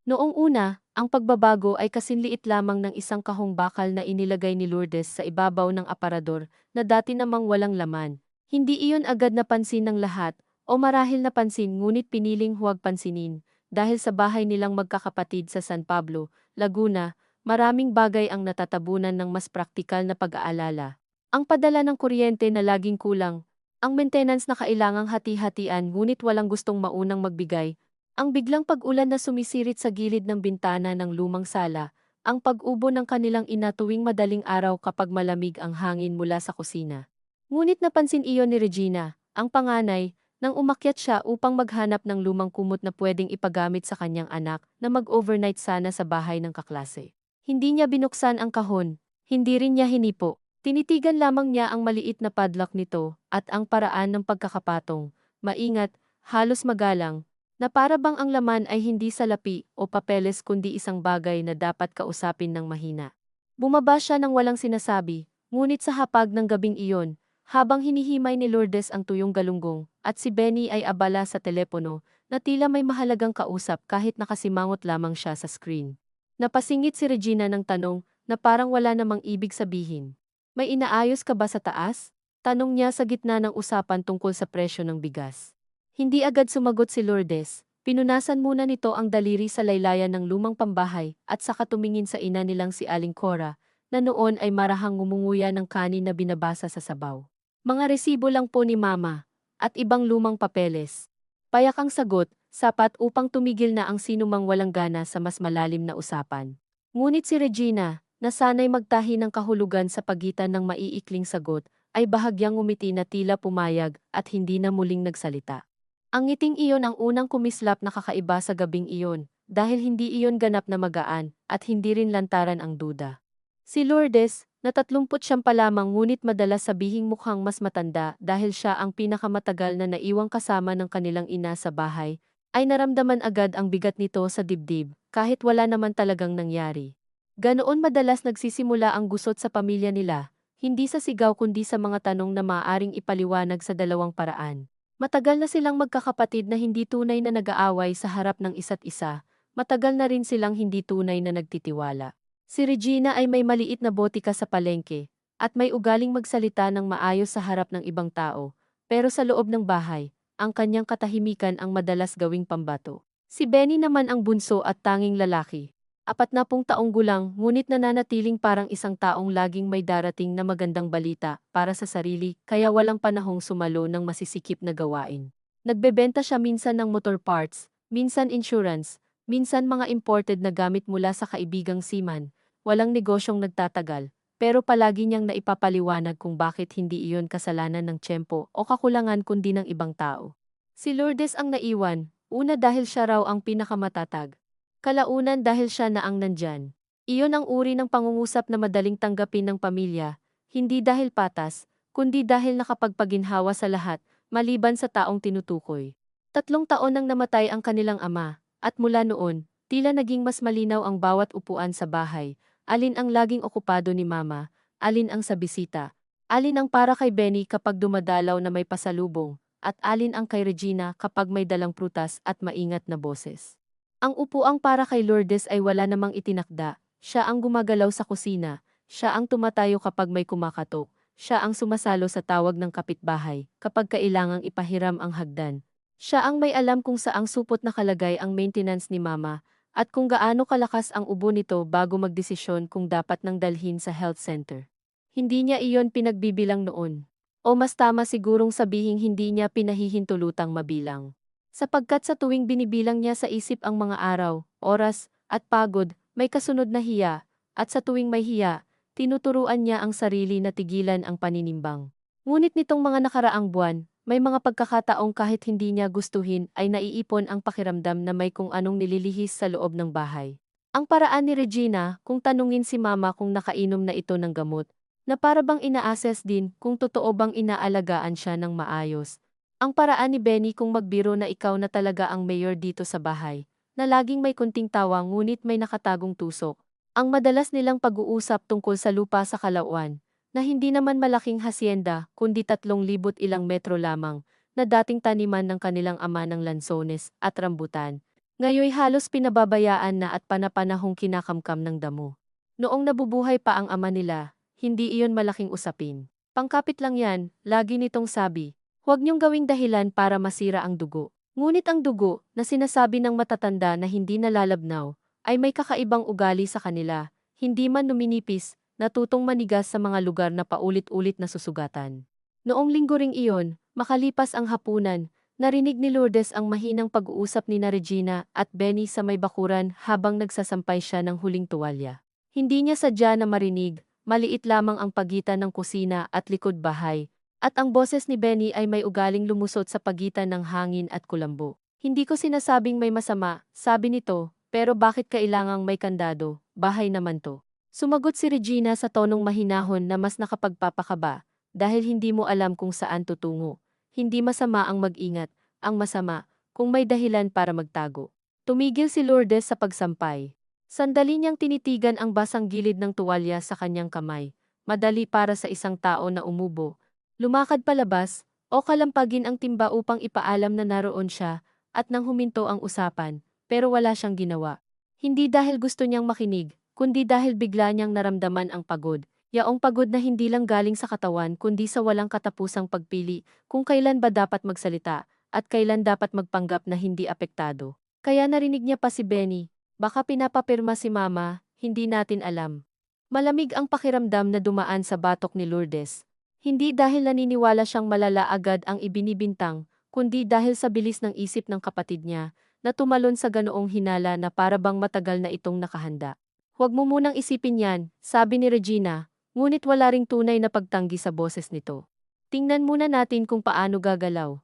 Noong una, ang pagbabago ay kasinliit lamang ng isang kahong bakal na inilagay ni Lourdes sa ibabaw ng aparador na dati namang walang laman. Hindi iyon agad napansin ng lahat, o marahil napansin ngunit piniling huwag pansinin. Dahil sa bahay nilang magkakapatid sa San Pablo, Laguna, maraming bagay ang natatabunan ng mas praktikal na pag-aalala. Ang padala ng kuryente na laging kulang, ang maintenance na kailangang hati-hatian ngunit walang gustong maunang magbigay, ang biglang pag-ulan na sumisirit sa gilid ng bintana ng lumang sala, ang pag-ubo ng kanilang ina tuwing madaling araw kapag malamig ang hangin mula sa kusina. Ngunit napansin iyon ni Regina, ang panganay, nang umakyat siya upang maghanap ng lumang kumot na pwedeng ipagamit sa kanyang anak na mag-overnight sana sa bahay ng kaklase. Hindi niya binuksan ang kahon, hindi rin niya hinipo. Tinitigan lamang niya ang maliit na padlock nito at ang paraan ng pagkakapatong, maingat, halos magalang, na para bang ang laman ay hindi salapi o papeles kundi isang bagay na dapat kausapin ng mahina. Bumaba siya nang walang sinasabi, ngunit sa hapag ng gabing iyon, habang hinihimay ni Lourdes ang tuyong galunggong, at si Benny ay abala sa telepono, na tila may mahalagang kausap kahit nakasimangot lamang siya sa screen. Napasingit si Regina ng tanong na parang wala namang ibig sabihin. May inaayos ka ba sa taas? Tanong niya sa gitna ng usapan tungkol sa presyo ng bigas. Hindi agad sumagot si Lourdes. Pinunasan muna nito ang daliri sa laylayan ng lumang pambahay at saka tumingin sa ina nilang si Aling Cora, na noon ay marahang ngumunguya ng kanin na binabasa sa sabaw. Mga resibo lang po ni Mama, at ibang lumang papeles. Payak ang sagot, sapat upang tumigil na ang sinumang walang gana sa mas malalim na usapan. Ngunit si Regina, na sanay magtahi ng kahulugan sa pagitan ng maiikling sagot, ay bahagyang umiti na tila pumayag at hindi na muling nagsalita. Ang ngiting iyon ang unang kumislap na kakaiba sa gabing iyon, dahil hindi iyon ganap na magaan, at hindi rin lantaran ang duda. Si Lourdes, na 39 pa lamang ngunit madalas sabihing mukhang mas matanda dahil siya ang pinakamatagal na naiwang kasama ng kanilang ina sa bahay, ay naramdaman agad ang bigat nito sa dibdib, kahit wala naman talagang nangyari. Ganoon madalas nagsisimula ang gusot sa pamilya nila, hindi sa sigaw kundi sa mga tanong na maaaring ipaliwanag sa dalawang paraan. Matagal na silang magkakapatid na hindi tunay na nag-aaway sa harap ng isa't isa, matagal na rin silang hindi tunay na nagtitiwala. Si Regina ay may maliit na botika sa palengke, at may ugaling magsalita ng maayos sa harap ng ibang tao, pero sa loob ng bahay, ang kanyang katahimikan ang madalas gawing pambato. Si Benny naman ang bunso at tanging lalaki. 40 taong gulang ngunit nananatiling parang isang taong laging may darating na magandang balita para sa sarili kaya walang panahong sumalo ng masisikip na gawain. Nagbebenta siya minsan ng motor parts, minsan insurance, minsan mga imported na gamit mula sa kaibigang seaman. Walang negosyong nagtatagal, pero palagi niyang naipapaliwanag kung bakit hindi iyon kasalanan ng tiyempo o kakulangan kundi ng ibang tao. Si Lourdes ang naiwan, una dahil siya raw ang pinakamatatag. Kalaunan dahil siya na ang nandyan. Iyon ang uri ng pangungusap na madaling tanggapin ng pamilya, hindi dahil patas, kundi dahil nakapagpaginhawa sa lahat, maliban sa taong tinutukoy. 3 taon nang namatay ang kanilang ama, at mula noon, tila naging mas malinaw ang bawat upuan sa bahay, alin ang laging okupado ni Mama, alin ang sa bisita, alin ang para kay Benny kapag dumadalaw na may pasalubong, at alin ang kay Regina kapag may dalang prutas at maingat na boses. Ang upuang para kay Lourdes ay wala namang itinakda, siya ang gumagalaw sa kusina, siya ang tumatayo kapag may kumakatok, siya ang sumasalo sa tawag ng kapitbahay kapag kailangang ipahiram ang hagdan. Siya ang may alam kung saang supot nakalagay ang maintenance ni Mama, at kung gaano kalakas ang ubo nito bago magdesisyon kung dapat nang dalhin sa health center. Hindi niya iyon pinagbibilang noon. O mas tama sigurong sabihing hindi niya pinahihintulutang mabilang. Sapagkat sa tuwing binibilang niya sa isip ang mga araw, oras, at pagod, may kasunod na hiya, at sa tuwing may hiya, tinuturuan niya ang sarili na tigilan ang paninimbang. Ngunit nitong mga nakaraang buwan, may mga pagkakataong kahit hindi niya gustuhin ay naiipon ang pakiramdam na may kung anong nililihis sa loob ng bahay. Ang paraan ni Regina kung tanungin si Mama kung nakainom na ito ng gamot, na para bang ina-assess din kung totoo bang inaalagaan siya ng maayos. Ang paraan ni Benny kung magbiro na ikaw na talaga ang mayor dito sa bahay, na laging may kunting tawa ngunit may nakatagong tusok. Ang madalas nilang pag-uusap tungkol sa lupa sa Calauan, na hindi naman malaking hasyenda kundi 3,000 ilang metro lamang, na dating taniman ng kanilang ama ng lansones at rambutan. Ngayoy halos pinababayaan na at panapanahong kinakamkam ng damo. Noong nabubuhay pa ang ama nila, hindi iyon malaking usapin. Pangkapit lang yan, lagi nitong sabi. Huwag niyong gawing dahilan para masira ang dugo. Ngunit ang dugo, na sinasabi ng matatanda na hindi nalalabnaw, ay may kakaibang ugali sa kanila, hindi man numinipis, natutong manigas sa mga lugar na paulit-ulit na susugatan. Noong linggo ring iyon, makalipas ang hapunan, narinig ni Lourdes ang mahinang pag-uusap ni Regina at Benny sa may bakuran habang nagsasampay siya ng huling tuwalya. Hindi niya sadya na marinig, maliit lamang ang pagitan ng kusina at likod bahay, at ang boses ni Benny ay may ugaling lumusot sa pagitan ng hangin at kulambo. Hindi ko sinasabing may masama, sabi nito, pero bakit kailangang may kandado, bahay naman to. Sumagot si Regina sa tonong mahinahon na mas nakapagpapakaba, dahil hindi mo alam kung saan tutungo. Hindi masama ang mag-ingat, ang masama, kung may dahilan para magtago. Tumigil si Lourdes sa pagsampay. Sandali niyang tinitigan ang basang gilid ng tuwalya sa kanyang kamay, madali para sa isang tao na umubo. Lumakad palabas, o kalampagin ang timba upang ipaalam na naroon siya, at nang huminto ang usapan, pero wala siyang ginawa. Hindi dahil gusto niyang makinig, kundi dahil bigla niyang naramdaman ang pagod. Yaong pagod na hindi lang galing sa katawan kundi sa walang katapusang pagpili kung kailan ba dapat magsalita at kailan dapat magpanggap na hindi apektado. Kaya narinig niya pa si Benny, baka pinapapirma si Mama, hindi natin alam. Malamig ang pakiramdam na dumaan sa batok ni Lourdes. Hindi dahil naniniwala siyang malala agad ang ibinibintang, kundi dahil sa bilis ng isip ng kapatid niya na tumalon sa ganoong hinala na para bang matagal na itong nakahanda. Huwag mo munang isipin yan, sabi ni Regina. Ngunit wala ring tunay na pagtanggi sa boses nito. Tingnan muna natin kung paano gagalaw,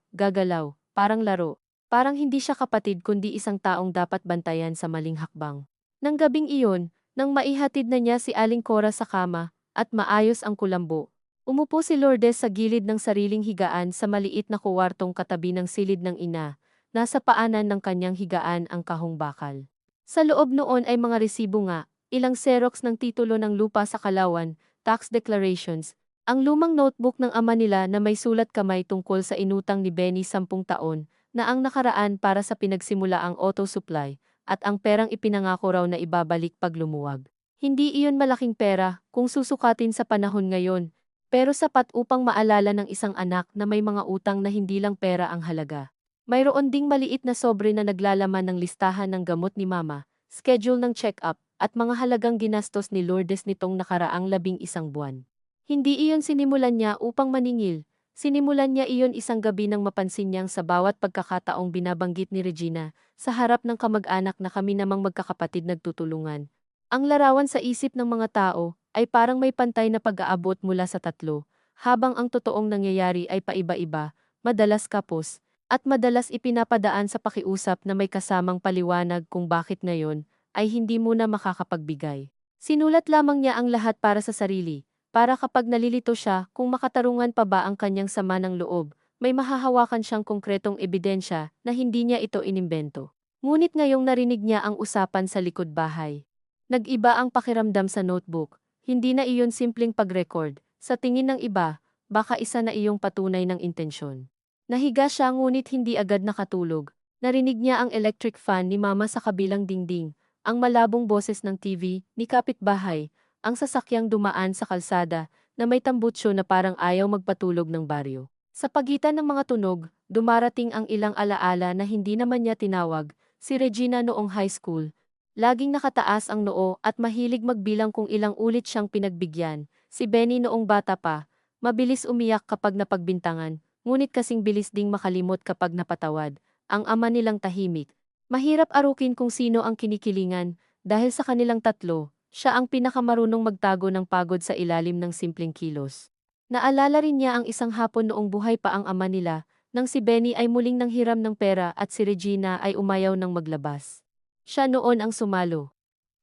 parang laro. Parang hindi siya kapatid kundi isang taong dapat bantayan sa maling hakbang. Nang gabing iyon, nang maihatid na niya si Aling Cora sa kama, at maayos ang kulambo, umupo si Lourdes sa gilid ng sariling higaan sa maliit na kuwartong katabi ng silid ng ina, nasa paanan ng kanyang higaan ang kahong bakal. Sa loob noon ay mga resibo nga, ilang xerox ng titulo ng lupa sa Kalawan, tax declarations, ang lumang notebook ng ama nila na may sulat kamay tungkol sa inutang ni Benny 10 taon, na ang nakaraan para sa pinagsimula ang auto supply, at ang perang ipinangako raw na ibabalik pag lumuwag. Hindi iyon malaking pera kung susukatin sa panahon ngayon, pero sapat upang maalala ng isang anak na may mga utang na hindi lang pera ang halaga. Mayroon ding maliit na sobre na naglalaman ng listahan ng gamot ni Mama, schedule ng check-up, at mga halagang ginastos ni Lourdes nitong nakaraang 11 buwan. Hindi iyon sinimulan niya upang maningil, sinimulan niya iyon isang gabi nang mapansin niyang sa bawat pagkakataong binabanggit ni Regina, sa harap ng kamag-anak na kami namang magkakapatid nagtutulungan. Ang larawan sa isip ng mga tao ay parang may pantay na pag-aabot mula sa tatlo, habang ang totoong nangyayari ay paiba-iba, madalas kapos, at madalas ipinapadaan sa pakiusap na may kasamang paliwanag kung bakit ngayon, ay hindi muna makakapagbigay. Sinulat lamang niya ang lahat para sa sarili, para kapag nalilito siya kung makatarungan pa ba ang kanyang sama ng loob, may mahahawakan siyang konkretong ebidensya na hindi niya ito inimbento. Ngunit ngayong narinig niya ang usapan sa likod bahay. Nag-iba ang pakiramdam sa notebook, hindi na iyon simpleng pag-record, sa tingin ng iba, baka isa na iyong patunay ng intensyon. Nahiga siya ngunit hindi agad nakatulog, narinig niya ang electric fan ni Mama sa kabilang dingding, ang malabong boses ng TV, ni kapitbahay, ang sasakyang dumaan sa kalsada, na may tambutsyo na parang ayaw magpatulog ng baryo. Sa pagitan ng mga tunog, dumarating ang ilang alaala na hindi naman niya tinawag, si Regina noong high school. Laging nakataas ang noo at mahilig magbilang kung ilang ulit siyang pinagbigyan. Si Benny noong bata pa, mabilis umiyak kapag napagbintangan, ngunit kasing bilis ding makalimot kapag napatawad. Ang ama nilang tahimik. Mahirap arukin kung sino ang kinikilingan, dahil sa kanilang tatlo, siya ang pinakamarunong magtago ng pagod sa ilalim ng simpleng kilos. Naalala rin niya ang isang hapon noong buhay pa ang ama nila, nang si Benny ay muling nanghiram ng pera at si Regina ay umayaw ng maglabas. Siya noon ang sumalo.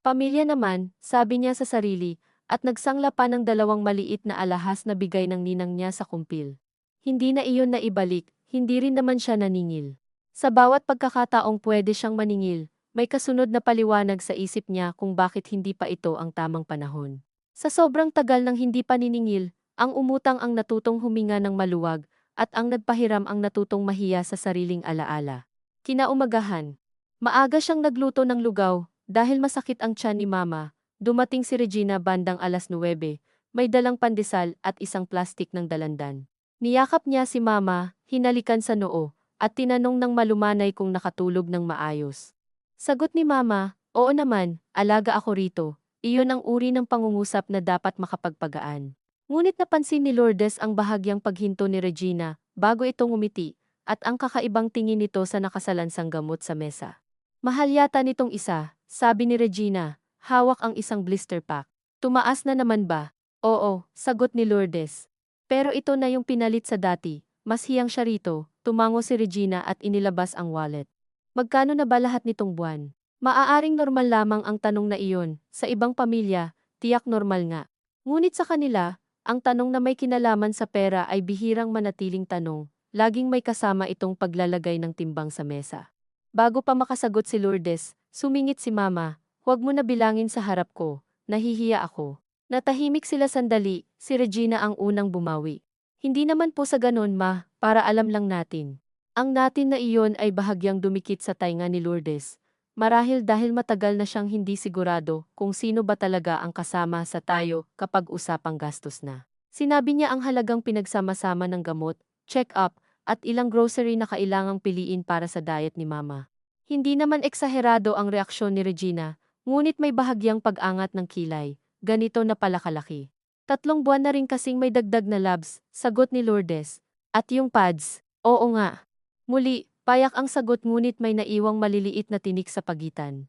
Pamilya naman, sabi niya sa sarili, at nagsangla pa ng 2 maliit na alahas na bigay ng ninang niya sa kumpil. Hindi na iyon na ibalik, hindi rin naman siya naningil. Sa bawat pagkakataong pwede siyang maningil, may kasunod na paliwanag sa isip niya kung bakit hindi pa ito ang tamang panahon. Sa sobrang tagal ng hindi paniningil, ang umutang ang natutong huminga ng maluwag, at ang nagpahiram ang natutong mahiya sa sariling alaala. Kinaumagahan. Maaga siyang nagluto ng lugaw, dahil masakit ang tiyan ni Mama. Dumating si Regina bandang 9:00, may dalang pandesal at isang plastik ng dalandan. Niyakap niya si Mama, hinalikan sa noo, at tinanong ng malumanay kung nakatulog ng maayos. Sagot ni Mama, oo naman, alaga ako rito. Iyon ang uri ng pangungusap na dapat makapagpagaan. Ngunit napansin ni Lourdes ang bahagyang paghinto ni Regina, bago ito ngumiti, at ang kakaibang tingin nito sa nakasalansang gamot sa mesa. Mahal yata nitong isa, sabi ni Regina, hawak ang isang blister pack. Tumaas na naman ba? Oo, sagot ni Lourdes. Pero ito na yung pinalit sa dati, mas hiyang siya rito, tumango si Regina at inilabas ang wallet. Magkano na ba lahat nitong buwan? Maaaring normal lamang ang tanong na iyon, sa ibang pamilya, tiyak normal nga. Ngunit sa kanila, ang tanong na may kinalaman sa pera ay bihirang manatiling tanong, laging may kasama itong paglalagay ng timbang sa mesa. Bago pa makasagot si Lourdes, sumingit si Mama, huwag mo na bilangin sa harap ko, nahihiya ako. Natahimik sila sandali, si Regina ang unang bumawi. Hindi naman po sa ganon ma, para alam lang natin. Ang natin na iyon ay bahagyang dumikit sa tainga ni Lourdes. Marahil dahil matagal na siyang hindi sigurado kung sino ba talaga ang kasama sa tayo kapag usapang gastos na. Sinabi niya ang halagang pinagsama-sama ng gamot, check-up, at ilang grocery na kailangang piliin para sa diet ni Mama. Hindi naman eksaherado ang reaksyon ni Regina, ngunit may bahagyang pag-angat ng kilay. Ganito na pala kalaki. 3 buwan na rin kasing may dagdag na labs, sagot ni Lourdes. At yung pads, oo nga. Muli, payak ang sagot ngunit may naiwang maliliit na tinik sa pagitan.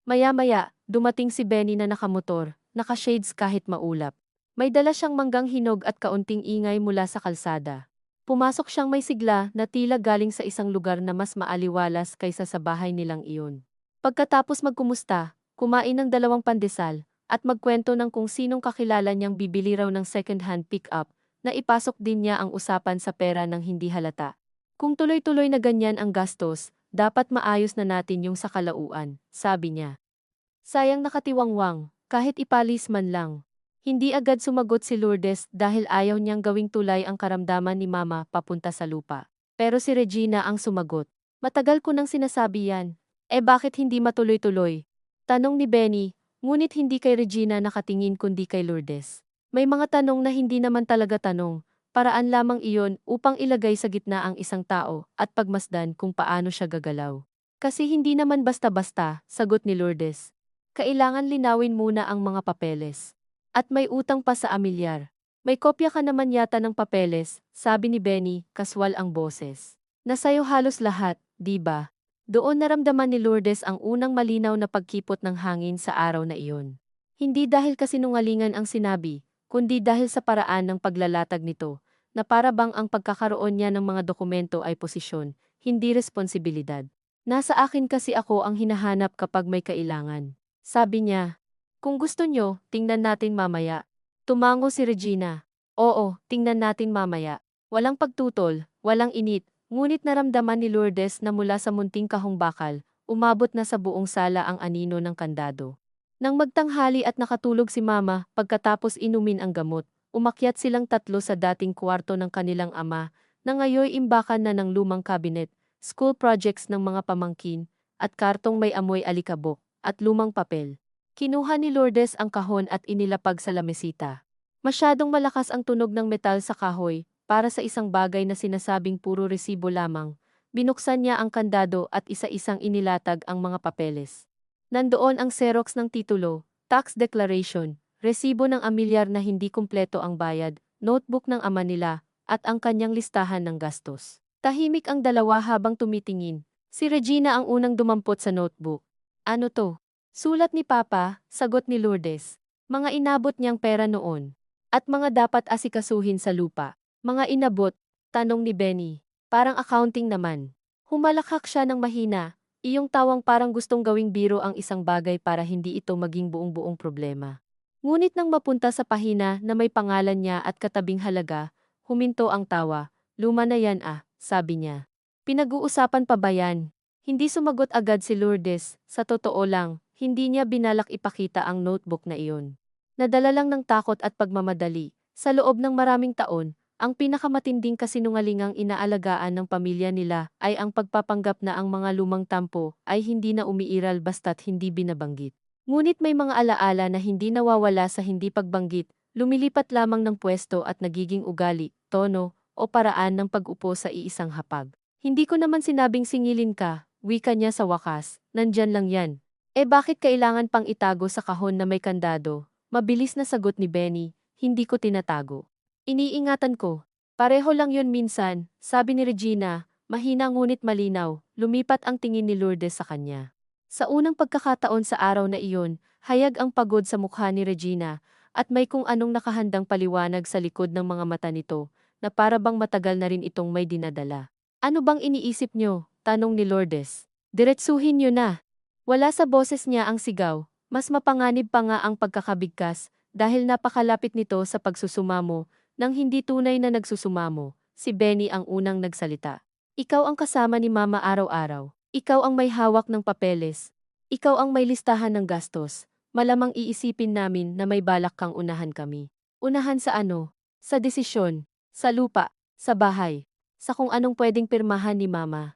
Maya-maya, dumating si Benny na nakamotor, naka-shades kahit maulap. May dala siyang manggang hinog at kaunting ingay mula sa kalsada. Pumasok siyang may sigla na tila galing sa isang lugar na mas maaliwalas kaysa sa bahay nilang iyon. Pagkatapos magkumusta, kumain ng 2 pandesal, at magkwento ng kung sinong kakilala niyang bibili raw ng second-hand pick-up, na ipasok din niya ang usapan sa pera ng hindi halata. Kung tuloy-tuloy na ganyan ang gastos, dapat maayos na natin yung sa kalauan, sabi niya. Sayang nakatiwangwang, kahit ipalis man lang. Hindi agad sumagot si Lourdes dahil ayaw niyang gawing tulay ang karamdaman ni Mama papunta sa lupa. Pero si Regina ang sumagot. Matagal ko nang sinasabi yan. Bakit hindi matuloy-tuloy? Tanong ni Benny, ngunit hindi kay Regina nakatingin kundi kay Lourdes. May mga tanong na hindi naman talaga tanong. Paraan lamang iyon upang ilagay sa gitna ang isang tao at pagmasdan kung paano siya gagalaw. Kasi hindi naman basta-basta, sagot ni Lourdes. Kailangan linawin muna ang mga papeles. At may utang pa sa amilyar. May kopya ka naman yata ng papeles, sabi ni Benny, kaswal ang boses. Nasayo halos lahat, di ba? Doon naramdaman ni Lourdes ang unang malinaw na pagkipot ng hangin sa araw na iyon. Hindi dahil kasinungalingan ang sinabi, kundi dahil sa paraan ng paglalatag nito, na para bang ang pagkakaroon niya ng mga dokumento ay posisyon, hindi responsibilidad. Nasa akin kasi ako ang hinahanap kapag may kailangan. Sabi niya, kung gusto nyo, tingnan natin mamaya. Tumango si Regina. Oo, tingnan natin mamaya. Walang pagtutol, walang init, ngunit naramdaman ni Lourdes na mula sa munting kahong bakal, umabot na sa buong sala ang anino ng kandado. Nang magtanghali at nakatulog si Mama, pagkatapos inumin ang gamot, umakyat silang tatlo sa dating kwarto ng kanilang ama, na ngayoy imbakan na ng lumang kabinet, school projects ng mga pamangkin, at kartong may amoy alikabok, at lumang papel. Kinuha ni Lourdes ang kahon at inilapag sa lamesita. Masyadong malakas ang tunog ng metal sa kahoy, para sa isang bagay na sinasabing puro resibo lamang. Binuksan niya ang kandado at isa-isang inilatag ang mga papeles. Nandoon ang xerox ng titulo, tax declaration, resibo ng amilyar na hindi kumpleto ang bayad, notebook ng ama nila, at ang kanyang listahan ng gastos. Tahimik ang dalawa habang tumitingin. Si Regina ang unang dumampot sa notebook. Ano to? Sulat ni Papa, sagot ni Lourdes. Mga inabot niyang pera noon. At mga dapat asikasuhin sa lupa. Mga inabot, tanong ni Benny. Parang accounting naman. Humalakhak siya ng mahina. Iyong tawang parang gustong gawing biro ang isang bagay para hindi ito maging buong-buong problema. Ngunit nang mapunta sa pahina na may pangalan niya at katabing halaga, huminto ang tawa. Luma na yan sabi niya. Pinag-uusapan pa ba yan? Hindi sumagot agad si Lourdes, sa totoo lang, hindi niya binalak ipakita ang notebook na iyon. Nadala lang ng takot at pagmamadali. Sa loob ng maraming taon, Ang pinakamatinding kasinungalingang inaalagaan ng pamilya nila ay ang pagpapanggap na ang mga lumang tampo ay hindi na umiiral basta't hindi binabanggit. Ngunit may mga alaala na hindi nawawala sa hindi pagbanggit, lumilipat lamang ng pwesto at nagiging ugali, tono, o paraan ng pag-upo sa iisang hapag. Hindi ko naman sinabing singilin ka, wika niya sa wakas, nandyan lang yan. Eh bakit kailangan pang itago sa kahon na may kandado? Mabilis na sagot ni Benny, hindi ko tinatago. Iniingatan ko. Pareho lang yun minsan, sabi ni Regina, mahina ngunit malinaw, lumipat ang tingin ni Lourdes sa kanya. Sa unang pagkakataon sa araw na iyon, hayag ang pagod sa mukha ni Regina, at may kung anong nakahandang paliwanag sa likod ng mga mata nito, na para bang matagal na rin itong may dinadala. Ano bang iniisip nyo? Tanong ni Lourdes. Diretsuhin nyo na. Wala sa boses niya ang sigaw, mas mapanganib pa nga ang pagkakabigkas, dahil napakalapit nito sa pagsusumamo, nang hindi tunay na nagsusumamo, si Benny ang unang nagsalita. Ikaw ang kasama ni Mama araw-araw. Ikaw ang may hawak ng papeles. Ikaw ang may listahan ng gastos. Malamang iisipin namin na may balak kang unahan kami. Unahan sa ano? Sa desisyon. Sa lupa. Sa bahay. Sa kung anong pwedeng pirmahan ni Mama.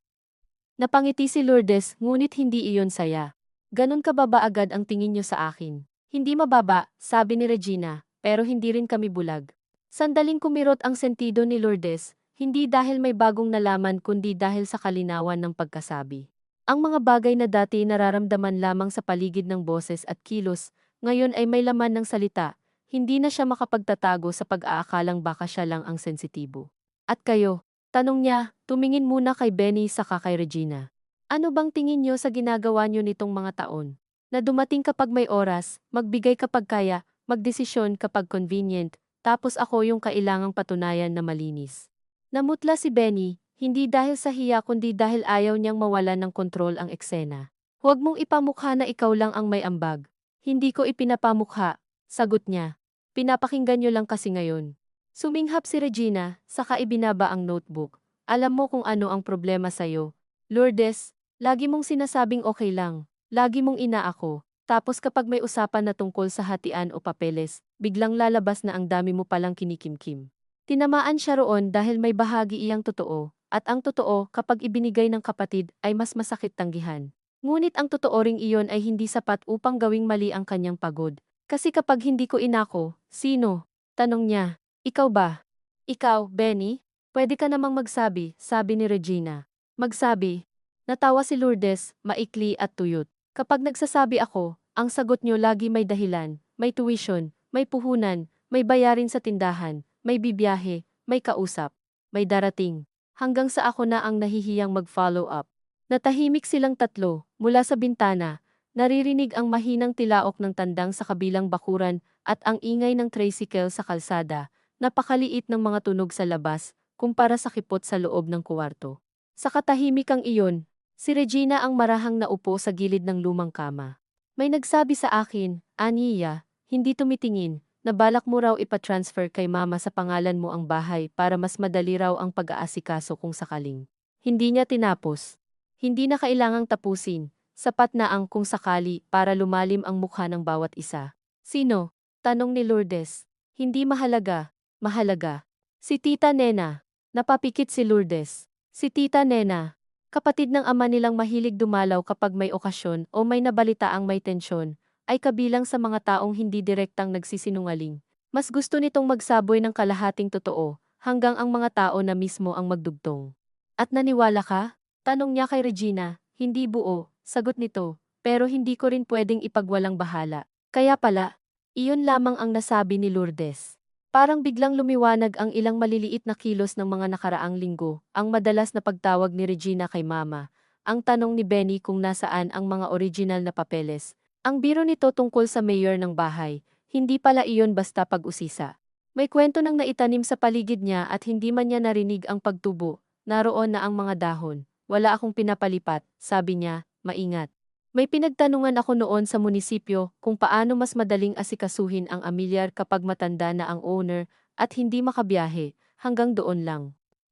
Napangiti si Lourdes, ngunit hindi iyon saya. Ganon kababa agad ang tingin niyo sa akin. Hindi mababa, sabi ni Regina, pero hindi rin kami bulag. Sandaling kumirot ang sentido ni Lourdes, hindi dahil may bagong nalaman kundi dahil sa kalinawan ng pagkasabi. Ang mga bagay na dati nararamdaman lamang sa paligid ng boses at kilos, ngayon ay may laman ng salita, hindi na siya makapagtatago sa pag-aakalang baka siya lang ang sensitibo. At kayo? Tanong niya, tumingin muna kay Benny saka kay Regina. Ano bang tingin niyo sa ginagawa niyo nitong mga taon? Na dumating kapag may oras, magbigay kapag kaya, magdesisyon kapag convenient, tapos ako yung kailangang patunayan na malinis. Namutla si Benny, hindi dahil sa hiya kundi dahil ayaw niyang mawalan ng kontrol ang eksena. Huwag mong ipamukha na ikaw lang ang may ambag. Hindi ko ipinapamukha, sagot niya. Pinapakinggan niyo lang kasi ngayon. Suminghap si Regina, saka ibinaba ang notebook. Alam mo kung ano ang problema sa'yo. Lourdes, lagi mong sinasabing okay lang. Lagi mong ina ako. Tapos kapag may usapan na tungkol sa hatian o papeles, biglang lalabas na ang dami mo palang kinikimkim. Tinamaan siya roon dahil may bahagi iyang totoo. At ang totoo, kapag ibinigay ng kapatid, ay mas masakit tanggihan. Ngunit ang totoo ring iyon ay hindi sapat upang gawing mali ang kanyang pagod. Kasi kapag hindi ko inako, sino? Tanong niya. Ikaw ba? Ikaw, Benny? Pwede ka namang magsabi, sabi ni Regina. Magsabi. Natawa si Lourdes, maikli at tuyot. Kapag nagsasabi ako, ang sagot niyo lagi may dahilan, may tuition, may puhunan, may bayarin sa tindahan, may bibiyahe, may kausap, may darating. Hanggang sa ako na ang nahihiyang mag-follow up. Natahimik silang tatlo, mula sa bintana, naririnig ang mahinang tilaok ng tandang sa kabilang bakuran at ang ingay ng tricycle sa kalsada. Napakaliit ng mga tunog sa labas, kumpara sa kipot sa loob ng kuwarto. Sa katahimikang iyon, si Regina ang marahang naupo sa gilid ng lumang kama. May nagsabi sa akin, Aniya, hindi tumitingin, na balak mo raw ipatransfer kay Mama sa pangalan mo ang bahay para mas madali raw ang pag-aasikaso kung sakaling. Hindi niya tinapos. Hindi na kailangang tapusin, sapat na ang kung sakali para lumalim ang mukha ng bawat isa. Sino? Tanong ni Lourdes. Hindi mahalaga. Mahalaga. Si Tita Nena. Napapikit si Lourdes. Si Tita Nena. Kapatid ng ama nilang mahilig dumalaw kapag may okasyon o may nabalitaang may tensyon, ay kabilang sa mga taong hindi direktang nagsisinungaling. Mas gusto nitong magsaboy ng kalahating totoo, hanggang ang mga tao na mismo ang magdugtong. At naniwala ka? Tanong niya kay Regina. Hindi buo, sagot nito, pero hindi ko rin pwedeng ipagwalang bahala. Kaya pala, iyon lamang ang nasabi ni Lourdes. Parang biglang lumiwanag ang ilang maliliit na kilos ng mga nakaraang linggo, ang madalas na pagtawag ni Regina kay Mama, ang tanong ni Benny kung nasaan ang mga original na papeles, ang biro nito tungkol sa mayor ng bahay, hindi pala iyon basta pag-usisa. May kwento nang naitanim sa paligid niya at hindi man niya narinig ang pagtubo, naroon na ang mga dahon, wala akong pinapalipat, sabi niya, maingat. May pinagtanungan ako noon sa munisipyo kung paano mas madaling asikasuhin ang amilyar kapag matanda na ang owner at hindi makabiyahe, hanggang doon lang.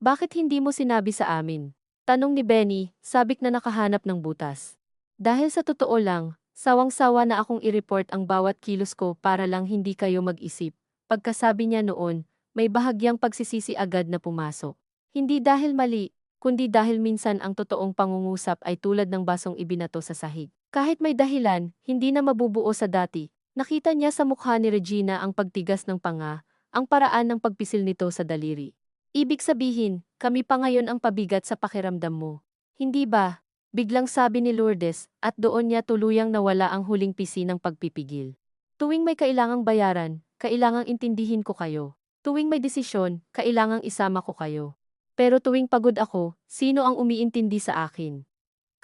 Bakit hindi mo sinabi sa amin? Tanong ni Benny, sabik na nakahanap ng butas. Dahil sa totoo lang, sawang-sawa na akong i-report ang bawat kilos ko para lang hindi kayo mag-isip. Pagkasabi niya noon, may bahagyang pagsisisi agad na pumasok. Hindi dahil mali, kundi dahil minsan ang totoong pangungusap ay tulad ng basong ibinato sa sahig. Kahit may dahilan, hindi na mabubuo sa dati. Nakita niya sa mukha ni Regina ang pagtigas ng panga, ang paraan ng pagpisil nito sa daliri. Ibig sabihin, kami pa ngayon ang pabigat sa pakiramdam mo. Hindi ba? Biglang sabi ni Lourdes, at doon niya tuluyang nawala ang huling pisi ng pagpipigil. Tuwing may kailangang bayaran, kailangang intindihin ko kayo. Tuwing may desisyon, kailangang isama ko kayo. Pero tuwing pagod ako, sino ang umiintindi sa akin?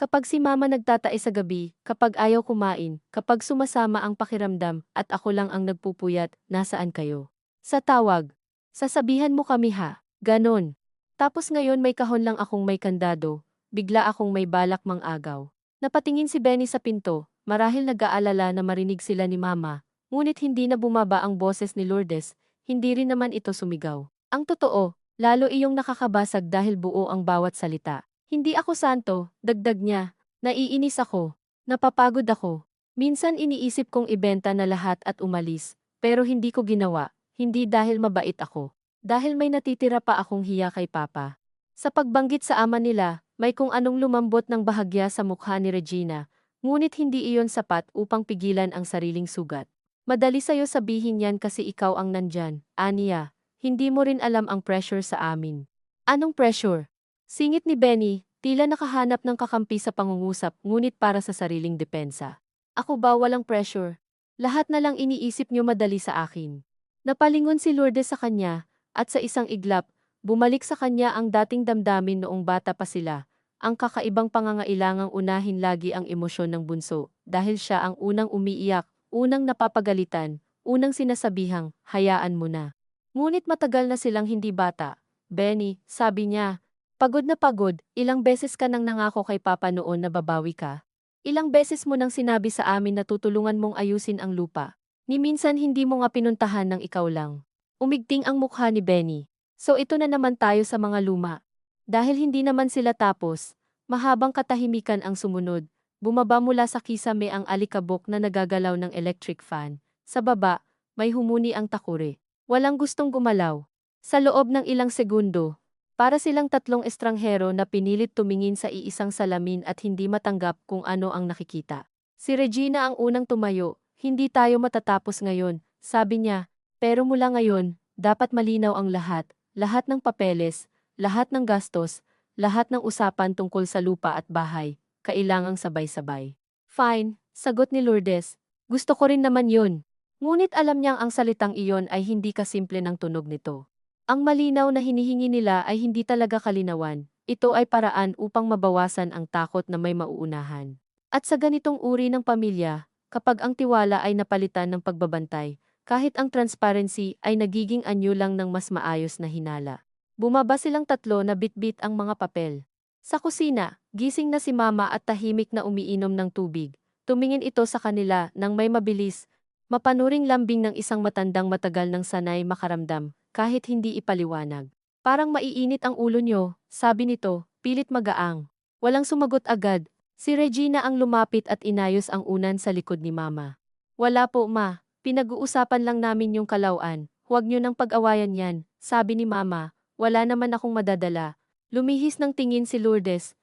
Kapag si mama nagtatae sa gabi, kapag ayaw kumain, kapag sumasama ang pakiramdam at ako lang ang nagpupuyat, nasaan kayo? Sa tawag. Sasabihan mo kami ha. Ganon. Tapos ngayon may kahon lang akong may kandado, bigla akong may balak mang-agaw. Napatingin si Benny sa pinto, marahil nag-aalala na marinig sila ni mama, ngunit hindi na bumaba ang boses ni Lourdes, hindi rin naman ito sumigaw. Ang totoo, lalo iyong nakakabasag dahil buo ang bawat salita. Hindi ako santo, dagdag niya. Naiinis ako. Napapagod ako. Minsan iniisip kong ibenta na lahat at umalis, pero hindi ko ginawa, hindi dahil mabait ako. Dahil may natitira pa akong hiya kay Papa. Sa pagbanggit sa ama nila, may kung anong lumambot ng bahagya sa mukha ni Regina, ngunit hindi iyon sapat upang pigilan ang sariling sugat. Madali sa'yo sabihin yan kasi ikaw ang nandyan, aniya. Hindi mo rin alam ang pressure sa amin. Anong pressure? Singit ni Benny, tila nakahanap ng kakampi sa pangungusap ngunit para sa sariling depensa. Ako ba walang pressure? Lahat na lang iniisip niyo madali sa akin. Napalingon si Lourdes sa kanya, at sa isang iglap, bumalik sa kanya ang dating damdamin noong bata pa sila, ang kakaibang pangangailangang unahin lagi ang emosyon ng bunso, dahil siya ang unang umiiyak, unang napapagalitan, unang sinasabihang, hayaan mo na. Ngunit matagal na silang hindi bata. Benny, sabi niya, pagod na pagod, ilang beses ka nang nangako kay Papa noon na babawi ka. Ilang beses mo nang sinabi sa amin na tutulungan mong ayusin ang lupa. Ni minsan hindi mo nga pinuntahan ng ikaw lang. Umigting ang mukha ni Benny. So ito na naman tayo sa mga luma. Dahil hindi naman sila tapos, mahabang katahimikan ang sumunod. Bumaba mula sa kisame ang alikabok na nagagalaw ng electric fan. Sa baba, may humuni ang takure. Walang gustong gumalaw. Sa loob ng ilang segundo, para silang tatlong estranghero na pinilit tumingin sa iisang salamin at hindi matanggap kung ano ang nakikita. Si Regina ang unang tumayo, hindi tayo matatapos ngayon, sabi niya. Pero mula ngayon, dapat malinaw ang lahat, lahat ng papeles, lahat ng gastos, lahat ng usapan tungkol sa lupa at bahay, kailangang sabay-sabay. Fine, sagot ni Lourdes. Gusto ko rin naman yun. Ngunit alam niyang ang salitang iyon ay hindi kasimple ng tunog nito. Ang malinaw na hinihingi nila ay hindi talaga kalinawan. Ito ay paraan upang mabawasan ang takot na may mauunahan. At sa ganitong uri ng pamilya, kapag ang tiwala ay napalitan ng pagbabantay, kahit ang transparency ay nagiging anyo lang ng mas maayos na hinala. Bumaba silang tatlo na bitbit ang mga papel. Sa kusina, gising na si Mama at tahimik na umiinom ng tubig. Tumingin ito sa kanila nang may mabilis, mapanuring lambing ng isang matandang matagal ng sanay makaramdam, kahit hindi ipaliwanag. Parang maiinit ang ulo nyo, sabi nito, pilit magaang. Walang sumagot agad. Si Regina ang lumapit at inayos ang unan sa likod ni Mama. Wala po, Ma. Pinag-uusapan lang namin yung kalauan, huwag nyo nang pag-awayan yan, sabi ni Mama, wala naman akong madadala. Lumihis ng tingin si Lourdes,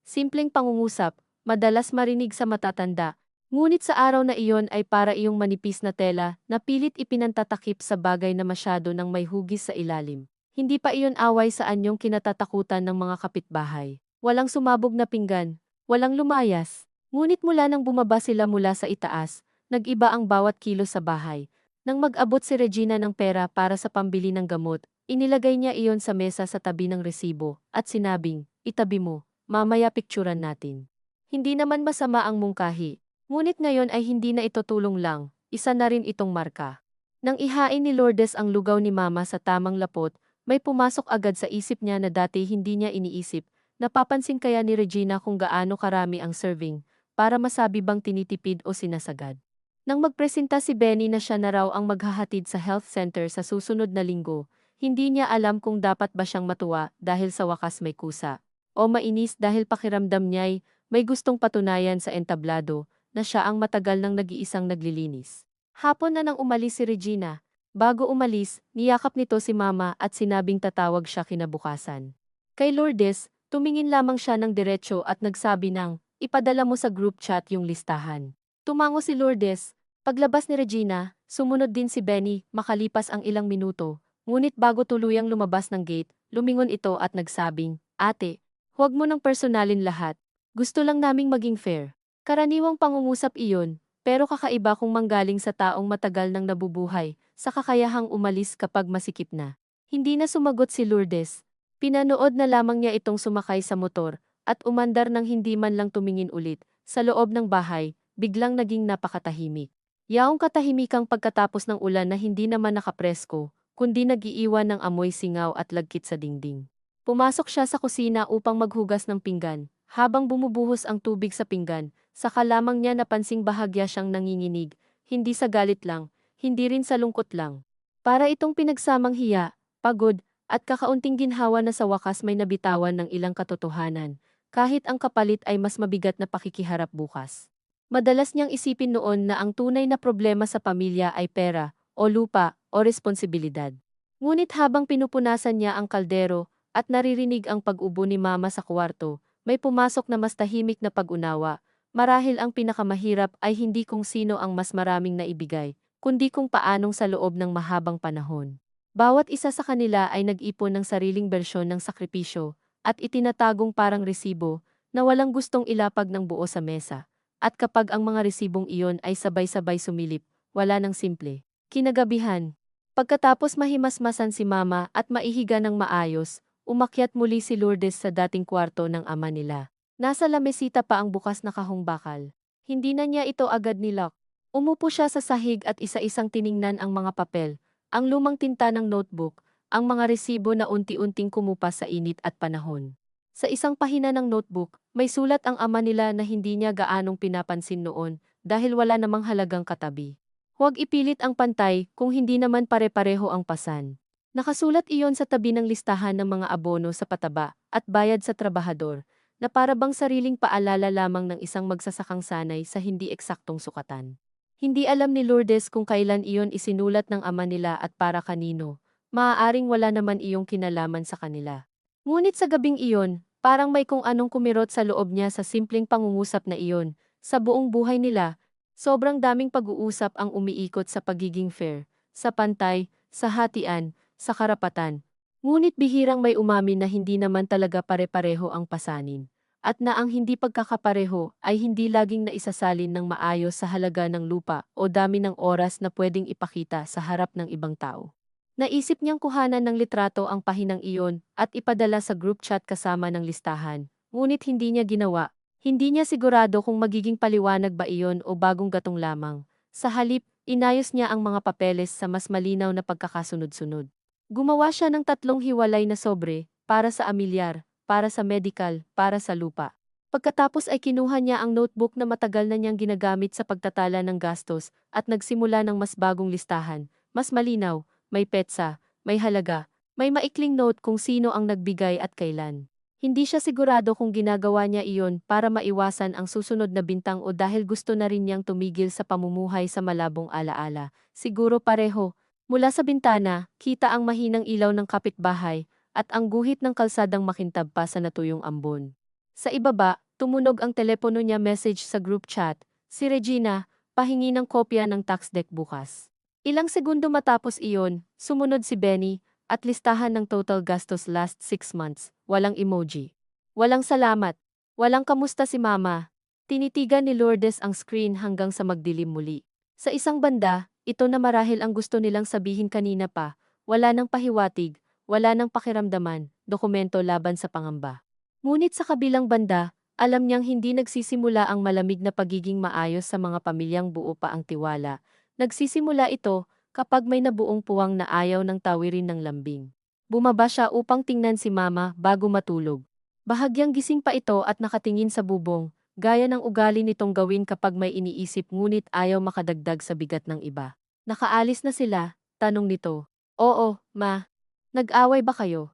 simpleng pangungusap, madalas marinig sa matatanda. Ngunit sa araw na iyon ay para iyong manipis na tela na pilit ipinantatakip sa bagay na masyado nang may hugis sa ilalim. Hindi pa iyon away sa anyong kinatatakutan ng mga kapitbahay. Walang sumabog na pinggan, walang lumayas. Ngunit mula nang bumaba sila mula sa itaas, nag-iba ang bawat kilos sa bahay. Nang mag-abot si Regina ng pera para sa pambili ng gamot, inilagay niya iyon sa mesa sa tabi ng resibo, at sinabing, itabi mo, mamaya picturan natin. Hindi naman masama ang mungkahi, ngunit ngayon ay hindi na ito tulong lang, isa na rin itong marka. Nang ihain ni Lourdes ang lugaw ni Mama sa tamang lapot, may pumasok agad sa isip niya na dati hindi niya iniisip. Napapansin kaya ni Regina kung gaano karami ang serving, para masabi bang tinitipid o sinasagad. Nang magpresenta si Benny na siya na raw ang maghahatid sa health center sa susunod na linggo, hindi niya alam kung dapat ba siyang matuwa dahil sa wakas may kusa, o mainis dahil pakiramdam niya'y may gustong patunayan sa entablado na siya ang matagal nang nag-iisang naglilinis. Hapon na nang umalis si Regina, Bago umalis, niyakap nito si Mama at sinabing tatawag siya kinabukasan. Kay Lourdes, tumingin lamang siya ng diretsyo at nagsabi ng, ipadala mo sa group chat yung listahan. Tumango si Lourdes. Paglabas ni Regina, sumunod din si Benny makalipas ang ilang minuto. Ngunit bago tuluyang lumabas ng gate, lumingon ito at nagsabing, Ate, huwag mo nang personalin lahat. Gusto lang naming maging fair. Karaniwang pangungusap iyon, pero kakaiba kung manggaling sa taong matagal nang nabubuhay, sa kakayahang umalis kapag masikip na. Hindi na sumagot si Lourdes. Pinanood na lamang niya itong sumakay sa motor, at umandar ng hindi man lang tumingin ulit. Sa loob ng bahay, biglang naging napakatahimik. Yaong katahimikang pagkatapos ng ulan na hindi naman nakapresko, kundi nagiiwan ng amoy singaw at lagkit sa dingding. Pumasok siya sa kusina upang maghugas ng pinggan. Habang bumubuhos ang tubig sa pinggan, saka lamang niya napansing bahagya siyang nanginginig, hindi sa galit lang, hindi rin sa lungkot lang. Para itong pinagsamang hiya, pagod, at kakaunting ginhawa na sa wakas may nabitawan ng ilang katotohanan, kahit ang kapalit ay mas mabigat na pakikiharap bukas. Madalas niyang isipin noon na ang tunay na problema sa pamilya ay pera, o lupa, o responsibilidad. Ngunit habang pinupunasan niya ang kaldero, at naririnig ang pag-ubo ni Mama sa kwarto, may pumasok na mas tahimik na pag-unawa. Marahil ang pinakamahirap ay hindi kung sino ang mas maraming naibigay, kundi kung paanong sa loob ng mahabang panahon. Bawat isa sa kanila ay nag-ipon ng sariling bersyon ng sakripisyo, at itinatagong parang resibo, na walang gustong ilapag ng buo sa mesa. At kapag ang mga resibong iyon ay sabay-sabay sumilip, wala nang simple. Kinagabihan. Pagkatapos mahimasmasan si Mama at maihiga ng maayos, umakyat muli si Lourdes sa dating kwarto ng ama nila. Nasa lamesita pa ang bukas na kahong bakal. Hindi na niya ito agad nilock. Umupo siya sa sahig at isa-isang tiningnan ang mga papel, ang lumang tinta ng notebook, ang mga resibo na unti-unting kumupas sa init at panahon. Sa isang pahina ng notebook, may sulat ang ama nila na hindi niya gaanong pinapansin noon dahil wala namang halagang katabi. Huwag ipilit ang pantay kung hindi naman pare-pareho ang pasan. Nakasulat iyon sa tabi ng listahan ng mga abono sa pataba at bayad sa trabahador, na para bang sariling paalala lamang ng isang magsasakang sanay sa hindi eksaktong sukatan. Hindi alam ni Lourdes kung kailan iyon isinulat ng ama nila at para kanino, maaaring wala naman iyong kinalaman sa kanila. Ngunit sa gabing iyon, parang may kung anong kumirot sa loob niya sa simpleng pangungusap na iyon. Sa buong buhay nila, sobrang daming pag-uusap ang umiikot sa pagiging fair, sa pantay, sa hatian, sa karapatan. Ngunit bihirang may umamin na hindi naman talaga pare-pareho ang pasanin, at na ang hindi pagkakapareho ay hindi laging naisasalin ng maayos sa halaga ng lupa o dami ng oras na pwedeng ipakita sa harap ng ibang tao. Naisip niyang kuhanan ng litrato ang pahinang iyon at ipadala sa group chat kasama ng listahan, ngunit hindi niya ginawa. Hindi niya sigurado kung magiging paliwanag ba iyon o bagong gatong lamang. Sa halip, inayos niya ang mga papeles sa mas malinaw na pagkakasunod-sunod. Gumawa siya ng 3 hiwalay na sobre, para sa amilyar, para sa medical, para sa lupa. Pagkatapos ay kinuha niya ang notebook na matagal na niyang ginagamit sa pagtatala ng gastos at nagsimula ng mas bagong listahan, mas malinaw, may petsa, may halaga, may maikling note kung sino ang nagbigay at kailan. Hindi siya sigurado kung ginagawa niya iyon para maiwasan ang susunod na bintang o dahil gusto na rin niyang tumigil sa pamumuhay sa malabong alaala. Siguro pareho. Mula sa bintana, kita ang mahinang ilaw ng kapitbahay at ang guhit ng kalsadang makintab pa sa natuyong ambon. Sa ibaba, tumunog ang telepono niya message sa group chat, si Regina, pahingi ng kopya ng tax deck bukas. Ilang segundo matapos iyon, sumunod si Benny, at listahan ng total gastos last 6 months, walang emoji. Walang salamat, walang kamusta si Mama. Tinitigan ni Lourdes ang screen hanggang sa magdilim muli. Sa isang banda, ito na marahil ang gusto nilang sabihin kanina pa, wala nang pahiwatig, wala nang pakiramdaman, dokumento laban sa pangamba. Ngunit sa kabilang banda, alam niyang hindi nagsisimula ang malamig na pagiging maayos sa mga pamilyang buo pa ang tiwala. Nagsisimula ito kapag may nabuong puwang na ayaw ng tawirin ng lambing. Bumaba siya upang tingnan si Mama bago matulog. Bahagyang gising pa ito at nakatingin sa bubong, gaya ng ugali nitong gawin kapag may iniisip ngunit ayaw makadagdag sa bigat ng iba. Nakaalis na sila, tanong nito. Oo, Ma. Nag-away ba kayo?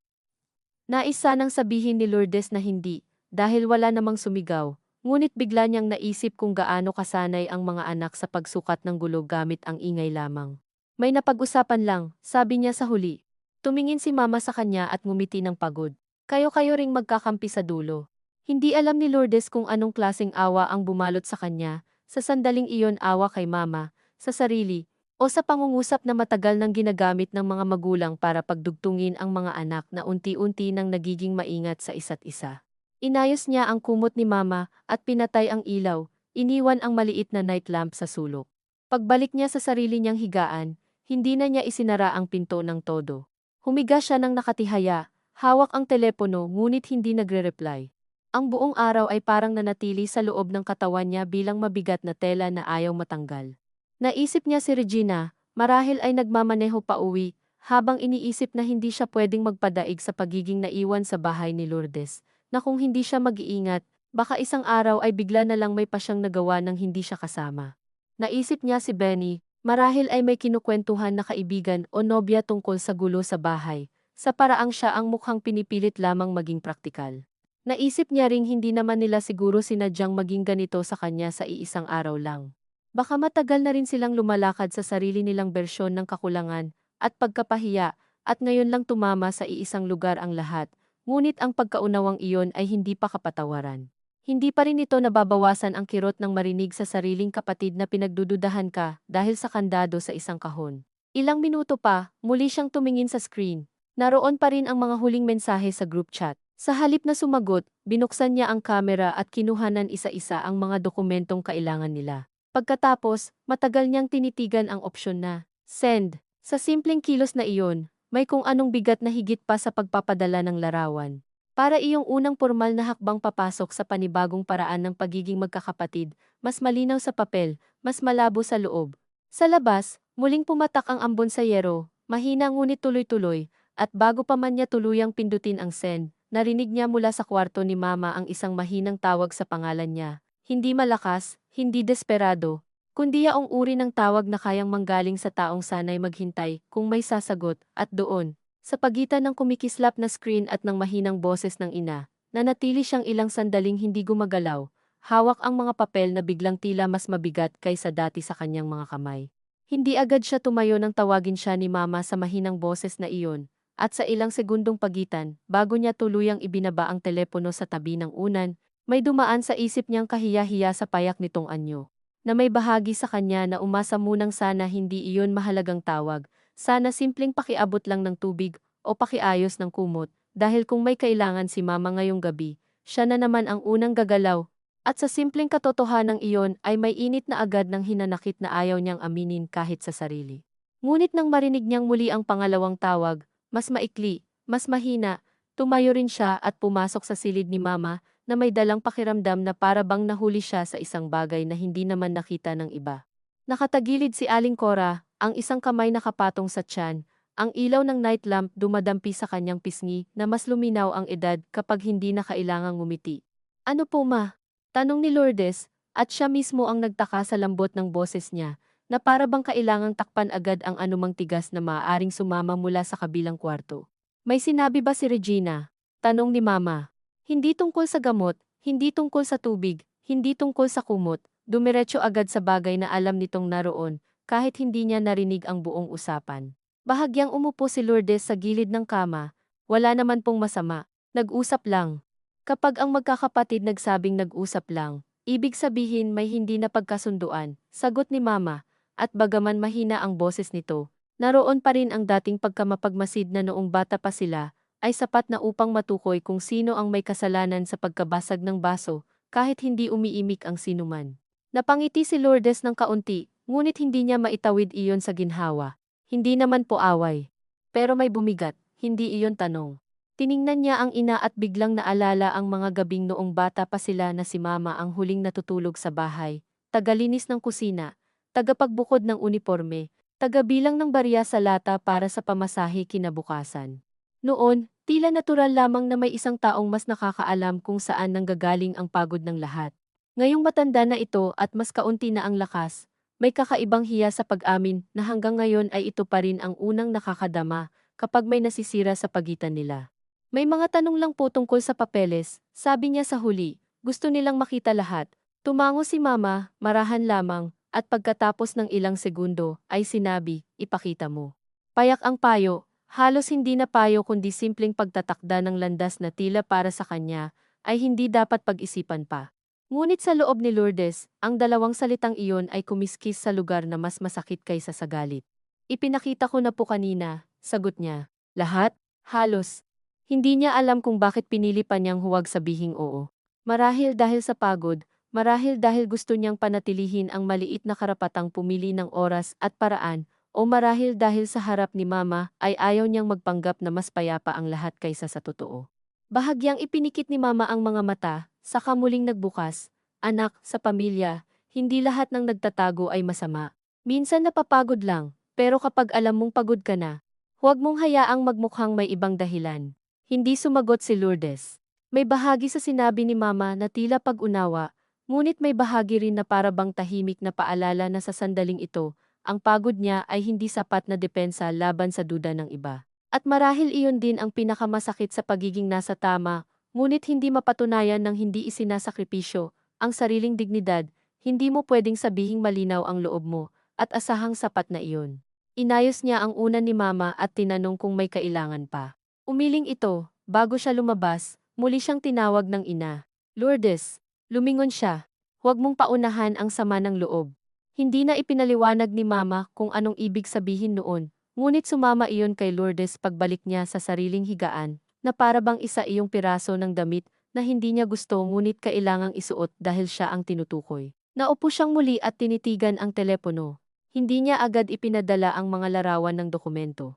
Nais sanang sabihin ni Lourdes na hindi, dahil wala namang sumigaw, ngunit bigla niyang naisip kung gaano kasanay ang mga anak sa pagsukat ng gulo gamit ang ingay lamang. May napag-usapan lang, sabi niya sa huli. Tumingin si Mama sa kanya at ngumiti ng pagod. Kayo-kayo ring magkakampi sa dulo. Hindi alam ni Lourdes kung anong klaseng awa ang bumalot sa kanya, sa sandaling iyon awa kay Mama, sa sarili, o sa pangungusap na matagal nang ginagamit ng mga magulang para pagdugtungin ang mga anak na unti-unti nang nagiging maingat sa isa't isa. Inayos niya ang kumot ni Mama at pinatay ang ilaw, iniwan ang maliit na night lamp sa sulok. Pagbalik niya sa sarili niyang higaan, hindi na niya isinara ang pinto ng todo. Humiga siya ng nakatihaya, hawak ang telepono ngunit hindi nagre-reply. Ang buong araw ay parang nanatili sa loob ng katawan niya bilang mabigat na tela na ayaw matanggal. Naisip niya si Regina, marahil ay nagmamaneho pa uwi, habang iniisip na hindi siya pwedeng magpadaig sa pagiging naiwan sa bahay ni Lourdes, na kung hindi siya mag-iingat, baka isang araw ay bigla na lang may pa siyang nagawa nang hindi siya kasama. Naisip niya si Benny, marahil ay may kinukwentuhan na kaibigan o nobya tungkol sa gulo sa bahay, sa paraang siya ang mukhang pinipilit lamang maging praktikal. Naisip niya ring hindi naman nila siguro sinadyang maging ganito sa kanya sa iisang araw lang. Baka matagal na rin silang lumalakad sa sarili nilang bersyon ng kakulangan at pagkapahiya at ngayon lang tumama sa iisang lugar ang lahat, ngunit ang pagkaunawang iyon ay hindi pa kapatawaran. Hindi pa rin ito nababawasan ang kirot ng marinig sa sariling kapatid na pinagdududahan ka dahil sa kandado sa isang kahon. Ilang minuto pa, muli siyang tumingin sa screen. Naroon pa rin ang mga huling mensahe sa group chat. Sa halip na sumagot, binuksan niya ang kamera at kinuhanan isa-isa ang mga dokumentong kailangan nila. Pagkatapos, matagal niyang tinitigan ang opsyon na send. Sa simpleng kilos na iyon, may kung anong bigat na higit pa sa pagpapadala ng larawan. Para iyong unang formal na hakbang papasok sa panibagong paraan ng pagiging magkakapatid, mas malinaw sa papel, mas malabo sa loob. Sa labas, muling pumatak ang ambon sa yero, mahina ngunit tuloy-tuloy, at bago pa man niya tuluyang pindutin ang send, narinig niya mula sa kwarto ni Mama ang isang mahinang tawag sa pangalan niya. Hindi malakas, hindi desperado, kundi yaong uri ng tawag na kayang manggaling sa taong sanay maghintay kung may sasagot, at doon, sa pagitan ng kumikislap na screen at ng mahinang boses ng ina, nanatili siyang ilang sandaling hindi gumagalaw, hawak ang mga papel na biglang tila mas mabigat kaysa dati sa kanyang mga kamay. Hindi agad siya tumayo nang tawagin siya ni Mama sa mahinang boses na iyon, at sa ilang segundong pagitan, bago niya tuluyang ibinaba ang telepono sa tabi ng unan, may dumaan sa isip niyang kahiya-hiya sa payak nitong anyo, na may bahagi sa kanya na umasa munang sana hindi iyon mahalagang tawag. Sana simpleng pakiabot lang ng tubig o pakiayos ng kumot, dahil kung may kailangan si Mama ngayong gabi, siya na naman ang unang gagalaw. At sa simpleng katotohanang iyon ay may init na agad ng hinanakit na ayaw niyang aminin kahit sa sarili. Ngunit nang marinig niyang muli ang pangalawang tawag, mas maikli, mas mahina, tumayo rin siya at pumasok sa silid ni Mama na may dalang pakiramdam na para bang nahuli siya sa isang bagay na hindi naman nakita ng iba. Nakatagilid si Aling Cora, ang isang kamay nakapatong sa tiyan, ang ilaw ng night lamp dumadampi sa kanyang pisngi na mas luminaw ang edad kapag hindi na kailangang ngumiti. Ano po ma? Tanong ni Lourdes, at siya mismo ang nagtaka sa lambot ng boses niya, na para bang kailangang takpan agad ang anumang tigas na maaaring sumama mula sa kabilang kwarto. May sinabi ba si Regina? Tanong ni Mama. Hindi tungkol sa gamot, hindi tungkol sa tubig, hindi tungkol sa kumot. Dumiretso agad sa bagay na alam nitong naroon, kahit hindi niya narinig ang buong usapan. Bahagyang umupo si Lourdes sa gilid ng kama, wala naman pong masama, nag-usap lang. Kapag ang magkakapatid nagsabing nag-usap lang, ibig sabihin may hindi na pagkasunduan, sagot ni Mama, at bagaman mahina ang boses nito, naroon pa rin ang dating pagkamapagmasid na noong bata pa sila, ay sapat na upang matukoy kung sino ang may kasalanan sa pagkabasag ng baso, kahit hindi umiimik ang sinuman. Napangiti si Lourdes ng kaunti, ngunit hindi niya maitawid iyon sa ginhawa. Hindi naman po away. Pero may bumigat, hindi iyon tanong. Tiningnan niya ang ina at biglang naalala ang mga gabing noong bata pa sila na si Mama ang huling natutulog sa bahay, tagalinis ng kusina, tagapagbukod ng uniforme, tagabilang ng barya sa lata para sa pamasahe kinabukasan. Noon, tila natural lamang na may isang taong mas nakakaalam kung saan nanggagaling ang pagod ng lahat. Ngayong matanda na ito at mas kaunti na ang lakas, may kakaibang hiya sa pag-amin na hanggang ngayon ay ito pa rin ang unang nakakadama kapag may nasisira sa pagitan nila. May mga tanong lang po tungkol sa papeles, sabi niya sa huli, gusto nilang makita lahat. Tumango si Mama, marahan lamang, at pagkatapos ng ilang segundo ay sinabi, ipakita mo. Payak ang payo, halos hindi na payo kundi simpleng pagtatakda ng landas na tila para sa kanya, ay hindi dapat pag-isipan pa. Ngunit sa loob ni Lourdes, ang dalawang salitang iyon ay kumiskis sa lugar na mas masakit kaysa sa galit. Ipinakita ko na po kanina, sagot niya. Lahat? Halos. Hindi niya alam kung bakit pinili pa niyang huwag sabihing oo. Marahil dahil sa pagod, marahil dahil gusto niyang panatilihin ang maliit na karapatang pumili ng oras at paraan, o marahil dahil sa harap ni Mama ay ayaw niyang magpanggap na mas payapa ang lahat kaysa sa totoo. Bahagyang ipinikit ni Mama ang mga mata, saka muling nagbukas. Anak, sa pamilya, hindi lahat ng nagtatago ay masama. Minsan napapagod lang, pero kapag alam mong pagod ka na, huwag mong hayaang magmukhang may ibang dahilan. Hindi sumagot si Lourdes. May bahagi sa sinabi ni Mama na tila pag-unawa, ngunit may bahagi rin na para bang tahimik na paalala na sa sandaling ito, ang pagod niya ay hindi sapat na depensa laban sa duda ng iba. At marahil iyon din ang pinakamasakit sa pagiging nasa tama, ngunit hindi mapatunayan ng hindi isinasakripisyo ang sariling dignidad, hindi mo pwedeng sabihing malinaw ang loob mo, at asahang sapat na iyon. Inayos niya ang una ni Mama at tinanong kung may kailangan pa. Umiling ito, bago siya lumabas, muli siyang tinawag ng ina. Lourdes, lumingon siya. Huwag mong paunahan ang sama ng loob. Hindi na ipinaliwanag ni Mama kung anong ibig sabihin noon, ngunit sumama iyon kay Lourdes pagbalik niya sa sariling higaan, na para bang isa iyong piraso ng damit na hindi niya gusto ngunit kailangang isuot dahil siya ang tinutukoy. Naupo siyang muli at tinitigan ang telepono. Hindi niya agad ipinadala ang mga larawan ng dokumento.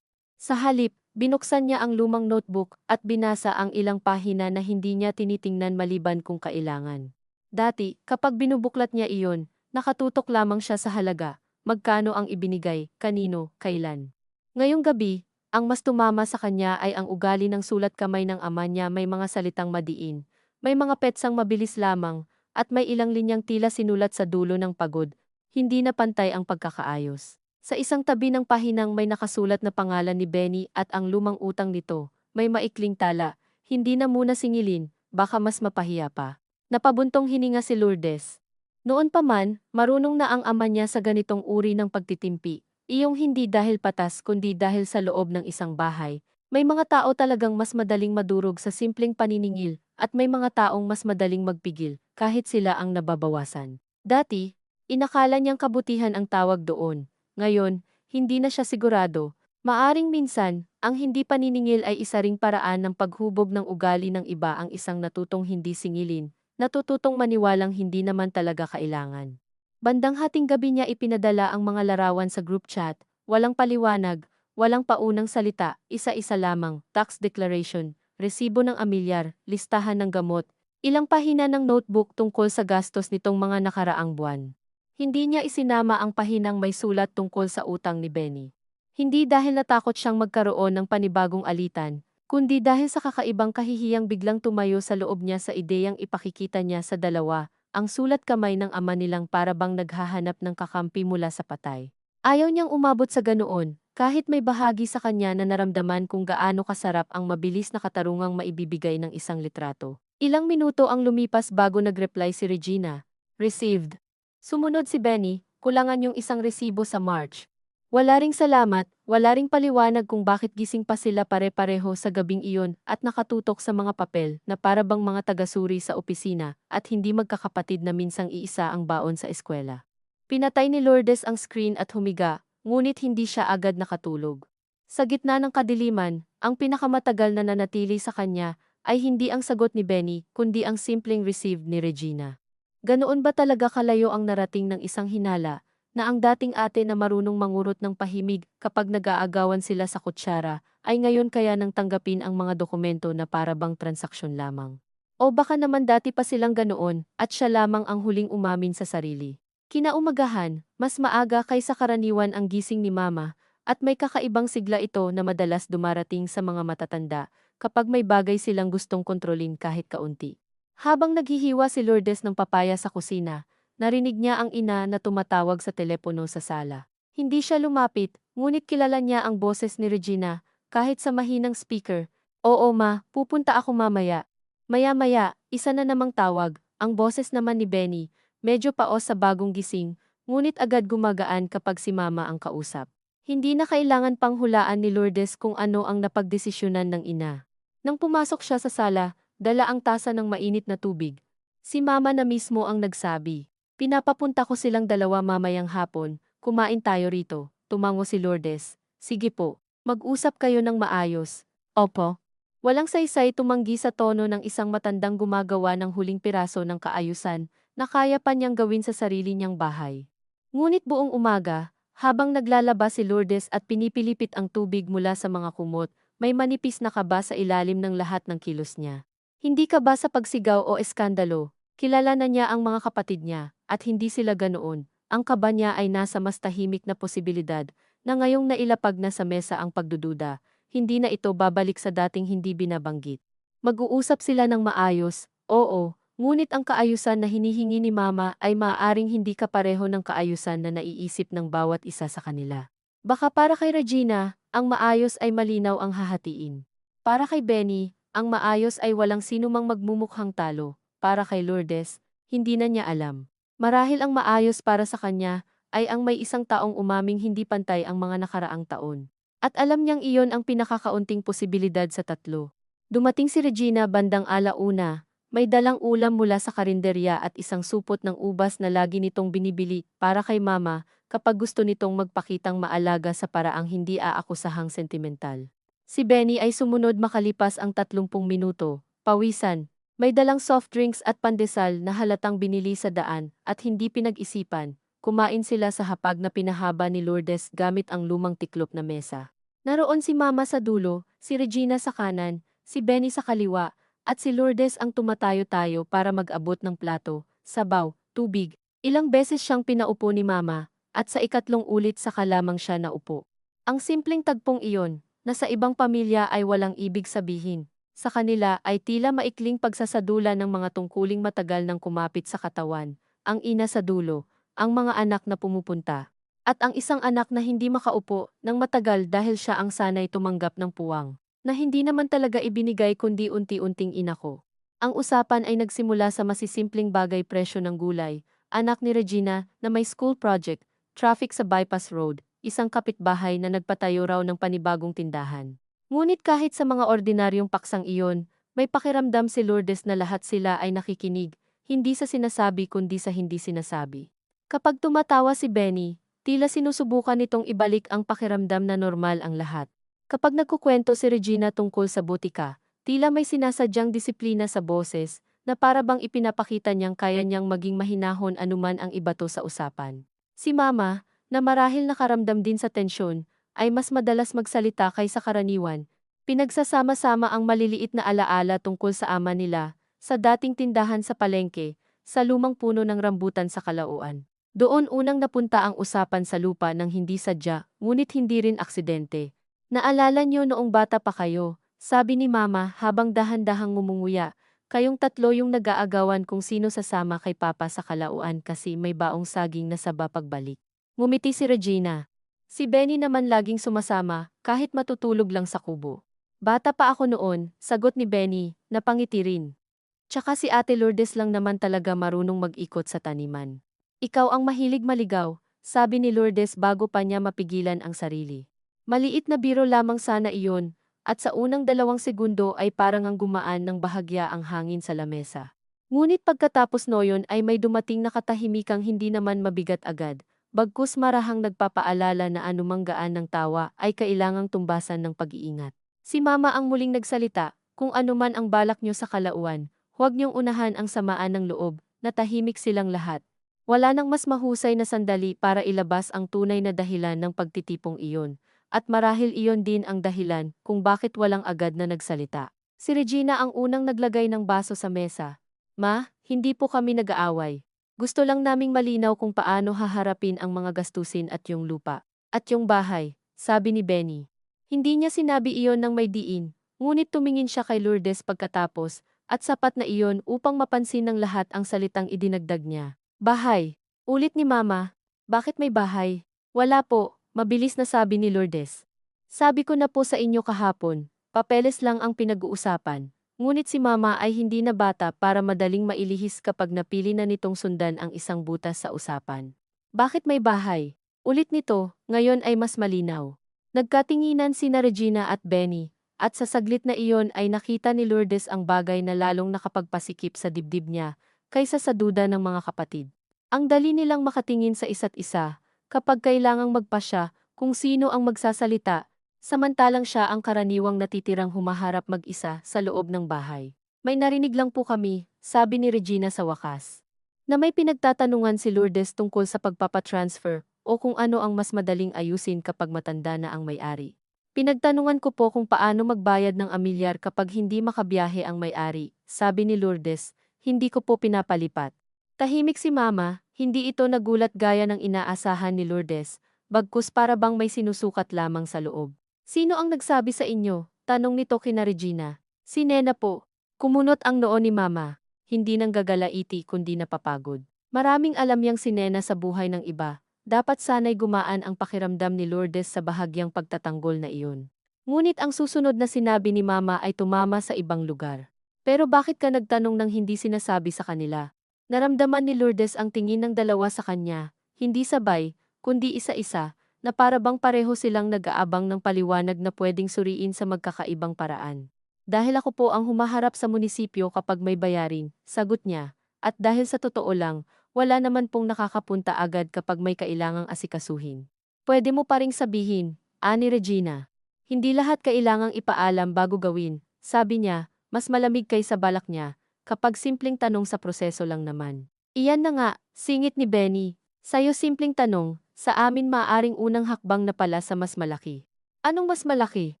Sa halip, binuksan niya ang lumang notebook at binasa ang ilang pahina na hindi niya tinitingnan maliban kung kailangan. Dati, kapag binubuklat niya iyon, nakatutok lamang siya sa halaga, magkano ang ibinigay, kanino, kailan. Ngayong gabi, ang mas tumama sa kanya ay ang ugali ng sulat kamay ng ama niya, may mga salitang madiin, may mga petsang mabilis lamang, at may ilang linyang tila sinulat sa dulo ng pagod, hindi na pantay ang pagkakaayos. Sa isang tabi ng pahinang may nakasulat na pangalan ni Benny at ang lumang utang nito, may maikling tala, hindi na muna singilin, baka mas mapahiya pa. Napabuntong hininga si Lourdes. Noon pa man, marunong na ang ama niya sa ganitong uri ng pagtitimpi, iyong hindi dahil patas kundi dahil sa loob ng isang bahay. May mga tao talagang mas madaling madurog sa simpleng paniningil, at may mga taong mas madaling magpigil, kahit sila ang nababawasan. Dati, inakala niyang kabutihan ang tawag doon. Ngayon, hindi na siya sigurado. Maaring minsan, ang hindi paniningil ay isa ring paraan ng paghubog ng ugali ng iba, ang isang natutong hindi singilin, natututong maniwalang hindi naman talaga kailangan. Bandang hating gabi niya ipinadala ang mga larawan sa group chat, walang paliwanag, walang paunang salita, isa-isa lamang, tax declaration, resibo ng amilyar, listahan ng gamot, ilang pahina ng notebook tungkol sa gastos nitong mga nakaraang buwan. Hindi niya isinama ang pahinang may sulat tungkol sa utang ni Benny. Hindi dahil natakot siyang magkaroon ng panibagong alitan, kundi dahil sa kakaibang kahihiyang biglang tumayo sa loob niya sa ideyang ipakikita niya sa dalawa, ang sulat kamay ng ama nilang para bang naghahanap ng kakampi mula sa patay. Ayaw niyang umabot sa ganoon, kahit may bahagi sa kanya na naramdaman kung gaano kasarap ang mabilis na katarungang maibibigay ng isang litrato. Ilang minuto ang lumipas bago nag-reply si Regina. Received. Sumunod si Benny, kulangan yung isang resibo sa March. Wala ring salamat, wala ring paliwanag kung bakit gising pa sila pare-pareho sa gabing iyon at nakatutok sa mga papel na para bang mga tagasuri sa opisina at hindi magkakapatid na minsang iisa ang baon sa eskwela. Pinatay ni Lourdes ang screen at humiga, ngunit hindi siya agad nakatulog. Sa gitna ng kadiliman, ang pinakamatagal na nanatili sa kanya ay hindi ang sagot ni Benny kundi ang simpleng received ni Regina. Ganoon ba talaga kalayo ang narating ng isang hinala na ang dating ate na marunong mangurot ng pahimig kapag nag-aagawan sila sa kutsara, ay ngayon kaya nang tanggapin ang mga dokumento na para bang transaksyon lamang? O baka naman dati pa silang ganoon, at siya lamang ang huling umamin sa sarili. Kinaumagahan, mas maaga kaysa karaniwan ang gising ni Mama, at may kakaibang sigla ito na madalas dumarating sa mga matatanda, kapag may bagay silang gustong kontrolin kahit kaunti. Habang naghihiwa si Lourdes ng papaya sa kusina, narinig niya ang ina na tumatawag sa telepono sa sala. Hindi siya lumapit, ngunit kilala niya ang boses ni Regina, kahit sa mahinang speaker. Oo ma, pupunta ako mamaya. Maya-maya, isa na namang tawag, ang boses naman ni Benny, medyo paos sa bagong gising. ngunit agad gumagaan kapag si Mama ang kausap. Hindi na kailangan pang hulaan ni Lourdes kung ano ang napagdesisyonan ng ina. Nang pumasok siya sa sala, dala ang tasa ng mainit na tubig. Si Mama na mismo ang nagsabi, "Pinapapunta ko silang dalawa mamayang hapon, kumain tayo rito." Tumango si Lourdes, "Sige po, mag-usap kayo ng maayos." "Opo." Walang saysay tumanggi sa tono ng isang matandang gumagawa ng huling piraso ng kaayusan na kaya pa niyang gawin sa sarili niyang bahay. Ngunit buong umaga, habang naglalaba si Lourdes at pinipilipit ang tubig mula sa mga kumot, may manipis na kaba sa ilalim ng lahat ng kilos niya. Hindi kaba sa pagsigaw o eskandalo, kilala na niya ang mga kapatid niya, at hindi sila ganoon. Ang kaba niya ay nasa mas tahimik na posibilidad na ngayong nailapag na sa mesa ang pagdududa, hindi na ito babalik sa dating hindi binabanggit. Mag-uusap sila ng maayos, oo, ngunit ang kaayusan na hinihingi ni Mama ay maaaring hindi kapareho ng kaayusan na naiisip ng bawat isa sa kanila. Baka para kay Regina, ang maayos ay malinaw ang hahatiin. Para kay Benny, ang maayos ay walang sinumang magmumukhang talo. Para kay Lourdes, hindi na niya alam. Marahil ang maayos para sa kanya ay ang may isang taong umaming hindi pantay ang mga nakaraang taon. At alam niyang iyon ang pinakakaunting posibilidad sa tatlo. Dumating si Regina bandang alauna, may dalang ulam mula sa karinderya at isang supot ng ubas na lagi nitong binibili para kay Mama kapag gusto nitong magpakitang maalaga sa paraang hindi aakusahang sentimental. Si Benny ay sumunod makalipas ang 30 minuto, pawisan, may dalang soft drinks at pandesal na halatang binili sa daan at hindi pinag-isipan. Kumain sila sa hapag na pinahaba ni Lourdes gamit ang lumang tiklop na mesa. Naroon si Mama sa dulo, si Regina sa kanan, si Benny sa kaliwa, at si Lourdes ang tumatayo-tayo para mag-abot ng plato, sabaw, tubig. Ilang beses siyang pinaupo ni Mama, at sa ikatlong ulit saka lamang siya naupo. Ang simpleng tagpong iyon, na sa ibang pamilya ay walang ibig sabihin. Sa kanila ay tila maikling pagsasadula ng mga tungkuling matagal nang kumapit sa katawan, ang ina sa dulo, ang mga anak na pumupunta. At ang isang anak na hindi makaupo ng matagal dahil siya ang sanay tumanggap ng puwang, na hindi naman talaga ibinigay kundi unti-unting inako. Ang usapan ay nagsimula sa masisimpleng bagay, presyo ng gulay, anak ni Regina na may school project, traffic sa bypass road, isang kapitbahay na nagpatayo raw ng panibagong tindahan. Ngunit kahit sa mga ordinaryong paksang iyon, may pakiramdam si Lourdes na lahat sila ay nakikinig, hindi sa sinasabi kundi sa hindi sinasabi. Kapag tumatawa si Benny, tila sinusubukan nitong ibalik ang pakiramdam na normal ang lahat. Kapag nagkukwento si Regina tungkol sa butika, tila may sinasadyang disiplina sa boses, na para bang ipinapakita niyang kaya niyang maging mahinahon anuman ang ibato sa usapan. Si Mama, na marahil nakaramdam din sa tensyon, ay mas madalas magsalita kaysa karaniwan. Pinagsasama-sama ang maliliit na alaala tungkol sa ama nila, sa dating tindahan sa palengke, sa lumang puno ng rambutan sa Calauan. Doon unang napunta ang usapan sa lupa ng hindi sadya, ngunit hindi rin aksidente. "Naalala niyo noong bata pa kayo," sabi ni Mama habang dahan-dahang ngumunguya, "kayong tatlo yung nag-aagawan kung sino sasama kay Papa sa Calauan kasi may baong saging na saba pagbalik." Ngumiti si Regina. Si Benny naman laging sumasama, kahit matutulog lang sa kubo. "Bata pa ako noon," sagot ni Benny, napangiti rin. "Tsaka si Ate Lourdes lang naman talaga marunong mag-ikot sa taniman." "Ikaw ang mahilig maligaw," sabi ni Lourdes bago pa niya mapigilan ang sarili. Maliit na biro lamang sana iyon, at sa unang 2 segundo ay parang ang gumaan ng bahagya ang hangin sa lamesa. Ngunit pagkatapos noyon ay may dumating na katahimikang hindi naman mabigat agad, bagkus marahang nagpapaalala na anumang gaan ng tawa ay kailangang tumbasan ng pag-iingat. Si Mama ang muling nagsalita, "Kung anuman ang balak niyo sa Calauan, huwag niyong unahan ang samaan ng loob." Natahimik silang lahat. Wala nang mas mahusay na sandali para ilabas ang tunay na dahilan ng pagtitipong iyon, at marahil iyon din ang dahilan kung bakit walang agad na nagsalita. Si Regina ang unang naglagay ng baso sa mesa. "Ma, hindi po kami nag-aaway. Gusto lang naming malinaw kung paano haharapin ang mga gastusin at yung lupa. At yung bahay," sabi ni Benny. Hindi niya sinabi iyon ng may diin, ngunit tumingin siya kay Lourdes pagkatapos, at sapat na iyon upang mapansin ng lahat ang salitang idinagdag niya. "Bahay," ulit ni Mama. "Bakit may bahay?" "Wala po," mabilis na sabi ni Lourdes. "Sabi ko na po sa inyo kahapon, papeles lang ang pinag-uusapan." Ngunit si Mama ay hindi na bata para madaling mailihis kapag napili na nitong sundan ang isang butas sa usapan. Bakit may bahay? Ulit nito, ngayon ay mas malinaw. Nagkatinginan sina Regina at Benny, at sa saglit na iyon ay nakita ni Lourdes ang bagay na lalong nakapagpasikip sa dibdib niya, kaysa sa duda ng mga kapatid. Ang dali nilang makatingin sa isa't isa, kapag kailangang magpasya kung sino ang magsasalita, samantalang siya ang karaniwang natitirang humaharap mag-isa sa loob ng bahay. May narinig lang po kami, sabi ni Regina sa wakas. Na may pinagtatanungan si Lourdes tungkol sa pagpapatransfer o kung ano ang mas madaling ayusin kapag matanda na ang may-ari. Pinagtanungan ko po kung paano magbayad ng amilyar kapag hindi makabiyahe ang may-ari, sabi ni Lourdes, hindi ko po pinapalipat. Tahimik si Mama, hindi ito nagulat gaya ng inaasahan ni Lourdes, bagkus para bang may sinusukat lamang sa loob. Sino ang nagsabi sa inyo? Tanong nito kina Regina. Si Nena po. Kumunot ang noo ni Mama. Hindi nang gagalaiti kundi napapagod. Maraming alam yang sinena sa buhay ng iba, dapat sana'y gumaan ang pakiramdam ni Lourdes sa bahagyang pagtatanggol na iyon. Ngunit ang susunod na sinabi ni Mama ay tumama sa ibang lugar. Pero bakit ka nagtanong nang hindi sinasabi sa kanila? Naramdaman ni Lourdes ang tingin ng dalawa sa kanya, hindi sabay, kundi isa-isa, na para bang pareho silang nag-aabang ng paliwanag na pwedeng suriin sa magkakaibang paraan. Dahil ako po ang humaharap sa munisipyo kapag may bayarin, sagot niya, at dahil sa totoo lang, wala naman pong nakakapunta agad kapag may kailangang asikasuhin. Pwede mo pa ring sabihin, ani Regina. Hindi lahat kailangang ipaalam bago gawin, sabi niya, mas malamig kaysa balak niya, kapag simpleng tanong sa proseso lang naman. Iyan na nga, singit ni Benny, sayo simpleng tanong, sa amin maaring unang hakbang na pala sa mas malaki. Anong mas malaki?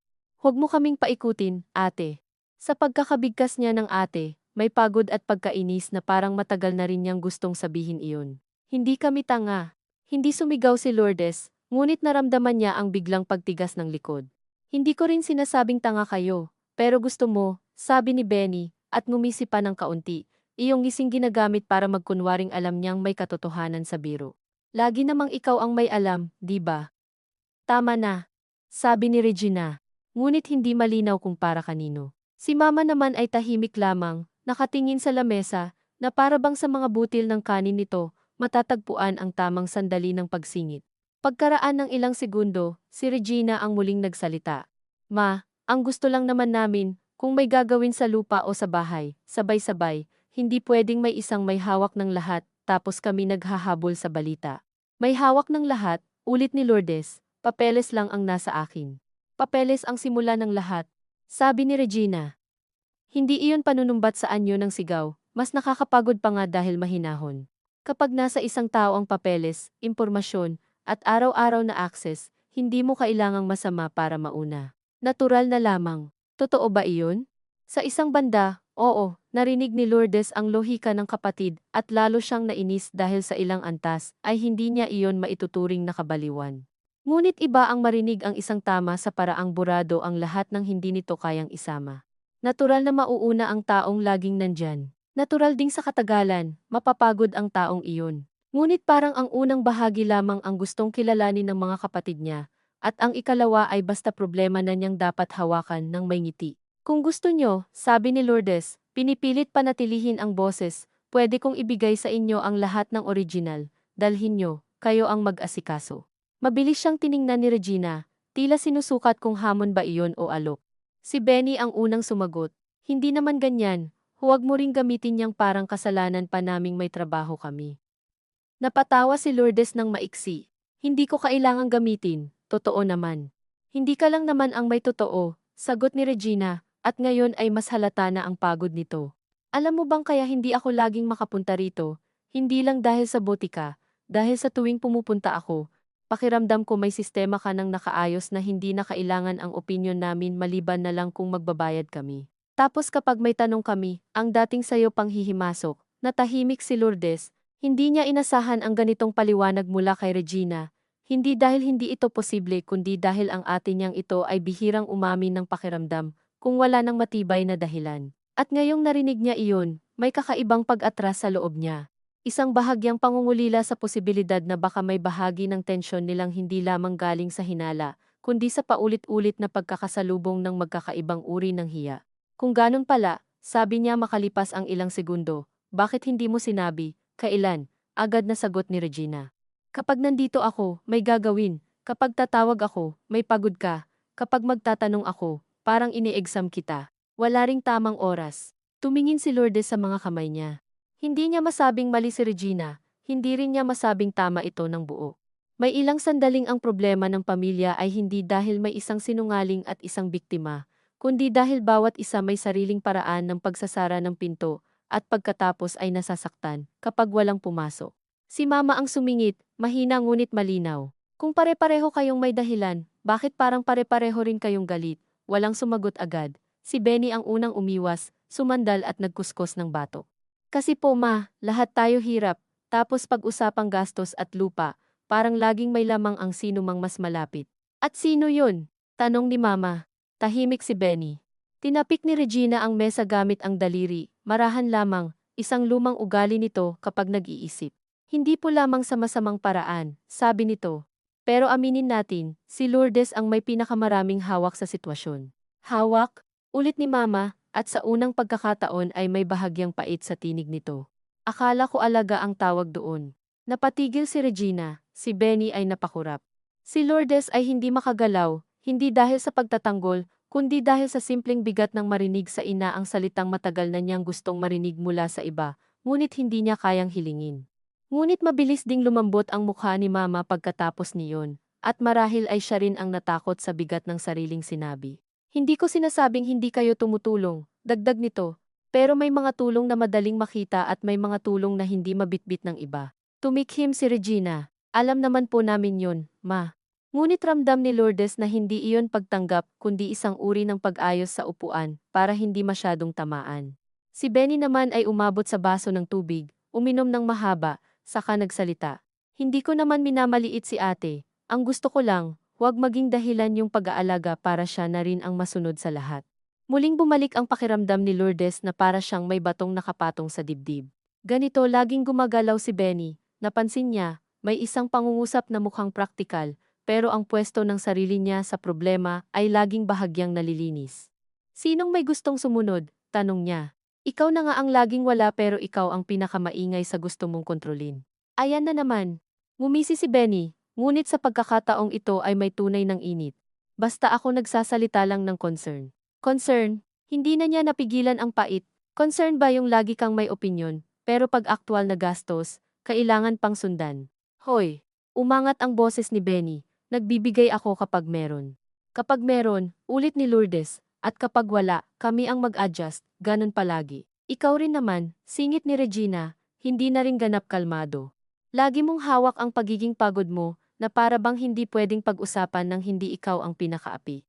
Huwag mo kaming paikutin, ate. Sa pagkakabigkas niya ng ate, may pagod at pagkainis na parang matagal na rin niyang gustong sabihin iyon. Hindi kami tanga. Hindi sumigaw si Lourdes, ngunit naramdaman niya ang biglang pagtigas ng likod. Hindi ko rin sinasabing tanga kayo, pero gusto mo, sabi ni Benny, at ngumisi pa ng kaunti. Iyong ngising ginagamit para magkunwaring alam niyang may katotohanan sa biro. Lagi namang ikaw ang may alam, di ba? Tama na, sabi ni Regina. Ngunit hindi malinaw kung para kanino. Si Mama naman ay tahimik lamang, nakatingin sa lamesa, na para bang sa mga butil ng kanin nito, matatagpuan ang tamang sandali ng pagsingit. Pagkaraan ng ilang segundo, si Regina ang muling nagsalita. Ma, ang gusto lang naman namin, kung may gagawin sa lupa o sa bahay, sabay-sabay, hindi pwedeng may isang may hawak ng lahat, tapos kami naghahabol sa balita. May hawak ng lahat, ulit ni Lourdes, papeles lang ang nasa akin. Papeles ang simula ng lahat, sabi ni Regina. Hindi iyon panunumbat sa anyo ng sigaw, mas nakakapagod pa nga dahil mahinahon. Kapag nasa isang tao ang papeles, impormasyon, at araw-araw na access, hindi mo kailangang masama para mauna. Natural na lamang. Totoo ba iyon? Sa isang banda, oo, narinig ni Lourdes ang lohika ng kapatid at lalo siyang nainis dahil sa ilang antas ay hindi niya iyon maituturing na kabaliwan. Ngunit iba ang marinig ang isang tama sa paraang burado ang lahat ng hindi nito kayang isama. Natural na mauuna ang taong laging nandyan. Natural ding sa katagalan, mapapagod ang taong iyon. Ngunit parang ang unang bahagi lamang ang gustong kilalanin ng mga kapatid niya, at ang ikalawa ay basta problema na niyang dapat hawakan ng may ngiti. Kung gusto nyo, sabi ni Lourdes, pinipilit panatilihin ang boses, pwede kong ibigay sa inyo ang lahat ng original, dalhin nyo, kayo ang mag-asikaso. Mabilis siyang tiningnan ni Regina, tila sinusukat kung hamon ba iyon o alok. Si Benny ang unang sumagot, hindi naman ganyan, huwag mo ring gamitin niyang parang kasalanan pa naming may trabaho kami. Napatawa si Lourdes ng maiksi, hindi ko kailangang gamitin, totoo naman. Hindi ka lang naman ang may totoo, sagot ni Regina, at ngayon ay mas halata na ang pagod nito. Alam mo bang kaya hindi ako laging makapunta rito, hindi lang dahil sa botika, dahil sa tuwing pumupunta ako, pakiramdam ko may sistema ka nang nakaayos na hindi na kailangan ang opinyon namin maliban na lang kung magbabayad kami. Tapos kapag may tanong kami, ang dating sayo panghihimasok, natahimik si Lourdes, hindi niya inasahan ang ganitong paliwanag mula kay Regina, hindi dahil hindi ito posible kundi dahil ang ate niyang ito ay bihirang umamin ng pakiramdam, kung wala nang matibay na dahilan. At ngayong narinig niya iyon, may kakaibang pag-atras sa loob niya. Isang bahagyang pangungulila sa posibilidad na baka may bahagi ng tensyon nilang hindi lamang galing sa hinala, kundi sa paulit-ulit na pagkakasalubong ng magkakaibang uri ng hiya. Kung ganun pala, sabi niya makalipas ang ilang segundo, bakit hindi mo sinabi, kailan? Agad na sagot ni Regina. Kapag nandito ako, may gagawin. Kapag tatawag ako, may pagod ka. Kapag magtatanong ako, parang ini-exam kita. Wala ring tamang oras. Tumingin si Lourdes sa mga kamay niya. Hindi niya masabing mali si Regina, hindi rin niya masabing tama ito ng buo. May ilang sandaling ang problema ng pamilya ay hindi dahil may isang sinungaling at isang biktima, kundi dahil bawat isa may sariling paraan ng pagsasara ng pinto at pagkatapos ay nasasaktan kapag walang pumasok. Si Mama ang sumingit, mahina ngunit malinaw. Kung pare-pareho kayong may dahilan, bakit parang pare-pareho rin kayong galit? Walang sumagot agad. Si Benny ang unang umiwas, sumandal at nagkuskos ng batok. Kasi po ma, lahat tayo hirap, tapos pag-usapang gastos at lupa, parang laging may lamang ang sino mang mas malapit. At sino yun? Tanong ni Mama. Tahimik si Benny. Tinapik ni Regina ang mesa gamit ang daliri, marahan lamang, isang lumang ugali nito kapag nag-iisip. Hindi po lamang sa masamang paraan, sabi nito. Pero aminin natin, si Lourdes ang may pinakamaraming hawak sa sitwasyon. Hawak? Ulit ni Mama, at sa unang pagkakataon ay may bahagyang pait sa tinig nito. Akala ko alaga ang tawag doon. Napatigil si Regina, si Benny ay napakurap. Si Lourdes ay hindi makagalaw, hindi dahil sa pagtatanggol, kundi dahil sa simpleng bigat ng marinig sa ina ang salitang matagal na niyang gustong marinig mula sa iba, ngunit hindi niya kayang hilingin. Ngunit mabilis ding lumambot ang mukha ni Mama pagkatapos niyon, at marahil ay siya rin ang natakot sa bigat ng sariling sinabi. Hindi ko sinasabing hindi kayo tumutulong, dagdag nito, pero may mga tulong na madaling makita at may mga tulong na hindi mabitbit ng iba. Tumikhim si Regina. Alam naman po namin yun, Ma. Ngunit ramdam ni Lourdes na hindi iyon pagtanggap kundi isang uri ng pag-ayos sa upuan para hindi masyadong tamaan. Si Benny naman ay umabot sa baso ng tubig, uminom ng mahaba, saka nagsalita. Hindi ko naman minamaliit si ate. Ang gusto ko lang, huwag maging dahilan yung pag-aalaga para siya na rin ang masunod sa lahat. Muling bumalik ang pakiramdam ni Lourdes na para siyang may batong nakapatong sa dibdib. Ganito laging gumagalaw si Benny. Napansin niya, may isang pangungusap na mukhang praktikal, pero ang pwesto ng sarili niya sa problema ay laging bahagyang nalilinis. Sinong may gustong sumunod? Tanong niya. Ikaw na nga ang laging wala pero ikaw ang pinakamaingay sa gusto mong kontrolin. Ayan na naman. Ngumisi si Benny, ngunit sa pagkakataong ito ay may tunay ng init. Basta ako nagsasalita lang ng concern. Concern? Hindi na niya napigilan ang pait. Concern ba yung lagi kang may opinyon, pero pag aktwal na gastos, kailangan pang sundan. Hoy! Umangat ang boses ni Benny. Nagbibigay ako kapag meron. Kapag meron, ulit ni Lourdes. At kapag wala, kami ang mag-adjust, ganun palagi. Ikaw rin naman, singit ni Regina, hindi na rin ganap kalmado. Lagi mong hawak ang pagiging pagod mo, na para bang hindi pwedeng pag-usapan ng hindi ikaw ang pinakaapi.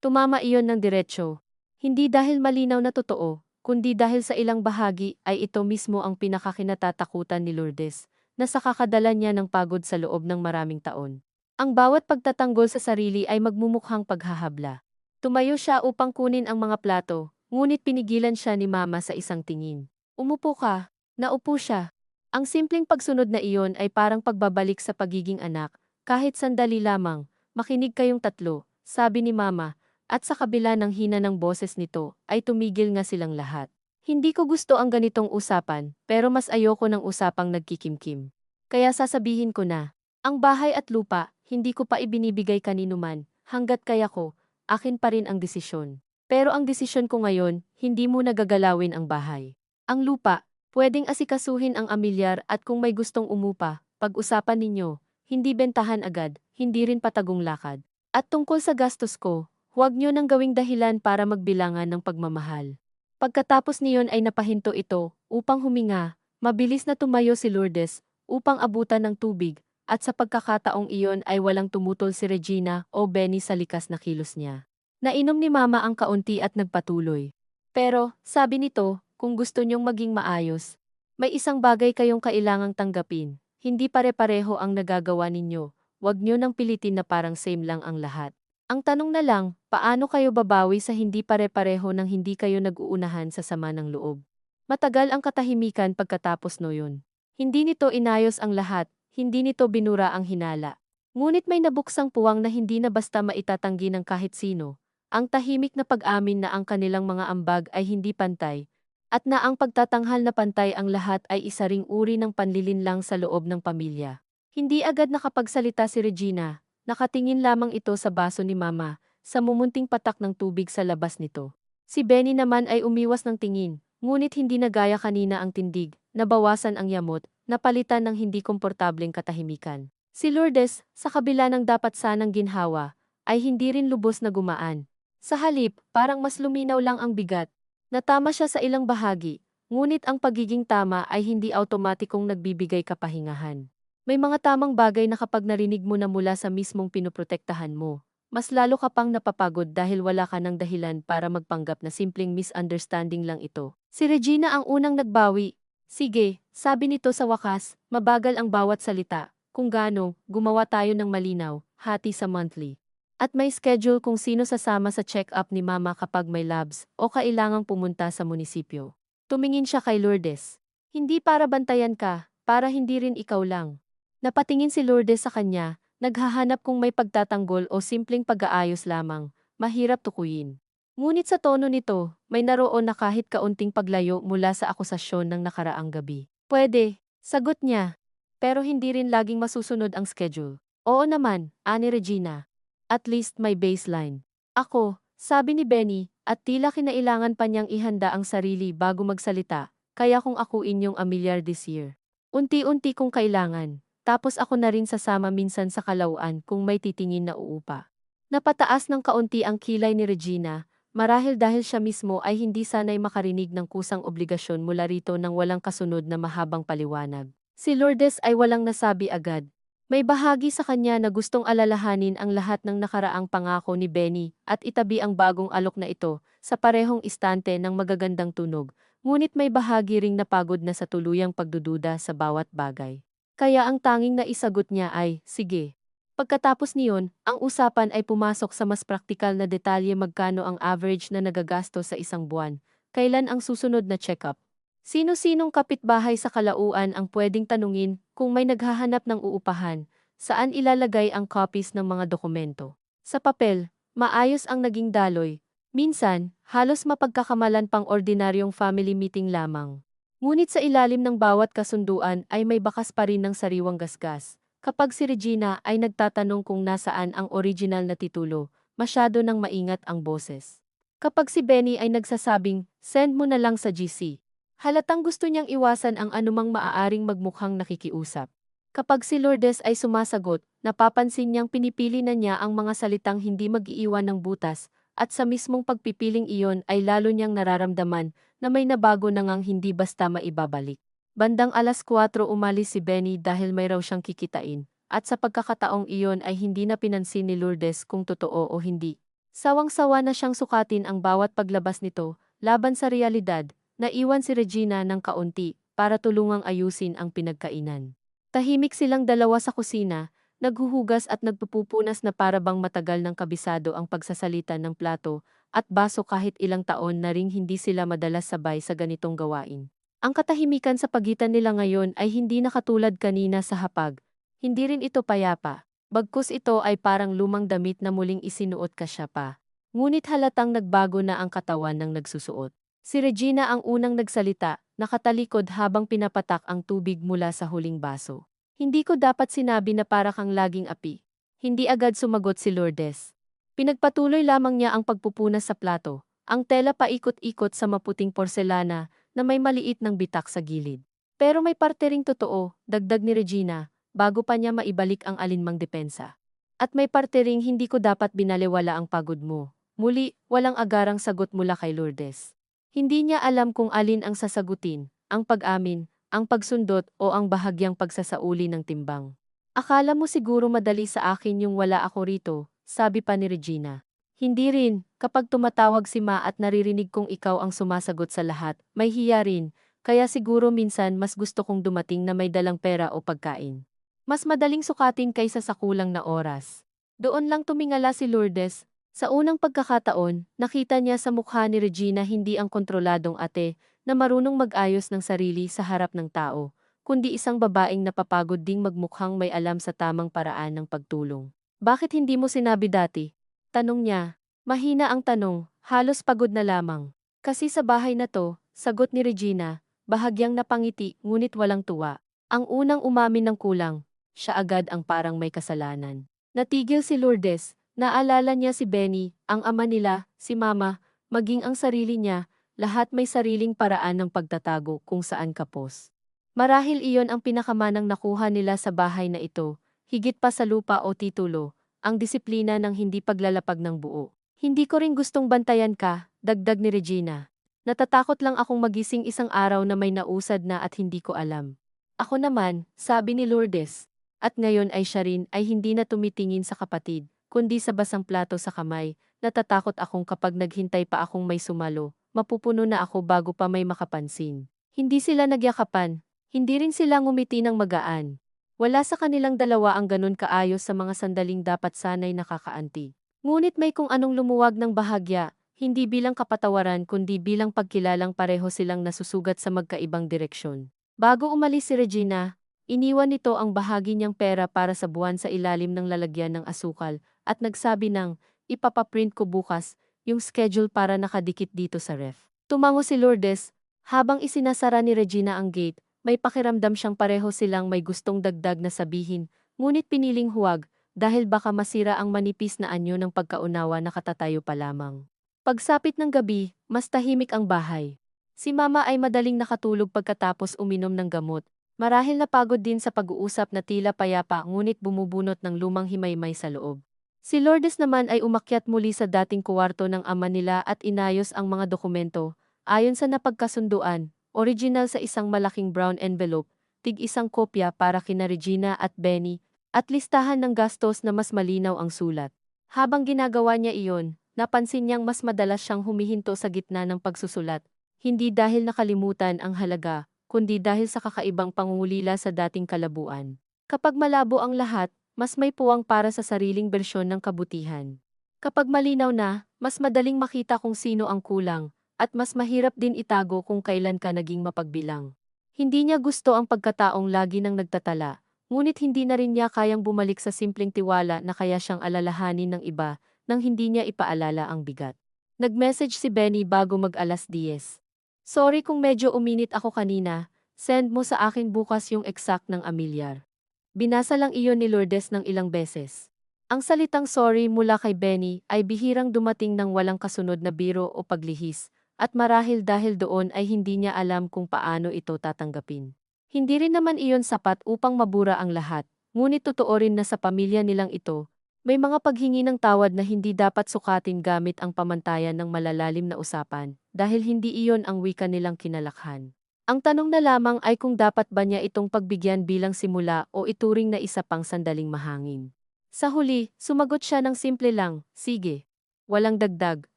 Tumama iyon ng diretsyo. Hindi dahil malinaw na totoo, kundi dahil sa ilang bahagi ay ito mismo ang pinakakinatatakutan ni Lourdes, na sa kakadala niya ng pagod sa loob ng maraming taon. Ang bawat pagtatanggol sa sarili ay magmumukhang paghahabla. Tumayo siya upang kunin ang mga plato, ngunit pinigilan siya ni Mama sa isang tingin. Umupo ka. Naupo siya. Ang simpleng pagsunod na iyon ay parang pagbabalik sa pagiging anak, kahit sandali lamang, makinig kayong tatlo, sabi ni Mama, at sa kabila ng hina ng boses nito, ay tumigil nga silang lahat. Hindi ko gusto ang ganitong usapan, pero mas ayoko ng usapang nagkikimkim. Kaya sasabihin ko na, ang bahay at lupa, hindi ko pa ibinibigay kanino man, hanggat kaya ko, akin pa rin ang desisyon. Pero ang desisyon ko ngayon, hindi mo nagagalawin ang bahay. Ang lupa, pwedeng asikasuhin ang amilyar at kung may gustong umupa, pag-usapan ninyo, hindi bentahan agad, hindi rin patagong lakad. At tungkol sa gastos ko, huwag nyo nang gawing dahilan para magbilangan ng pagmamahal. Pagkatapos niyon ay napahinto ito, upang huminga, mabilis na tumayo si Lourdes, upang abutan ng tubig, at sa pagkakataong iyon ay walang tumutol si Regina o Benny sa likas na kilos niya. Nainom ni Mama ang kaunti at nagpatuloy. Pero, sabi nito, kung gusto niyong maging maayos, may isang bagay kayong kailangang tanggapin. Hindi pare-pareho ang nagagawa ninyo. Huwag niyo nang pilitin na parang same lang ang lahat. Ang tanong na lang, paano kayo babawi sa hindi pare-pareho nang hindi kayo nag-uunahan sa sama ng loob? Matagal ang katahimikan pagkatapos noyon. Hindi nito inayos ang lahat. Hindi nito binura ang hinala. Ngunit may nabuksang puwang na hindi na basta maitatanggi ng kahit sino. Ang tahimik na pag-amin na ang kanilang mga ambag ay hindi pantay, at na ang pagtatanghal na pantay ang lahat ay isa ring uri ng panlilinlang sa loob ng pamilya. Hindi agad nakapagsalita si Regina, nakatingin lamang ito sa baso ni Mama, sa mumunting patak ng tubig sa labas nito. Si Benny naman ay umiwas ng tingin, ngunit hindi na gaya kanina ang tindig, nabawasan ang yamot, napalitan ng hindi komportableng katahimikan. Si Lourdes, sa kabila ng dapat sanang ginhawa, ay hindi rin lubos na gumaan. Sa halip, parang mas luminaw lang ang bigat. Natama siya sa ilang bahagi, ngunit ang pagiging tama ay hindi automatikong nagbibigay kapahingahan. May mga tamang bagay na kapag narinig mo na mula sa mismong pinoprotektahan mo, mas lalo ka pang napapagod dahil wala ka ng dahilan para magpanggap na simpleng misunderstanding lang ito. Si Regina ang unang nagbawi. Sige, sabi nito sa wakas, mabagal ang bawat salita. Kung gaano, gumawa tayo ng malinaw, hati sa monthly. At may schedule kung sino sasama sa check-up ni Mama kapag may labs o kailangang pumunta sa munisipyo. Tumingin siya kay Lourdes. Hindi para bantayan ka, para hindi rin ikaw lang. Napatingin si Lourdes sa kanya, naghahanap kung may pagtatanggol o simpleng pag-aayos lamang, mahirap tukuyin. Ngunit sa tono nito, may naroon na kahit kaunting paglayo mula sa akusasyon ng nakaraang gabi. Pwede, sagot niya. Pero hindi rin laging masusunod ang schedule. Oo naman, ani Regina. At least may baseline. Ako, sabi ni Benny, at tila kinailangan pa niyang ihanda ang sarili bago magsalita, kaya kung ako inyong amilyar this year. Unti-unti kung kailangan, tapos ako na rin sasama minsan sa kalauan kung may titingin na uupa. Napataas ng kaunti ang kilay ni Regina, marahil dahil siya mismo ay hindi sanay makarinig ng kusang obligasyon mula rito ng walang kasunod na mahabang paliwanag. Si Lourdes ay walang nasabi agad. May bahagi sa kanya na gustong alalahanin ang lahat ng nakaraang pangako ni Benny at itabi ang bagong alok na ito sa parehong istante ng magagandang tunog, ngunit may bahagi ring napagod na sa tuluyang pagdududa sa bawat bagay. Kaya ang tanging naisagot niya ay, sige. Pagkatapos niyon, ang usapan ay pumasok sa mas praktikal na detalye magkano ang average na nagagasto sa isang buwan, kailan ang susunod na check-up. Sino-sinong kapitbahay sa kalauan ang pwedeng tanungin kung may naghahanap ng uupahan, saan ilalagay ang copies ng mga dokumento. Sa papel, maayos ang naging daloy. Minsan, halos mapagkakamalan pang ordinaryong family meeting lamang. Ngunit sa ilalim ng bawat kasunduan ay may bakas pa rin ng sariwang gasgas. Kapag si Regina ay nagtatanong kung nasaan ang original na titulo, masyado nang maingat ang boses. Kapag si Benny ay nagsasabing, send mo na lang sa GC. Halatang gusto niyang iwasan ang anumang maaaring magmukhang nakikiusap. Kapag si Lourdes ay sumasagot, napapansin niyang pinipili na niya ang mga salitang hindi mag-iiwan ng butas, at sa mismong pagpipiling iyon ay lalo niyang nararamdaman na may nabago na ngang hindi basta maibabalik. Bandang 4:00 umalis si Benny dahil may raw siyang kikitain, at sa pagkakataong iyon ay hindi na pinansin ni Lourdes kung totoo o hindi. Sawang-sawa na siyang sukatin ang bawat paglabas nito, laban sa realidad. Naiwan si Regina ng kaunti para tulungang ayusin ang pinagkainan. Tahimik silang dalawa sa kusina, naghuhugas at nagpupupunas na para bang matagal ng kabisado ang pagsasalita ng plato at baso kahit ilang taon na ring hindi sila madalas sabay sa ganitong gawain. Ang katahimikan sa pagitan nila ngayon ay hindi na katulad kanina sa hapag. Hindi rin ito payapa. Bagkus ito ay parang lumang damit na muling isinuot ka siya pa. Ngunit halatang nagbago na ang katawan ng nagsusuot. Si Regina ang unang nagsalita, nakatalikod habang pinapatak ang tubig mula sa huling baso. Hindi ko dapat sinabi na para kang laging api. Hindi agad sumagot si Lourdes. Pinagpatuloy lamang niya ang pagpupunas sa plato, ang tela paikot-ikot sa maputing porselana na may maliit ng bitak sa gilid. Pero may parte ring totoo, dagdag ni Regina, bago pa niya maibalik ang alinmang depensa. At may parte ring hindi ko dapat binalewala ang pagod mo. Muli, walang agarang sagot mula kay Lourdes. Hindi niya alam kung alin ang sasagutin, ang pag-amin, ang pagsundot o ang bahagyang pagsasauli ng timbang. Akala mo siguro madali sa akin yung wala ako rito, sabi pa ni Regina. Hindi rin, kapag tumatawag si Ma at naririnig kong ikaw ang sumasagot sa lahat, may hiya rin, kaya siguro minsan mas gusto kong dumating na may dalang pera o pagkain. Mas madaling sukatin kaysa sa kulang na oras. Doon lang tumingala si Lourdes. Sa unang pagkakataon, nakita niya sa mukha ni Regina hindi ang kontroladong ate na marunong mag-ayos ng sarili sa harap ng tao, kundi isang babaeng napapagod ding magmukhang may alam sa tamang paraan ng pagtulong. Bakit hindi mo sinabi dati? Tanong niya. Mahina ang tanong, halos pagod na lamang. Kasi sa bahay na to, sagot ni Regina, bahagyang napangiti ngunit walang tuwa. Ang unang umamin ng kulang. siya agad ang parang may kasalanan. Natigil si Lourdes, naalala niya si Benny, ang ama nila, si Mama, maging ang sarili niya, lahat may sariling paraan ng pagtatago kung saan kapos. Marahil iyon ang pinakamanang nakuha nila sa bahay na ito, higit pa sa lupa o titulo, ang disiplina ng hindi paglalapag ng buo. Hindi ko rin gustong bantayan ka, dagdag ni Regina. Natatakot lang akong magising isang araw na may nausad na at hindi ko alam. Ako naman, sabi ni Lourdes. At ngayon ay siya rin ay hindi na tumitingin sa kapatid, kundi sa basang plato sa kamay. Natatakot akong kapag naghintay pa akong may sumalo, mapupuno na ako bago pa may makapansin. Hindi sila nagyakapan, hindi rin sila ngumiti ng magaan. Wala sa kanilang dalawa ang ganun kaayos sa mga sandaling dapat sanay nakakaanti. Ngunit may kung anong lumuwag ng bahagya, hindi bilang kapatawaran kundi bilang pagkilalang pareho silang nasusugat sa magkaibang direksyon. Bago umalis si Regina, iniwan nito ang bahagi niyang pera para sa buwan sa ilalim ng lalagyan ng asukal at nagsabi ng, ipapaprint ko bukas, yung schedule para nakadikit dito sa ref. Tumango si Lourdes, habang isinasara ni Regina ang gate, may pakiramdam siyang pareho silang may gustong dagdag na sabihin, ngunit piniling huwag, dahil baka masira ang manipis na anyo ng pagkaunawa na katatayo pa lamang. Pagsapit ng gabi, mas tahimik ang bahay. Si Mama ay madaling nakatulog pagkatapos uminom ng gamot. Marahil napagod din sa pag-uusap na tila payapa ngunit bumubunot ng lumang himaymay sa loob. Si Lourdes naman ay umakyat muli sa dating kuwarto ng ama nila at inayos ang mga dokumento. Ayon sa napagkasunduan, original sa isang malaking brown envelope, tig-isang kopya para kina Regina at Benny, at listahan ng gastos na mas malinaw ang sulat. Habang ginagawa niya iyon, napansin niyang mas madalas siyang humihinto sa gitna ng pagsusulat, hindi dahil nakalimutan ang halaga, kundi dahil sa kakaibang pangungulila sa dating kalabuan. Kapag malabo ang lahat, mas may puwang para sa sariling bersyon ng kabutihan. Kapag malinaw na, mas madaling makita kung sino ang kulang, at mas mahirap din itago kung kailan ka naging mapagbilang. Hindi niya gusto ang pagkataong lagi nang nagtatala, ngunit hindi na rin niya kayang bumalik sa simpleng tiwala na kaya siyang alalahanin ng iba nang hindi niya ipaalala ang bigat. Nag-message si Benny bago mag-alas 10. Sorry kung medyo uminit ako kanina, send mo sa akin bukas yung exact ng amilyar. Binasa lang iyon ni Lourdes ng ilang beses. Ang salitang sorry mula kay Benny ay bihirang dumating ng walang kasunod na biro o paglihis, at marahil dahil doon ay hindi niya alam kung paano ito tatanggapin. Hindi rin naman iyon sapat upang mabura ang lahat, ngunit totoo rin na sa pamilya nilang ito, may mga paghingi ng tawad na hindi dapat sukatin gamit ang pamantayan ng malalalim na usapan, dahil hindi iyon ang wika nilang kinalakhan. Ang tanong na lamang ay kung dapat ba niya itong pagbigyan bilang simula o ituring na isa pang sandaling mahangin. Sa huli, sumagot siya ng simple lang, sige. Walang dagdag,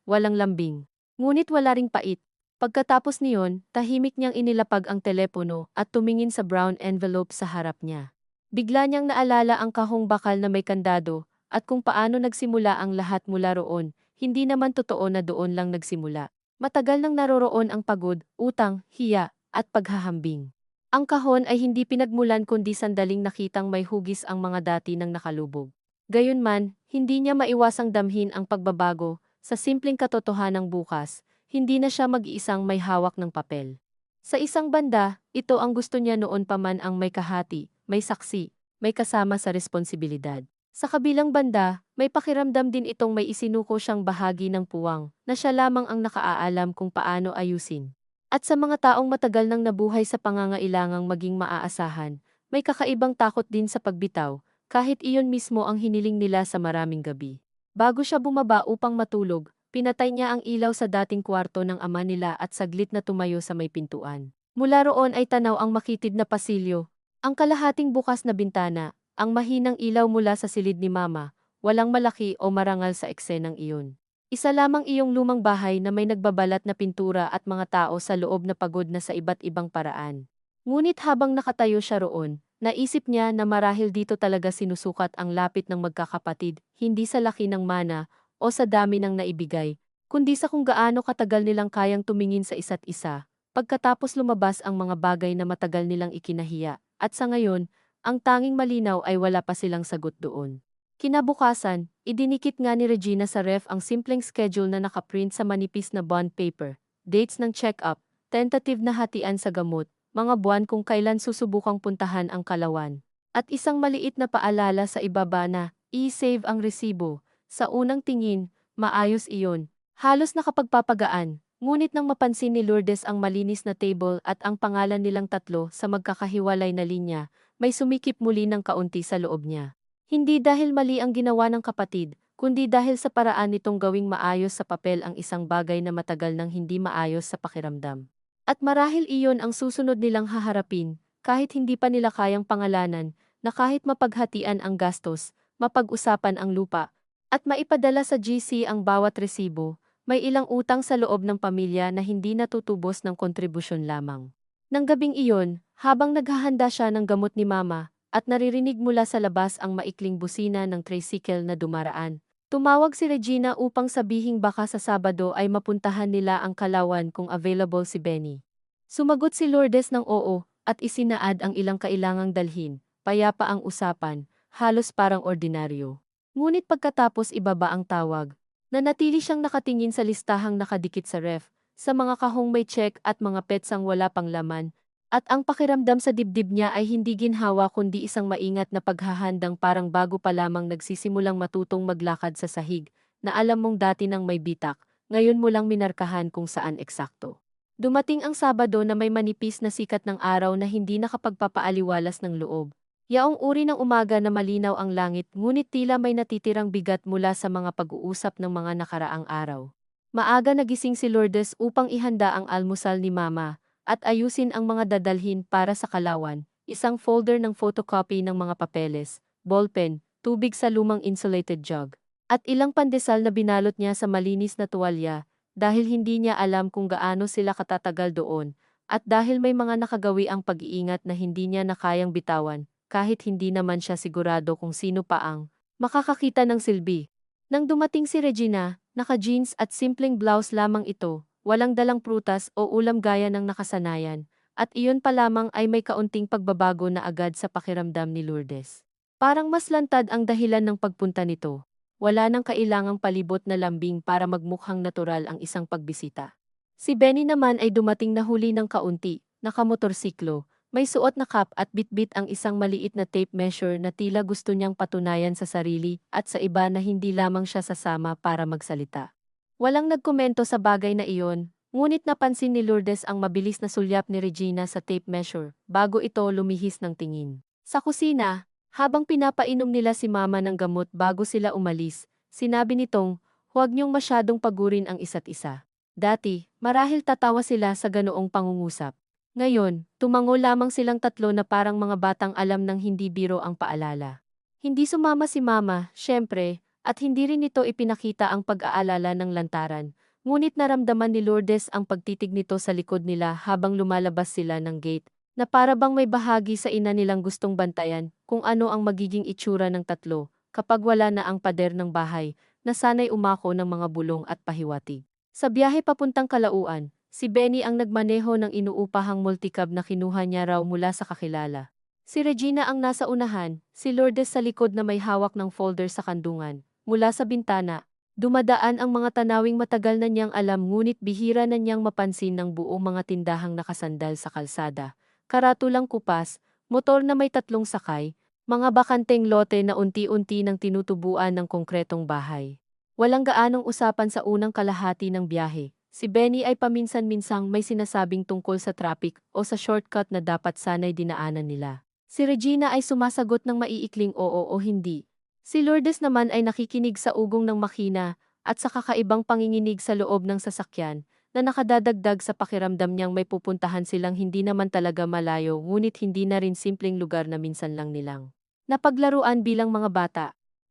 walang lambing. Ngunit wala ring pait. Pagkatapos niyon, tahimik niyang inilapag ang telepono at tumingin sa brown envelope sa harap niya. Bigla niyang naalala ang kahong bakal na may kandado, at kung paano nagsimula ang lahat mula roon, hindi naman totoo na doon lang nagsimula. Matagal nang naroroon ang pagod, utang, hiya, at paghahambing. Ang kahon ay hindi pinagmulan kundi sandaling nakitang may hugis ang mga dati nang nakalubog. Gayunman, hindi niya maiwasang damhin ang pagbabago, sa simpleng katotohanang bukas, hindi na siya mag-iisang may hawak ng papel. Sa isang banda, ito ang gusto niya noon pa man ang may kahati, may saksi, may kasama sa responsibilidad. Sa kabilang banda, may pakiramdam din itong may isinuko siyang bahagi ng puwang, na siya lamang ang nakaaalam kung paano ayusin. At sa mga taong matagal nang nabuhay sa pangangailangang maging maaasahan, may kakaibang takot din sa pagbitaw, kahit iyon mismo ang hiniling nila sa maraming gabi. Bago siya bumaba upang matulog, pinatay niya ang ilaw sa dating kwarto ng ama nila at saglit na tumayo sa may pintuan. Mula roon ay tanaw ang makitid na pasilyo, ang kalahating bukas na bintana, ang mahinang ilaw mula sa silid ni Mama, walang malaki o marangal sa eksenang iyon. Isa lamang iyong lumang bahay na may nagbabalat na pintura at mga tao sa loob na pagod na sa iba't ibang paraan. Ngunit habang nakatayo siya roon, naisip niya na marahil dito talaga sinusukat ang lapit ng magkakapatid, hindi sa laki ng mana o sa dami ng naibigay, kundi sa kung gaano katagal nilang kayang tumingin sa isa't isa, pagkatapos lumabas ang mga bagay na matagal nilang ikinahiya, at sa ngayon, ang tanging malinaw ay wala pa silang sagot doon. Kinabukasan, idinikit nga ni Regina sa ref ang simpleng schedule na nakaprint sa manipis na bond paper, dates ng check-up, tentative na hatian sa gamot, mga buwan kung kailan susubukang puntahan ang Kalawan. At isang maliit na paalala sa ibaba na, i-save ang resibo. Sa unang tingin, maayos iyon. Halos nakapagpapagaan, ngunit nang mapansin ni Lourdes ang malinis na table at ang pangalan nilang tatlo sa magkakahiwalay na linya, may sumikip muli ng kaunti sa loob niya. Hindi dahil mali ang ginawa ng kapatid, kundi dahil sa paraan nitong gawing maayos sa papel ang isang bagay na matagal nang hindi maayos sa pakiramdam. At marahil iyon ang susunod nilang haharapin, kahit hindi pa nila kayang pangalanan, na kahit mapaghatian ang gastos, mapag-usapan ang lupa, at maipadala sa GC ang bawat resibo, may ilang utang sa loob ng pamilya na hindi natutubos ng kontribusyon lamang. Nang gabing iyon, habang naghahanda siya ng gamot ni Mama, at naririnig mula sa labas ang maikling busina ng tricycle na dumaraan, tumawag si Regina upang sabihing baka sa Sabado ay mapuntahan nila ang Kalawan kung available si Benny. Sumagot si Lourdes ng oo, at isinaad ang ilang kailangang dalhin. Payapa ang usapan, halos parang ordinaryo. Ngunit pagkatapos ibaba ang tawag, nanatili siyang nakatingin sa listahang nakadikit sa ref, sa mga kahong may check at mga petsang wala pang laman, at ang pakiramdam sa dibdib niya ay hindi ginhawa kundi isang maingat na paghahandang parang bago pa lamang nagsisimulang matutong maglakad sa sahig, na alam mong dati nang may bitak, ngayon mo lang minarkahan kung saan eksakto. Dumating ang Sabado na may manipis na sikat ng araw na hindi nakapagpapaaliwalas ng loob. Yaong uri ng umaga na malinaw ang langit ngunit tila may natitirang bigat mula sa mga pag-uusap ng mga nakaraang araw. Maaga nagising si Lourdes upang ihanda ang almusal ni Mama at ayusin ang mga dadalhin para sa Kalawan, isang folder ng photocopy ng mga papeles, ballpen, tubig sa lumang insulated jug, at ilang pandesal na binalot niya sa malinis na tuwalya dahil hindi niya alam kung gaano sila katatagal doon at dahil may mga nakagawi ang pag-iingat na hindi niya na kayang bitawan kahit hindi naman siya sigurado kung sino pa ang makakakita ng silbi. Nang dumating si Regina, naka-jeans at simpleng blouse lamang ito, walang dalang prutas o ulam gaya ng nakasanayan, at iyon pa lamang ay may kaunting pagbabago na agad sa pakiramdam ni Lourdes. Parang mas lantad ang dahilan ng pagpunta nito. Wala nang kailangang palibot na lambing para magmukhang natural ang isang pagbisita. Si Benny naman ay dumating na huli ng kaunti, nakamotorsiklo. May suot na cap at bitbit ang isang maliit na tape measure na tila gusto niyang patunayan sa sarili at sa iba na hindi lamang siya sasama para magsalita. Walang nagkomento sa bagay na iyon, ngunit napansin ni Lourdes ang mabilis na sulyap ni Regina sa tape measure bago ito lumihis ng tingin. Sa kusina, habang pinapainom nila si Mama ng gamot bago sila umalis, sinabi nitong, huwag niyong masyadong pagurin ang isa't isa. Dati, marahil tatawa sila sa ganoong pangungusap. Ngayon, tumango lamang silang tatlo na parang mga batang alam ng hindi biro ang paalala. Hindi sumama si Mama, syempre, at hindi rin nito ipinakita ang pag-aalala ng lantaran. Ngunit naramdaman ni Lourdes ang pagtitig nito sa likod nila habang lumalabas sila ng gate, na para bang may bahagi sa ina nilang gustong bantayan kung ano ang magiging itsura ng tatlo kapag wala na ang pader ng bahay na sanay umako ng mga bulong at pahiwatig. Sa biyahe papuntang Kalauan, si Benny ang nagmaneho ng inuupahang multicab na kinuha niya raw mula sa kakilala. Si Regina ang nasa unahan, si Lourdes sa likod na may hawak ng folder sa kandungan. Mula sa bintana, dumadaan ang mga tanawing matagal na niyang alam ngunit bihira na niyang mapansin ng buong mga tindahang nakasandal sa kalsada. Karatulang kupas, motor na may tatlong sakay, mga bakanteng lote na unti-unti nang tinutubuan ng konkretong bahay. Walang gaanong usapan sa unang kalahati ng biyahe. Si Benny ay paminsan-minsang may sinasabing tungkol sa traffic o sa shortcut na dapat sanay dinaanan nila. Si Regina ay sumasagot ng maiikling oo o hindi. Si Lourdes naman ay nakikinig sa ugong ng makina at sa kakaibang panginginig sa loob ng sasakyan na nakadadagdag sa pakiramdam niyang may pupuntahan silang hindi naman talaga malayo ngunit hindi na rin simpleng lugar na minsan lang nilang napaglaruan bilang mga bata.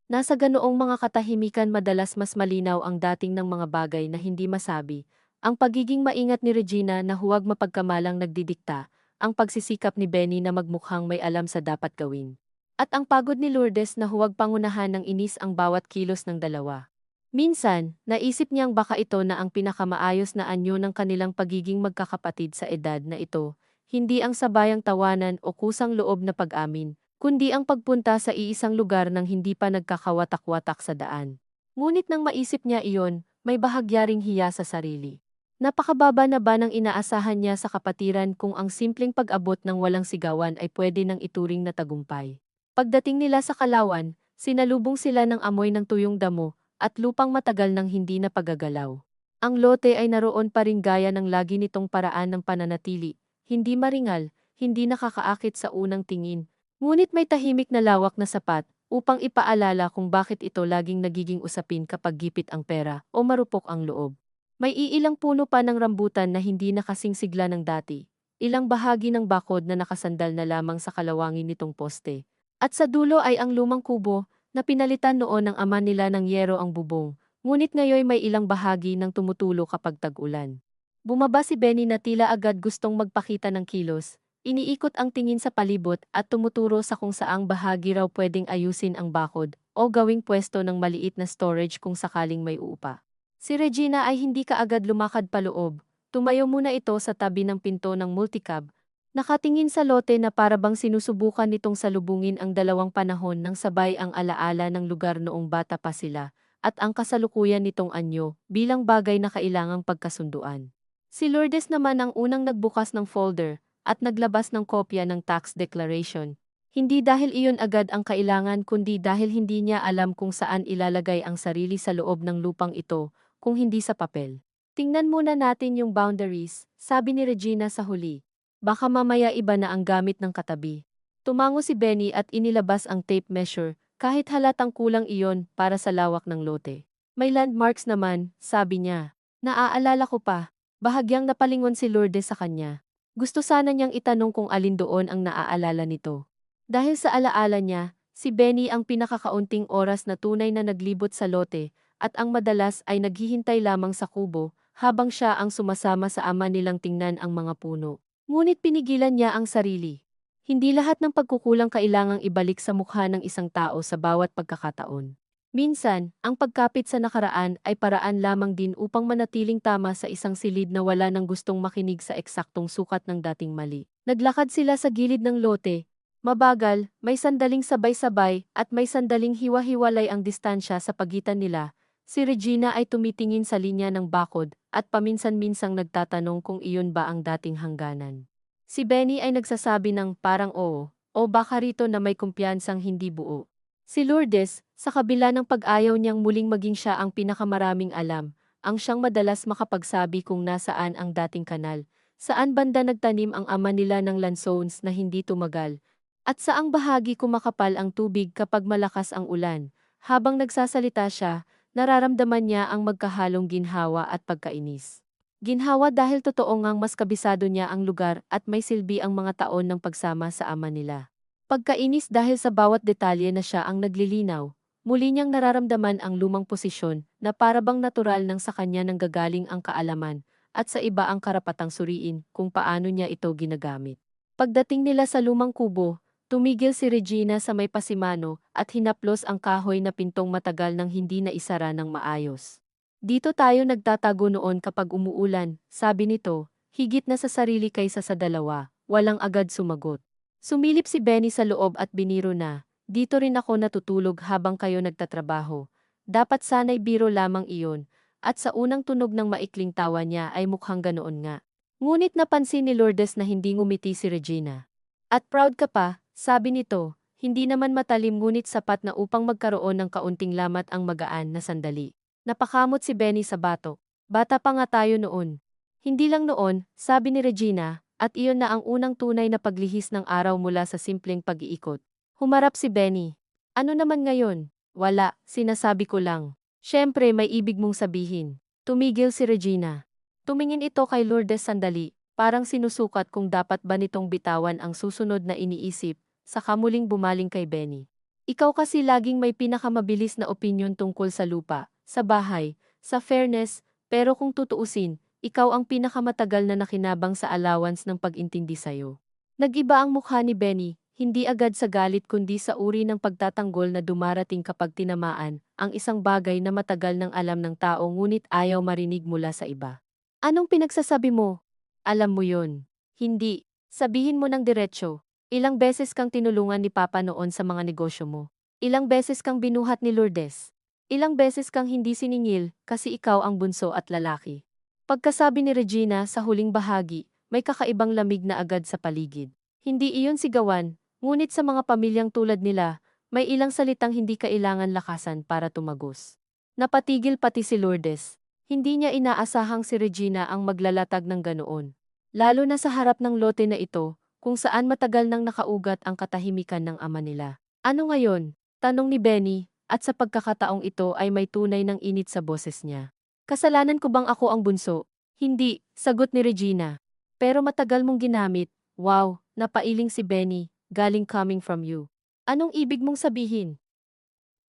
Nasa ganoong mga katahimikan madalas mas malinaw ang dating ng mga bagay na hindi masabi, ang pagiging maingat ni Regina na huwag mapagkamalang nagdidikta, ang pagsisikap ni Benny na magmukhang may alam sa dapat gawin, at ang pagod ni Lourdes na huwag pangunahan ng inis ang bawat kilos ng dalawa. Minsan, naisip niyang baka ito na ang pinakamaayos na anyo ng kanilang pagiging magkakapatid sa edad na ito, hindi ang sabayang tawanan o kusang loob na pag-amin, kundi ang pagpunta sa iisang lugar nang hindi pa nagkakawatak-watak sa daan. Ngunit nang maisip niya iyon, may bahagyaring hiya sa sarili. Napakababa na ba ng inaasahan niya sa kapatiran kung ang simpleng pag-abot ng walang sigawan ay pwede nang ituring na tagumpay? Pagdating nila sa Kalawan, sinalubong sila ng amoy ng tuyong damo at lupang matagal nang hindi na pagagalaw. Ang lote ay naroon pa rin gaya ng lagi nitong paraan ng pananatili, hindi maringal, hindi nakakaakit sa unang tingin, ngunit may tahimik na lawak na sapat upang ipaalala kung bakit ito laging nagiging usapin kapag gipit ang pera o marupok ang loob. May iilang puno pa ng rambutan na hindi na kasing sigla ng dati, ilang bahagi ng bakod na nakasandal na lamang sa kalawangin nitong poste. At sa dulo ay ang lumang kubo na pinalitan noon ng ama nila ng yero ang bubong, ngunit ngayon may ilang bahagi ng tumutulo kapag tag-ulan. Bumaba si Benny na tila agad gustong magpakita ng kilos, iniikot ang tingin sa palibot at tumuturo sa kung saang bahagi raw pwedeng ayusin ang bakod o gawing pwesto ng maliit na storage kung sakaling may uupa. Si Regina ay hindi kaagad lumakad paloob, tumayo muna ito sa tabi ng pinto ng multicab. Nakatingin sa lote na parabang sinusubukan nitong salubungin ang dalawang panahon ng sabay ang alaala ng lugar noong bata pa sila, at ang kasalukuyan nitong anyo bilang bagay na kailangang pagkasunduan. Si Lourdes naman ang unang nagbukas ng folder at naglabas ng kopya ng tax declaration. Hindi dahil iyon agad ang kailangan kundi dahil hindi niya alam kung saan ilalagay ang sarili sa loob ng lupang ito kung hindi sa papel. Tingnan muna natin yung boundaries, sabi ni Regina sa huli. Baka mamaya iba na ang gamit ng katabi. Tumango si Benny at inilabas ang tape measure, kahit halatang kulang iyon para sa lawak ng lote. May landmarks naman, sabi niya. Naaalala ko pa, bahagyang napalingon si Lourdes sa kanya. Gusto sana niyang itanong kung alin doon ang naaalala nito. Dahil sa alaala niya, si Benny ang pinakakaunting oras na tunay na naglibot sa lote, at ang madalas ay naghihintay lamang sa kubo, habang siya ang sumasama sa ama nilang tingnan ang mga puno. Ngunit pinigilan niya ang sarili. Hindi lahat ng pagkukulang kailangang ibalik sa mukha ng isang tao sa bawat pagkakataon. Minsan, ang pagkapit sa nakaraan ay paraan lamang din upang manatiling tama sa isang silid na wala nang gustong makinig sa eksaktong sukat ng dating mali. Naglakad sila sa gilid ng lote. Mabagal, may sandaling sabay-sabay at may sandaling hiwa-hiwalay ang distansya sa pagitan nila. Si Regina ay tumitingin sa linya ng bakod at paminsan-minsang nagtatanong kung iyon ba ang dating hangganan. Si Benny ay nagsasabi ng parang oo, o baka rito na may kumpiyansang hindi buo. Si Lourdes, sa kabila ng pag-ayaw niyang muling maging siya ang pinakamaraming alam, ang siyang madalas makapagsabi kung nasaan ang dating kanal, saan banda nagtanim ang ama nila ng lansones na hindi tumagal, at saang bahagi kumakapal ang tubig kapag malakas ang ulan. Habang nagsasalita siya, nararamdaman niya ang magkahalong ginhawa at pagkainis. Ginhawa dahil totoo ngang mas kabisado niya ang lugar at may silbi ang mga taon ng pagsama sa ama nila. Pagkainis dahil sa bawat detalye na siya ang naglilinaw, muli niyang nararamdaman ang lumang posisyon na parabang natural nang sa kanya nang gagaling ang kaalaman at sa iba ang karapatang suriin kung paano niya ito ginagamit. Pagdating nila sa lumang kubo, tumigil si Regina sa may pasimano at hinaplos ang kahoy na pintong matagal nang hindi na isara ng maayos. Dito tayo nagtatago noon kapag umuulan, sabi nito, higit na sa sarili kaysa sa dalawa, walang agad sumagot. Sumilip si Benny sa loob at biniro na, dito rin ako natutulog habang kayo nagtatrabaho. Dapat sana'y biro lamang iyon, at sa unang tunog ng maikling tawa niya ay mukhang ganoon nga. Ngunit napansin ni Lourdes na hindi ngumiti si Regina. At proud ka pa, sabi nito, hindi naman matalim ngunit sapat na upang magkaroon ng kaunting lamat ang magaan na sandali. Napakamot si Benny sa batok. Bata pa nga tayo noon. Hindi lang noon, sabi ni Regina, at iyon na ang unang tunay na paglihis ng araw mula sa simpleng pag-iikot. Humarap si Benny. Ano naman ngayon? Wala, sinasabi ko lang. Siyempre may ibig mong sabihin. Tumigil si Regina. Tumingin ito kay Lourdes sandali, parang sinusukat kung dapat ba nitong bitawan ang susunod na iniisip, saka muling bumaling kay Benny. Ikaw kasi laging may pinakamabilis na opinyon tungkol sa lupa, sa bahay, sa fairness, pero kung tutuusin, ikaw ang pinakamatagal na nakinabang sa allowance ng pag-intindi sa'yo. Nag-iba ang mukha ni Benny, hindi agad sa galit kundi sa uri ng pagtatanggol na dumarating kapag tinamaan, ang isang bagay na matagal nang alam ng tao ngunit ayaw marinig mula sa iba. Anong pinagsasabi mo? Alam mo yon. Hindi. Sabihin mo ng diretsyo. Ilang beses kang tinulungan ni Papa noon sa mga negosyo mo. Ilang beses kang binuhat ni Lourdes. Ilang beses kang hindi siningil kasi ikaw ang bunso at lalaki. Pagkasabi ni Regina sa huling bahagi, may kakaibang lamig na agad sa paligid. Hindi iyon sigawan, Ngunit sa mga pamilyang tulad nila, may ilang salitang hindi kailangan lakasan para tumagos. Napatigil pati si Lourdes. Hindi niya inaasahang si Regina ang maglalatag ng ganoon. Lalo na sa harap ng lote na ito, kung saan matagal nang nakaugat ang katahimikan ng ama nila. Ano ngayon? Tanong ni Benny, at sa pagkakataong ito ay may tunay ng init sa boses niya. Kasalanan ko bang ako ang bunso? Hindi, sagot ni Regina. Pero matagal mong ginamit. Wow, napailing si Benny, galing coming from you. Anong ibig mong sabihin?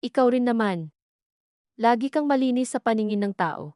Ikaw rin naman. Lagi kang malinis sa paningin ng tao.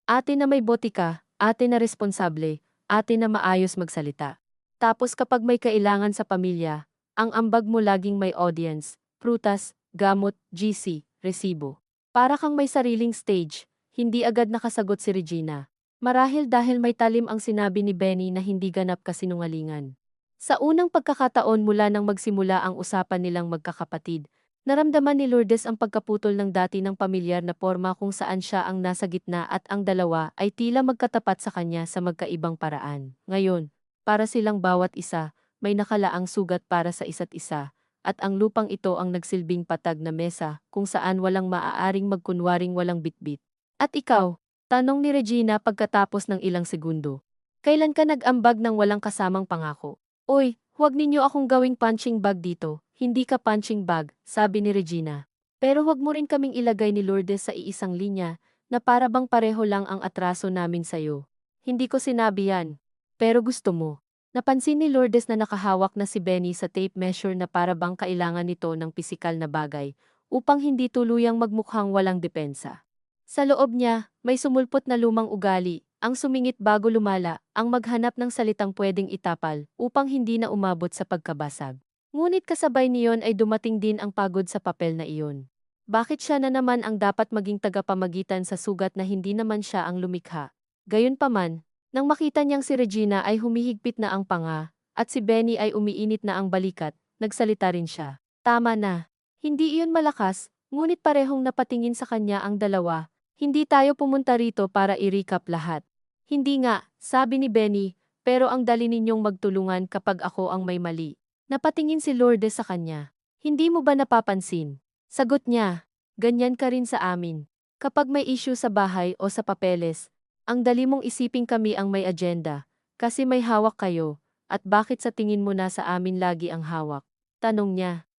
Ate na may botika, ate na responsable, ate na maayos magsalita. Tapos kapag may kailangan sa pamilya, ang ambag mo laging may audience, prutas, gamot, GC, resibo. Para kang may sariling stage, hindi agad nakasagot si Regina. Marahil dahil may talim ang sinabi ni Benny na hindi ganap kasinungalingan. Sa unang pagkakataon mula nang magsimula ang usapan nilang magkakapatid, naramdaman ni Lourdes ang pagkaputol ng dati ng pamilyar na porma kung saan siya ang nasa gitna at ang dalawa ay tila magkatapat sa kanya sa magkaibang paraan. Ngayon, para silang bawat isa, may nakalaang sugat para sa isa't isa, at ang lupang ito ang nagsilbing patag na mesa kung saan walang maaaring magkunwaring walang bitbit. At ikaw? Tanong ni Regina pagkatapos ng ilang segundo. Kailan ka nag-ambag ng walang kasamang pangako? Uy, huwag ninyo akong gawing punching bag dito. Hindi ka punching bag, sabi ni Regina. Pero huwag mo rin kaming ilagay ni Lourdes sa iisang linya na para bang pareho lang ang atraso namin sa'yo. Hindi ko sinabi yan. Pero gusto mo. Napansin ni Lourdes na nakahawak na si Benny sa tape measure na para bang kailangan nito ng pisikal na bagay upang hindi tuluyang magmukhang walang depensa. Sa loob niya, may sumulpot na lumang ugali, ang sumingit bago lumala, ang maghanap ng salitang pwedeng itapal upang hindi na umabot sa pagkabasag. Ngunit kasabay niyon ay dumating din ang pagod sa papel na iyon. Bakit siya na naman ang dapat maging tagapamagitan sa sugat na hindi naman siya ang lumikha? Gayunpaman, nang makita niyang si Regina ay humihigpit na ang panga, at si Benny ay umiinit na ang balikat, nagsalita rin siya. Tama na. Hindi iyon malakas, ngunit parehong napatingin sa kanya ang dalawa. Hindi tayo pumunta rito para i-recap lahat. Hindi nga, sabi ni Benny, pero ang dali ninyong magtulungan kapag ako ang may mali. Napatingin si Lourdes sa kanya. Hindi mo ba napapansin? Sagot niya, ganyan ka rin sa amin. Kapag may issue sa bahay o sa papeles, ang dali mong isiping kami ang may agenda, kasi may hawak kayo, at bakit sa tingin mo na sa amin lagi ang hawak? Tanong niya.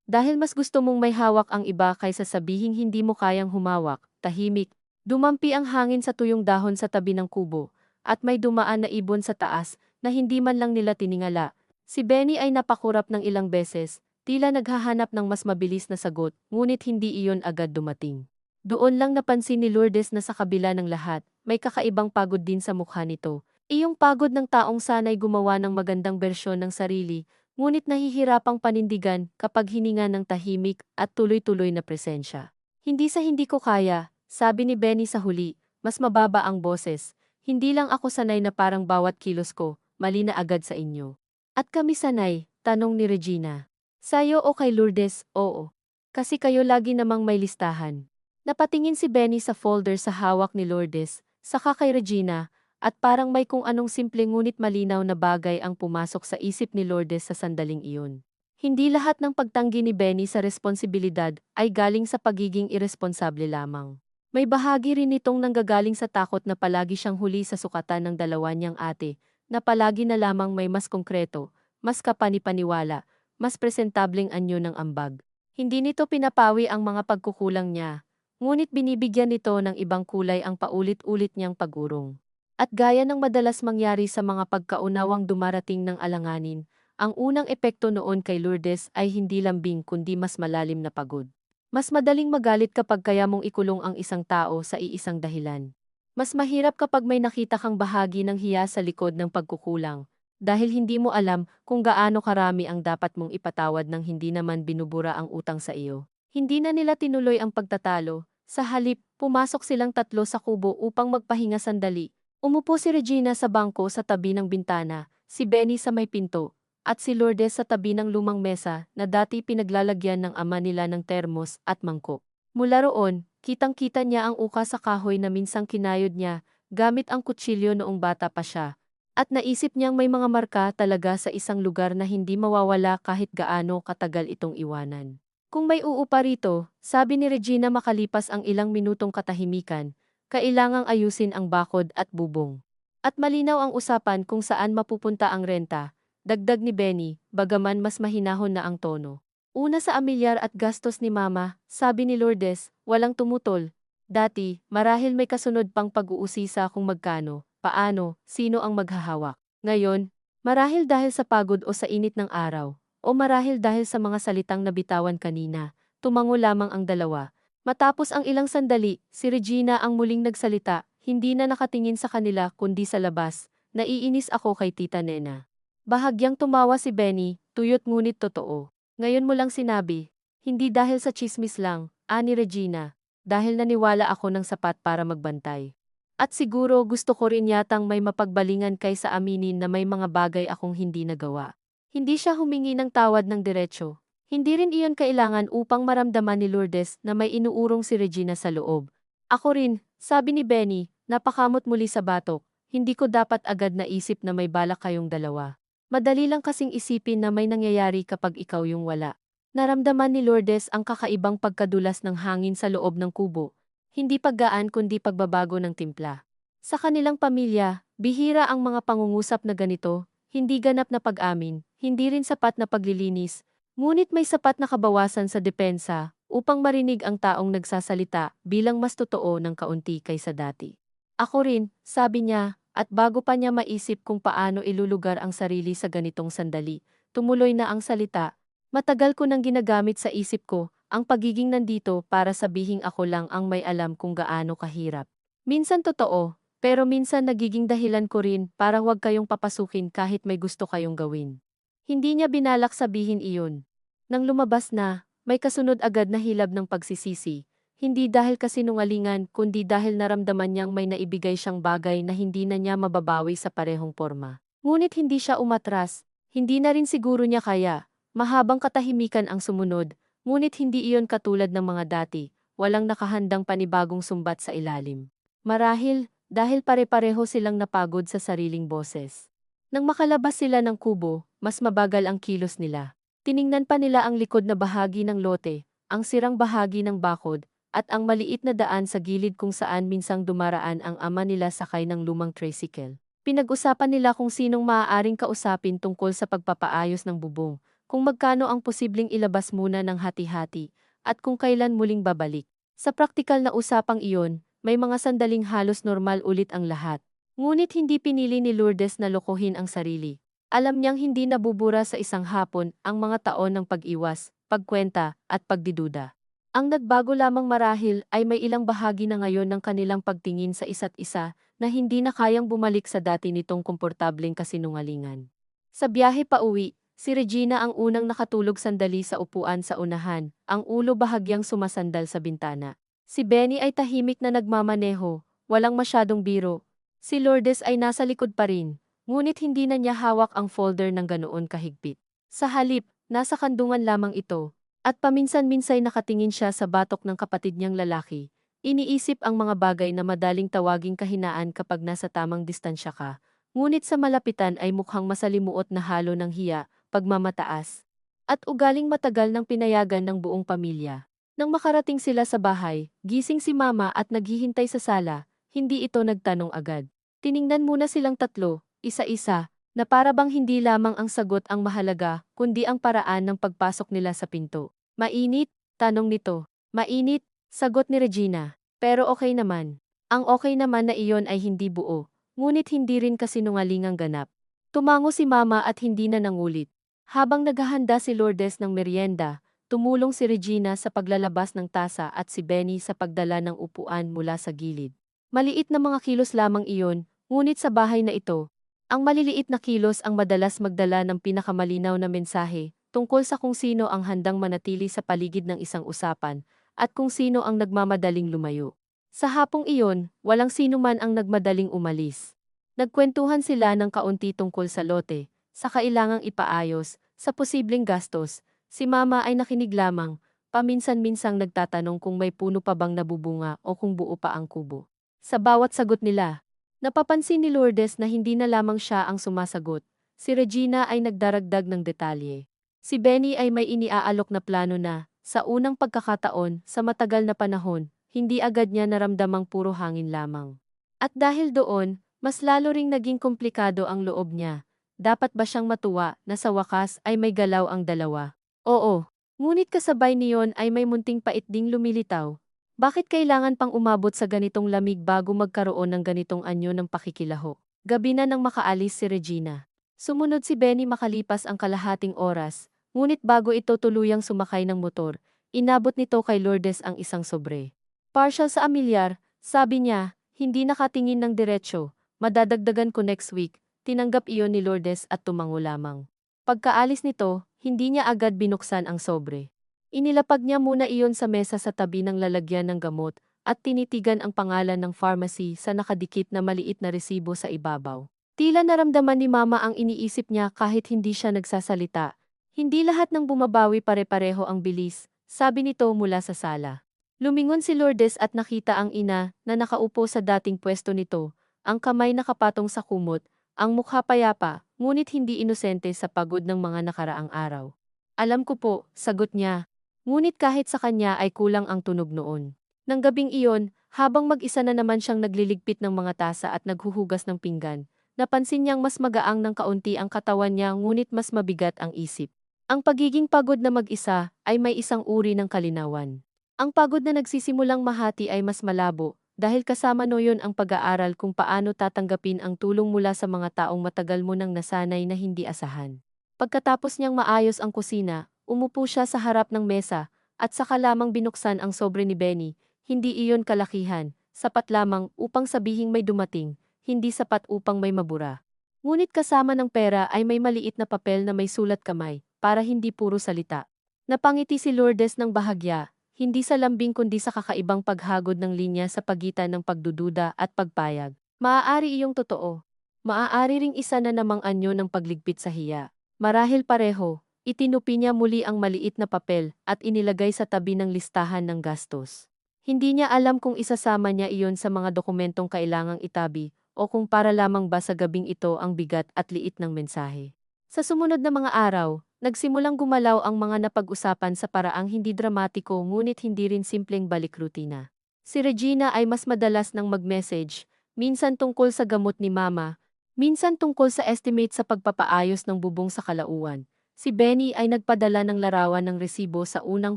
Dahil mas gusto mong may hawak ang iba kaysa sabihing hindi mo kayang humawak, tahimik, dumampi ang hangin sa tuyong dahon sa tabi ng kubo, at may dumaan na ibon sa taas na hindi man lang nila tiningala. Si Benny ay napakurap ng ilang beses, tila naghahanap ng mas mabilis na sagot, ngunit hindi iyon agad dumating. Doon lang napansin ni Lourdes na sa kabila ng lahat, may kakaibang pagod din sa mukha nito. Iyong pagod ng taong sanay gumawa ng magandang bersyon ng sarili, ngunit nahihirapang panindigan kapag hininga ng tahimik at tuloy-tuloy na presensya. Hindi sa hindi ko kaya, sabi ni Benny sa huli, mas mababa ang boses. Hindi lang ako sanay na parang bawat kilos ko, mali na agad sa inyo. At kami sanay, tanong ni Regina. Sayo o kay Lourdes, oo. Kasi kayo lagi namang may listahan. Napatingin si Benny sa folder sa hawak ni Lourdes, saka kay Regina, at parang may kung anong simple ngunit malinaw na bagay ang pumasok sa isip ni Lourdes sa sandaling iyon. Hindi lahat ng pagtanggi ni Benny sa responsibilidad ay galing sa pagiging irresponsable lamang. May bahagi rin nitong nanggagaling sa takot na palagi siyang huli sa sukatan ng dalawa niyang ate, na palagi na lamang may mas konkreto, mas kapanipaniwala, mas presentableng anyo ng ambag. Hindi nito pinapawi ang mga pagkukulang niya, ngunit binibigyan nito ng ibang kulay ang paulit-ulit niyang pagurong. At gaya ng madalas mangyari sa mga pagkaunawang dumarating ng alanganin, ang unang epekto noon kay Lourdes ay hindi lambing kundi mas malalim na pagod. Mas madaling magalit kapag kaya mong ikulong ang isang tao sa iisang dahilan. Mas mahirap kapag may nakita kang bahagi ng hiya sa likod ng pagkukulang, dahil hindi mo alam kung gaano karami ang dapat mong ipatawad nang hindi naman binubura ang utang sa iyo. Hindi na nila tinuloy ang pagtatalo, sa halip, pumasok silang tatlo sa kubo upang magpahinga sandali. Umupo si Regina sa bangko sa tabi ng bintana, si Benny sa may pinto, at si Lourdes sa tabi ng lumang mesa na dati pinaglalagyan ng ama nila ng termos at mangkok. Mula roon, kitang-kita niya ang uka sa kahoy na minsang kinayod niya gamit ang kutsilyo noong bata pa siya. At naisip niyang may mga marka talaga sa isang lugar na hindi mawawala kahit gaano katagal itong iwanan. Kung may uupa rito, sabi ni Regina makalipas ang ilang minutong katahimikan, kailangang ayusin ang bakod at bubong. At malinaw ang usapan kung saan mapupunta ang renta, dagdag ni Benny, bagaman mas mahinahon na ang tono. Una sa amilyar at gastos ni Mama, sabi ni Lourdes, walang tumutol. Dati, marahil may kasunod pang pag-uusisa kung magkano, paano, sino ang maghahawak. Ngayon, marahil dahil sa pagod o sa init ng araw, o marahil dahil sa mga salitang nabitawan kanina, tumango lamang ang dalawa. Matapos ang ilang sandali, si Regina ang muling nagsalita, hindi na nakatingin sa kanila kundi sa labas. Naiinis ako kay Tita Nena. Bahagyang tumawa si Benny, tuyot ngunit totoo. Ngayon mo lang sinabi, hindi dahil sa tsismis lang, ani Regina, dahil naniwala ako ng sapat para magbantay. At siguro gusto ko rin yatang may mapagbalingan kaysa aminin na may mga bagay akong hindi nagawa. Hindi siya humingi ng tawad ng diretsyo. Hindi rin iyon kailangan upang maramdaman ni Lourdes na may inuurong si Regina sa loob. Ako rin, sabi ni Benny, napakamot muli sa batok, hindi ko dapat agad naisip na may balak kayong dalawa. Madali lang kasing isipin na may nangyayari kapag ikaw yung wala. Naramdaman ni Lourdes ang kakaibang pagkadulas ng hangin sa loob ng kubo. Hindi paggaan kundi pagbabago ng timpla. Sa kanilang pamilya, bihira ang mga pangungusap na ganito, hindi ganap na pag-amin, hindi rin sapat na paglilinis, ngunit may sapat na kabawasan sa depensa upang marinig ang taong nagsasalita bilang mas totoo ng kaunti kaysa dati. Ako rin, sabi niya, at bago pa niya maisip kung paano ilulugar ang sarili sa ganitong sandali, tumuloy na ang salita. Matagal ko nang ginagamit sa isip ko, ang pagiging nandito para sabihing ako lang ang may alam kung gaano kahirap. Minsan totoo, pero minsan nagiging dahilan ko rin para huwag kayong papasukin kahit may gusto kayong gawin. Hindi niya binalak sabihin iyon. Nang lumabas na, may kasunod agad na hilab ng pagsisisi. Hindi dahil kasinungalingan kundi dahil naramdaman niyang may naibigay siyang bagay na hindi na niya mababawi sa parehong porma. Ngunit hindi siya umatras, hindi na rin siguro niya kaya. Mahabang katahimikan ang sumunod, ngunit hindi iyon katulad ng mga dati, walang nakahandang panibagong sumbat sa ilalim. Marahil, dahil pare-pareho silang napagod sa sariling boses. Nang makalabas sila ng kubo, mas mabagal ang kilos nila. Tiningnan pa nila ang likod na bahagi ng lote, ang sirang bahagi ng bakod, at ang maliit na daan sa gilid kung saan minsang dumaraan ang ama nila sakay ng lumang tricycle. Pinag-usapan nila kung sinong maaaring kausapin tungkol sa pagpapaayos ng bubong, kung magkano ang posibleng ilabas muna ng hati-hati, at kung kailan muling babalik. Sa praktikal na usapang iyon, may mga sandaling halos normal ulit ang lahat. Ngunit hindi pinili ni Lourdes na lokohin ang sarili. Alam niyang hindi nabubura sa isang hapon ang mga taon ng pag-iwas, pagkwenta, at pagdiduda. Ang nagbago lamang marahil ay may ilang bahagi na ngayon ng kanilang pagtingin sa isa't isa na hindi na kayang bumalik sa dati nitong komportableng kasinungalingan. Sa biyahe pa uwi, si Regina ang unang nakatulog sandali sa upuan sa unahan, ang ulo bahagyang sumasandal sa bintana. Si Benny ay tahimik na nagmamaneho, walang masyadong biro. Si Lourdes ay nasa likod pa rin, ngunit hindi na niya hawak ang folder ng ganoon kahigpit. Sa halip, nasa kandungan lamang ito. At paminsan-minsay nakatingin siya sa batok ng kapatid niyang lalaki. Iniisip ang mga bagay na madaling tawaging kahinaan kapag nasa tamang distansya ka. Ngunit sa malapitan ay mukhang masalimuot na halo ng hiya, pagmamataas, at ugaling matagal ng pinayagan ng buong pamilya. Nang makarating sila sa bahay, gising si Mama at naghihintay sa sala, hindi ito nagtanong agad. Tiningnan muna silang tatlo, isa-isa, na para bang hindi lamang ang sagot ang mahalaga, kundi ang paraan ng pagpasok nila sa pinto. Mainit? Tanong nito. Mainit, sagot ni Regina. Pero okay naman. Ang okay naman na iyon ay hindi buo, ngunit hindi rin kasinungalingang ganap. Tumango si Mama at hindi na nangulit. Habang naghahanda si Lourdes ng merienda, tumulong si Regina sa paglalabas ng tasa at si Benny sa pagdala ng upuan mula sa gilid. Maliit na mga kilos lamang iyon, ngunit sa bahay na ito, ang maliliit na kilos ang madalas magdala ng pinakamalinaw na mensahe tungkol sa kung sino ang handang manatili sa paligid ng isang usapan at kung sino ang nagmamadaling lumayo. Sa hapong iyon, walang sino man ang nagmadaling umalis. Nagkwentuhan sila ng kaunti tungkol sa lote, sa kailangang ipaayos, sa posibleng gastos. Si Mama ay nakinig lamang, paminsan-minsang nagtatanong kung may puno pa bang nabubunga o kung buo pa ang kubo. Sa bawat sagot nila, Napapansin ni Lourdes na hindi na lamang siya ang sumasagot. Si Regina ay nagdaragdag ng detalye. Si Benny ay may iniaalok na plano na, sa unang pagkakataon, sa matagal na panahon, hindi agad niya naramdamang puro hangin lamang. At dahil doon, mas lalo ring naging komplikado ang loob niya. Dapat ba siyang matuwa na sa wakas ay may galaw ang dalawa? Oo. Ngunit kasabay niyon ay may munting pait ding lumilitaw. Bakit kailangan pang umabot sa ganitong lamig bago magkaroon ng ganitong anyo ng pakikilaho? Gabi na nang makaalis si Regina. Sumunod si Benny makalipas ang kalahating oras, ngunit bago ito tuluyang sumakay ng motor, inabot nito kay Lourdes ang isang sobre. Partial sa amilyar, sabi niya, hindi nakatingin ng diretsyo, madadagdagan ko next week, tinanggap iyon ni Lourdes at tumango lamang. Pagkaalis nito, hindi niya agad binuksan ang sobre. Inilapag niya muna iyon sa mesa sa tabi ng lalagyan ng gamot at tinitigan ang pangalan ng pharmacy sa nakadikit na maliit na resibo sa ibabaw. Tila naramdaman ni Mama ang iniisip niya kahit hindi siya nagsasalita. Hindi lahat ng bumabawi pare-pareho ang bilis, sabi nito mula sa sala. Lumingon si Lourdes at nakita ang ina na nakaupo sa dating pwesto nito, ang kamay nakapatong sa kumot, ang mukha payapa, ngunit hindi inosente sa pagod ng mga nakaraang araw. Alam ko po, sagot niya. Ngunit kahit sa kanya ay kulang ang tunog noon. Nang gabing iyon, habang mag-isa na naman siyang nagliligpit ng mga tasa at naghuhugas ng pinggan, napansin niyang mas magaang ng kaunti ang katawan niya ngunit mas mabigat ang isip. Ang pagiging pagod na mag-isa ay may isang uri ng kalinawan. Ang pagod na nagsisimulang mahati ay mas malabo, dahil kasama noyon ang pag-aaral kung paano tatanggapin ang tulong mula sa mga taong matagal mo nang nasanay na hindi asahan. Pagkatapos niyang maayos ang kusina, umupo siya sa harap ng mesa, at saka lamang binuksan ang sobre ni Benny. Hindi iyon kalakihan, sapat lamang upang sabihing may dumating, hindi sapat upang may mabura. Ngunit kasama ng pera ay may maliit na papel na may sulat kamay, para hindi puro salita. Napangiti si Lourdes ng bahagya, hindi sa lambing kundi sa kakaibang paghagod ng linya sa pagitan ng pagdududa at pagpayag. Maaari iyong totoo. Maaari ring isa na namang anyo ng pagligpit sa hiya. Marahil pareho. Itinupi niya muli ang maliit na papel at inilagay sa tabi ng listahan ng gastos. Hindi niya alam kung isasama niya iyon sa mga dokumentong kailangang itabi o kung para lamang ba sa gabing ito ang bigat at liit ng mensahe. Sa sumunod na mga araw, nagsimulang gumalaw ang mga napag-usapan sa paraang hindi dramatiko ngunit hindi rin simpleng balik rutina. Si Regina ay mas madalas nang mag-message, minsan tungkol sa gamot ni Mama, minsan tungkol sa estimate sa pagpapaayos ng bubong sa kalauan. Si Benny ay nagpadala ng larawan ng resibo sa unang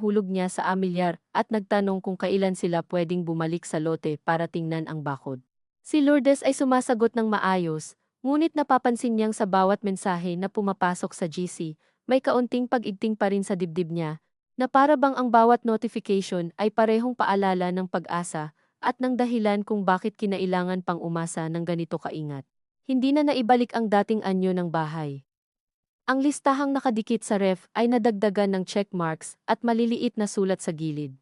hulog niya sa amilyar at nagtanong kung kailan sila pwedeng bumalik sa lote para tingnan ang bakod. Si Lourdes ay sumasagot ng maayos, ngunit napapansin niyang sa bawat mensahe na pumapasok sa GC, may kaunting pag-igting pa rin sa dibdib niya, na para bang ang bawat notification ay parehong paalala ng pag-asa at ng dahilan kung bakit kinailangan pang umasa ng ganito kaingat. Hindi na naibalik ang dating anyo ng bahay. Ang listahang nakadikit sa ref ay nadagdagan ng checkmarks at maliliit na sulat sa gilid.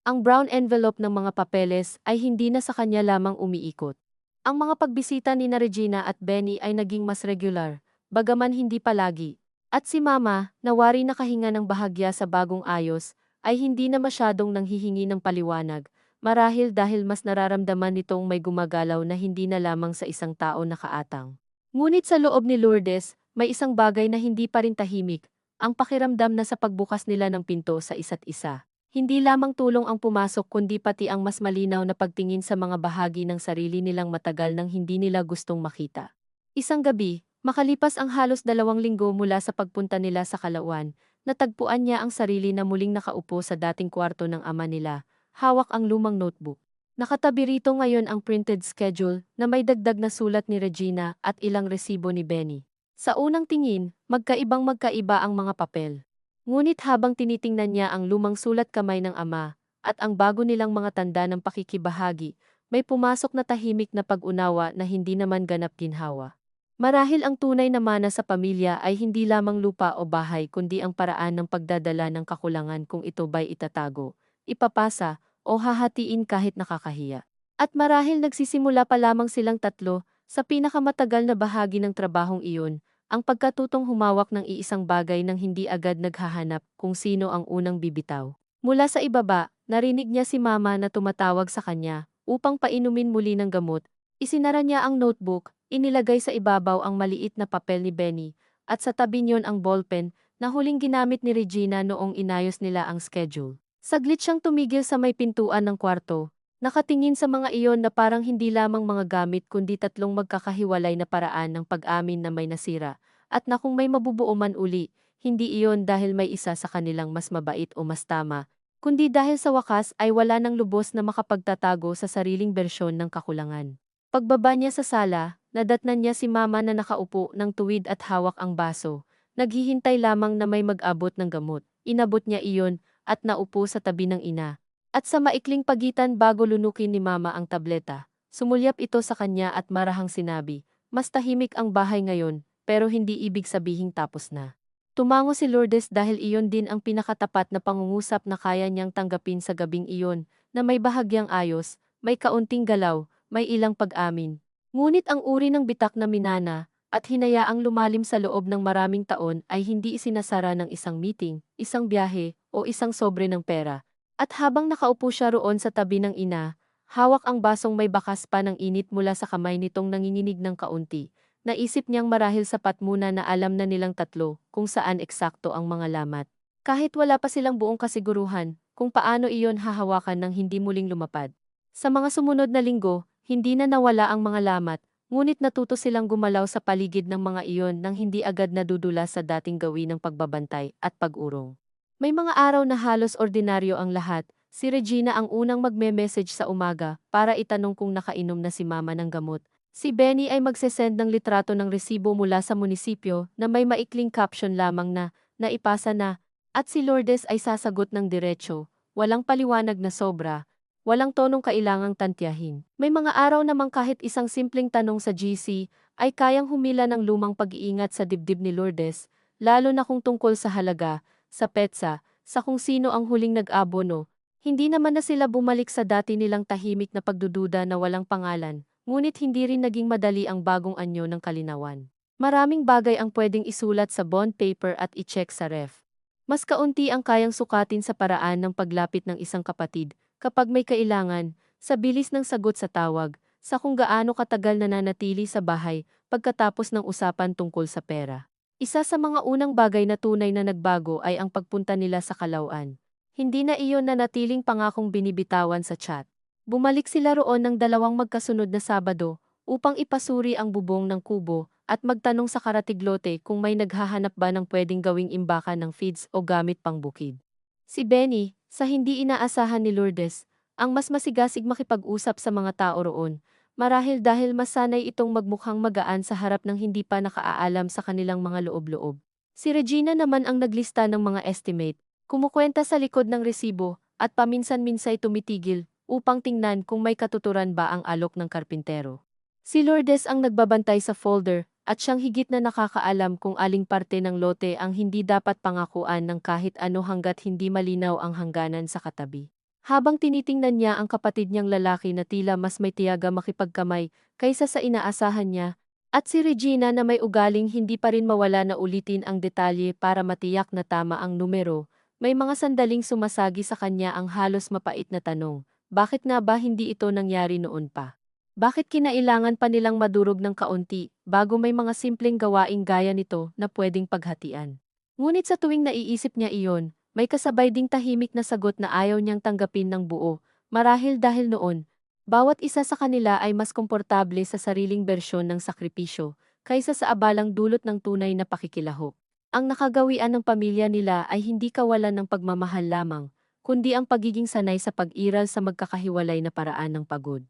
Ang brown envelope ng mga papeles ay hindi na sa kanya lamang umiikot. Ang mga pagbisita ni Regina at Benny ay naging mas regular, bagaman hindi palagi. At si Mama, na wari nakahinga ng bahagya sa bagong ayos, ay hindi na masyadong nanghihingi ng paliwanag, marahil dahil mas nararamdaman nitong may gumagalaw na hindi na lamang sa isang tao nakaatang. Ngunit sa loob ni Lourdes, may isang bagay na hindi pa rin tahimik, ang pakiramdam na sa pagbukas nila ng pinto sa isa't isa. Hindi lamang tulong ang pumasok kundi pati ang mas malinaw na pagtingin sa mga bahagi ng sarili nilang matagal nang hindi nila gustong makita. Isang gabi, makalipas ang halos 2 linggo mula sa pagpunta nila sa Kalauan, natagpuan niya ang sarili na muling nakaupo sa dating kwarto ng ama nila, hawak ang lumang notebook. Nakatabi rito ngayon ang printed schedule na may dagdag na sulat ni Regina at ilang resibo ni Benny. Sa unang tingin, magkaiba ang mga papel. Ngunit habang tinitingnan niya ang lumang sulat kamay ng ama at ang bago nilang mga tanda ng pakikibahagi, may pumasok na tahimik na pag-unawa na hindi naman ganap ginhawa. Marahil ang tunay na mana sa pamilya ay hindi lamang lupa o bahay kundi ang paraan ng pagdadala ng kakulangan kung ito ba'y itatago, ipapasa, o hahatiin kahit nakakahiya. At marahil nagsisimula pa lamang silang tatlo sa pinakamatagal na bahagi ng trabahong iyon, ang pagkatutong humawak ng iisang bagay nang hindi agad naghahanap kung sino ang unang bibitaw. Mula sa ibaba, narinig niya si Mama na tumatawag sa kanya upang painumin muli ng gamot, Isinara niya ang notebook, inilagay sa ibabaw ang maliit na papel ni Benny, at sa tabi niyon ang ballpen na huling ginamit ni Regina noong inayos nila ang schedule. Saglit siyang tumigil sa may pintuan ng kwarto, nakatingin sa mga iyon na parang hindi lamang mga gamit kundi tatlong magkakahiwalay na paraan ng pag-amin na may nasira, at na kung may mabubuo man uli, hindi iyon dahil may isa sa kanilang mas mabait o mas tama, kundi dahil sa wakas ay wala nang lubos na makapagtatago sa sariling bersyon ng kakulangan. Pagbaba niya sa sala, nadatnan niya si Mama na nakaupo ng tuwid at hawak ang baso. Naghihintay lamang na may mag-abot ng gamot. Inabot niya iyon at naupo sa tabi ng ina. At sa maikling pagitan bago lunukin ni Mama ang tableta, sumulyap ito sa kanya at marahang sinabi, "Mas tahimik ang bahay ngayon, pero hindi ibig sabihing tapos na." Tumango si Lourdes dahil iyon din ang pinakatapat na pangungusap na kaya niyang tanggapin sa gabing iyon, na may bahagyang ayos, may kaunting galaw, may ilang pag-amin. Ngunit ang uri ng bitak na minana at hinayaang lumalim sa loob ng maraming taon ay hindi isinasara ng isang meeting, isang biyahe, o isang sobre ng pera. At habang nakaupo siya roon sa tabi ng ina, hawak ang basong may bakas pa ng init mula sa kamay nitong nanginginig ng kaunti. Naisip niyang marahil sapat muna na alam na nilang tatlo kung saan eksakto ang mga lamat. Kahit wala pa silang buong kasiguruhan kung paano iyon hahawakan ng hindi muling lumapad. Sa mga sumunod na linggo, hindi na nawala ang mga lamat, ngunit natuto silang gumalaw sa paligid ng mga iyon nang hindi agad nadudulas sa dating gawin ng pagbabantay at pag-urong. May mga araw na halos ordinaryo ang lahat. Si Regina ang unang magme-message sa umaga para itanong kung nakainom na si Mama ng gamot. Si Benny ay magsesend ng litrato ng resibo mula sa munisipyo na may maikling caption lamang na, "Naipasa na," at si Lourdes ay sasagot ng diretso, walang paliwanag na sobra. Walang tonong kailangang tantyahin. May mga araw namang kahit isang simpleng tanong sa GC ay kayang humila ng lumang pag-iingat sa dibdib ni Lourdes, lalo na kung tungkol sa halaga, sa petsa, sa kung sino ang huling nag-abono. Hindi naman na sila bumalik sa dati nilang tahimik na pagdududa na walang pangalan, ngunit hindi rin naging madali ang bagong anyo ng kalinawan. Maraming bagay ang pwedeng isulat sa bond paper at i-check sa ref. Mas kaunti ang kayang sukatin sa paraan ng paglapit ng isang kapatid, kapag may kailangan, sa bilis ng sagot sa tawag, sa kung gaano katagal nananatili sa bahay pagkatapos ng usapan tungkol sa pera. Isa sa mga unang bagay na tunay na nagbago ay ang pagpunta nila sa Calauan. Hindi na iyon nanatiling pangakong binibitawan sa chat. Bumalik sila roon ng dalawang magkasunod na Sabado upang ipasuri ang bubong ng kubo at magtanong sa karatiglote kung may naghahanap ba ng pwedeng gawing imbakan ng feeds o gamit pang bukid. Si Benny, sa hindi inaasahan ni Lourdes, ang mas masigasig makipag-usap sa mga tao roon, marahil dahil mas sanay itong magmukhang magaan sa harap ng hindi pa nakaalam sa kanilang mga loob-loob. Si Regina naman ang naglista ng mga estimate, kumukwenta sa likod ng resibo, at paminsan-minsay tumitigil upang tingnan kung may katuturan ba ang alok ng karpintero. Si Lourdes ang nagbabantay sa folder, at siyang higit na nakakaalam kung aling parte ng lote ang hindi dapat pangakuan ng kahit ano hanggat hindi malinaw ang hangganan sa katabi. Habang tinitingnan niya ang kapatid niyang lalaki na tila mas may tiyaga makipagkamay kaysa sa inaasahan niya, at si Regina na may ugaling hindi pa rin mawala na ulitin ang detalye para matiyak na tama ang numero, may mga sandaling sumasagi sa kanya ang halos mapait na tanong, bakit nga ba hindi ito nangyari noon pa? Bakit kinailangan pa nilang madurog ng kaunti bago may mga simpleng gawaing gaya nito na pwedeng paghatian? Ngunit sa tuwing naiisip niya iyon, may kasabay ding tahimik na sagot na ayaw niyang tanggapin ng buo, marahil dahil noon, bawat isa sa kanila ay mas komportable sa sariling bersyon ng sakripisyo kaysa sa abalang dulot ng tunay na pakikilahok. Ang nakagawian ng pamilya nila ay hindi kawalan ng pagmamahal lamang, kundi ang pagiging sanay sa pag-iral sa magkakahiwalay na paraan ng pagod.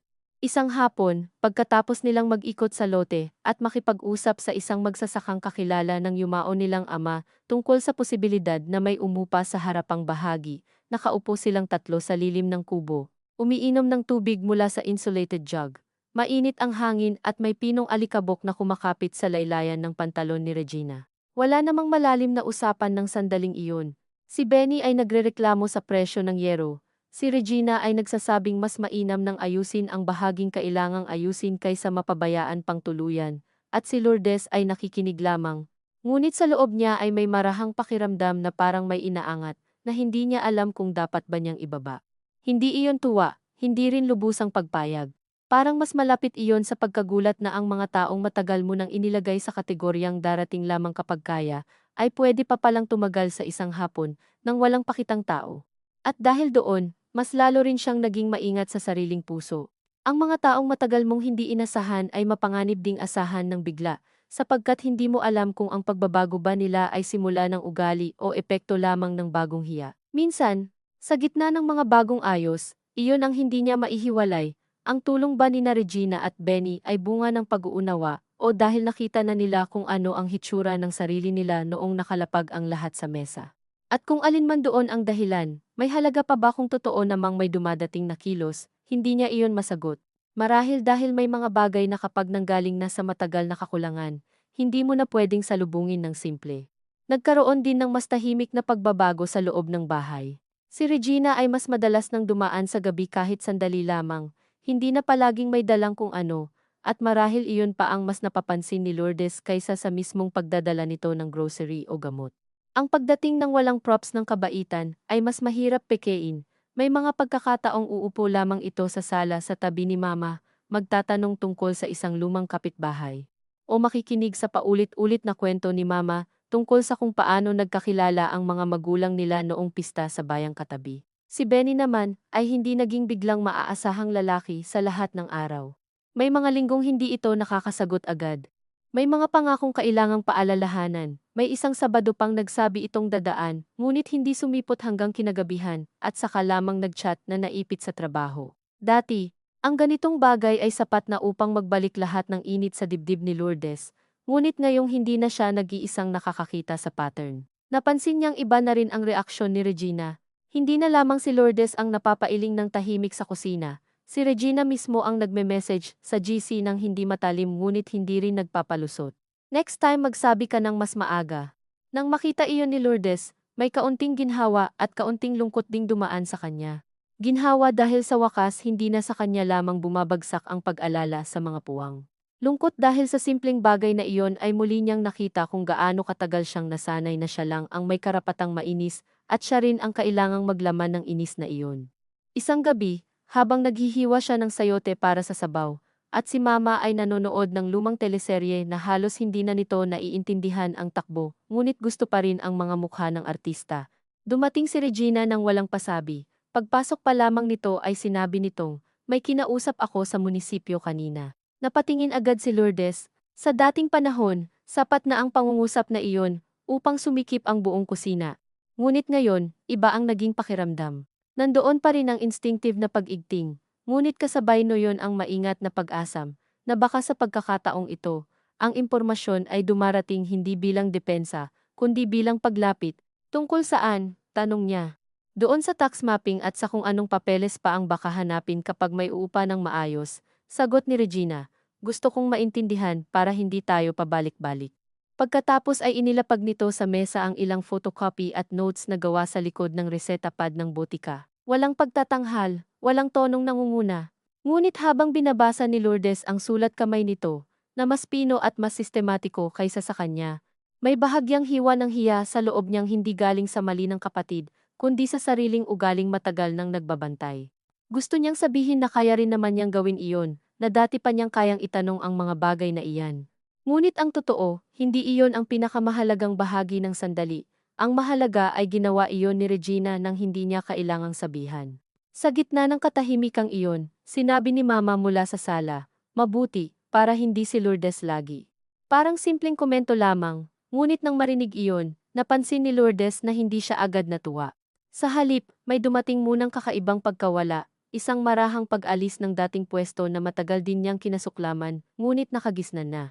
Isang hapon, pagkatapos nilang mag-ikot sa lote at makipag-usap sa isang magsasakang kakilala ng yumao nilang ama tungkol sa posibilidad na may umupa sa harapang bahagi, nakaupo silang tatlo sa lilim ng kubo, umiinom ng tubig mula sa insulated jug. Mainit ang hangin at may pinong alikabok na kumakapit sa laylayan ng pantalon ni Regina. Wala namang malalim na usapan ng sandaling iyon. Si Benny ay nagrereklamo sa presyo ng yero. Si Regina ay nagsasabing mas mainam nang ayusin ang bahaging kailangang ayusin kaysa mapabayaan pang tuluyan, at si Lourdes ay nakikinig lamang. Ngunit sa loob niya ay may marahang pakiramdam na parang may inaangat, na hindi niya alam kung dapat ba niyang ibaba. Hindi iyon tuwa, hindi rin lubusang pagpayag. Parang mas malapit iyon sa pagkagulat na ang mga taong matagal mo nang inilagay sa kategoryang darating lamang kapag kaya, ay pwede pa palang tumagal sa isang hapon nang walang pakitang tao. At dahil doon, mas lalo rin siyang naging maingat sa sariling puso. Ang mga taong matagal mong hindi inasahan ay mapanganib ding asahan ng bigla, sapagkat hindi mo alam kung ang pagbabago ba nila ay simula ng ugali o epekto lamang ng bagong hiya. Minsan, sa gitna ng mga bagong ayos, iyon ang hindi niya maihiwalay. Ang tulong ba ni na Regina at Benny ay bunga ng pag-uunawa o dahil nakita na nila kung ano ang hitsura ng sarili nila noong nakalapag ang lahat sa mesa? At kung alin man doon ang dahilan, may halaga pa ba kung totoo namang may dumadating na kilos, hindi niya iyon masagot. Marahil dahil may mga bagay na kapag nanggaling na sa matagal na kakulangan, hindi mo na pwedeng salubungin ng simple. Nagkaroon din ng mas tahimik na pagbabago sa loob ng bahay. Si Regina ay mas madalas nang dumaan sa gabi kahit sandali lamang, hindi na palaging may dalang kung ano, at marahil iyon pa ang mas napapansin ni Lourdes kaysa sa mismong pagdadala nito ng grocery o gamot. Ang pagdating ng walang props ng kabaitan ay mas mahirap pekein. May mga pagkakataong uupo lamang ito sa sala sa tabi ni Mama, magtatanong tungkol sa isang lumang kapitbahay. O makikinig sa paulit-ulit na kwento ni Mama tungkol sa kung paano nagkakilala ang mga magulang nila noong pista sa bayang katabi. Si Benny naman ay hindi naging biglang maaasahang lalaki sa lahat ng araw. May mga linggong hindi ito nakakasagot agad. May mga pangakong kailangang paalalahanan. May isang Sabado pang nagsabi itong dadaan, ngunit hindi sumipot hanggang kinagabihan at saka lamang nagchat na naipit sa trabaho. Dati, ang ganitong bagay ay sapat na upang magbalik lahat ng init sa dibdib ni Lourdes, ngunit ngayong hindi na siya nag-iisang nakakakita sa pattern. Napansin niyang iba na rin ang reaksyon ni Regina. Hindi na lamang si Lourdes ang napapailing ng tahimik sa kusina. Si Regina mismo ang nagme-message sa GC ng hindi matalim ngunit hindi rin nagpapalusot. Next time magsabi ka ng mas maaga. Nang makita iyon ni Lourdes, may kaunting ginhawa at kaunting lungkot ding dumaan sa kanya. Ginhawa dahil sa wakas hindi na sa kanya lamang bumabagsak ang pag-alala sa mga puwang. Lungkot dahil sa simpleng bagay na iyon ay muli niyang nakita kung gaano katagal siyang nasanay na siya lang ang may karapatang mainis at siya rin ang kailangang maglaman ng inis na iyon. Isang gabi, habang naghihiwa siya ng sayote para sa sabaw, at si Mama ay nanonood ng lumang teleserye na halos hindi na nito naiintindihan ang takbo, ngunit gusto pa rin ang mga mukha ng artista. Dumating si Regina nang walang pasabi. Pagpasok pa lamang nito ay sinabi nitong, "May kinausap ako sa munisipyo kanina." Napatingin agad si Lourdes. Sa dating panahon, sapat na ang pangungusap na iyon upang sumikip ang buong kusina. Ngunit ngayon, iba ang naging pakiramdam. Nandoon pa rin ang instinctive na pag-igting, ngunit kasabay noyon ang maingat na pag-asam, na baka sa pagkakataong ito, ang impormasyon ay dumarating hindi bilang depensa, kundi bilang paglapit. Tungkol saan? Tanong niya. Doon sa tax mapping at sa kung anong papeles pa ang baka hanapin kapag may uupa ng maayos, sagot ni Regina. Gusto kong maintindihan para hindi tayo pabalik-balik. Pagkatapos ay inilapag nito sa mesa ang ilang photocopy at notes na gawa sa likod ng reseta pad ng botika. Walang pagtatanghal, walang tonong nangunguna. Ngunit habang binabasa ni Lourdes ang sulat kamay nito, na mas pino at mas sistematiko kaysa sa kanya, may bahagyang hiwa ng hiya sa loob niyang hindi galing sa mali ng kapatid, kundi sa sariling ugaling matagal nang nagbabantay. Gusto niyang sabihin na kaya rin naman niyang gawin iyon, na dati pa niyang kayang itanong ang mga bagay na iyan. Ngunit ang totoo, hindi iyon ang pinakamahalagang bahagi ng sandali. Ang mahalaga ay ginawa iyon ni Regina nang hindi niya kailangang sabihan. Sa gitna ng katahimikang iyon, sinabi ni Mama mula sa sala, "Mabuti, para hindi si Lourdes lagi." Parang simpleng komento lamang, ngunit nang marinig iyon, napansin ni Lourdes na hindi siya agad natuwa. Sa halip, may dumating munang kakaibang pagkawala, isang marahang pag-alis ng dating pwesto na matagal din niyang kinasuklaman, ngunit nakagisnan na.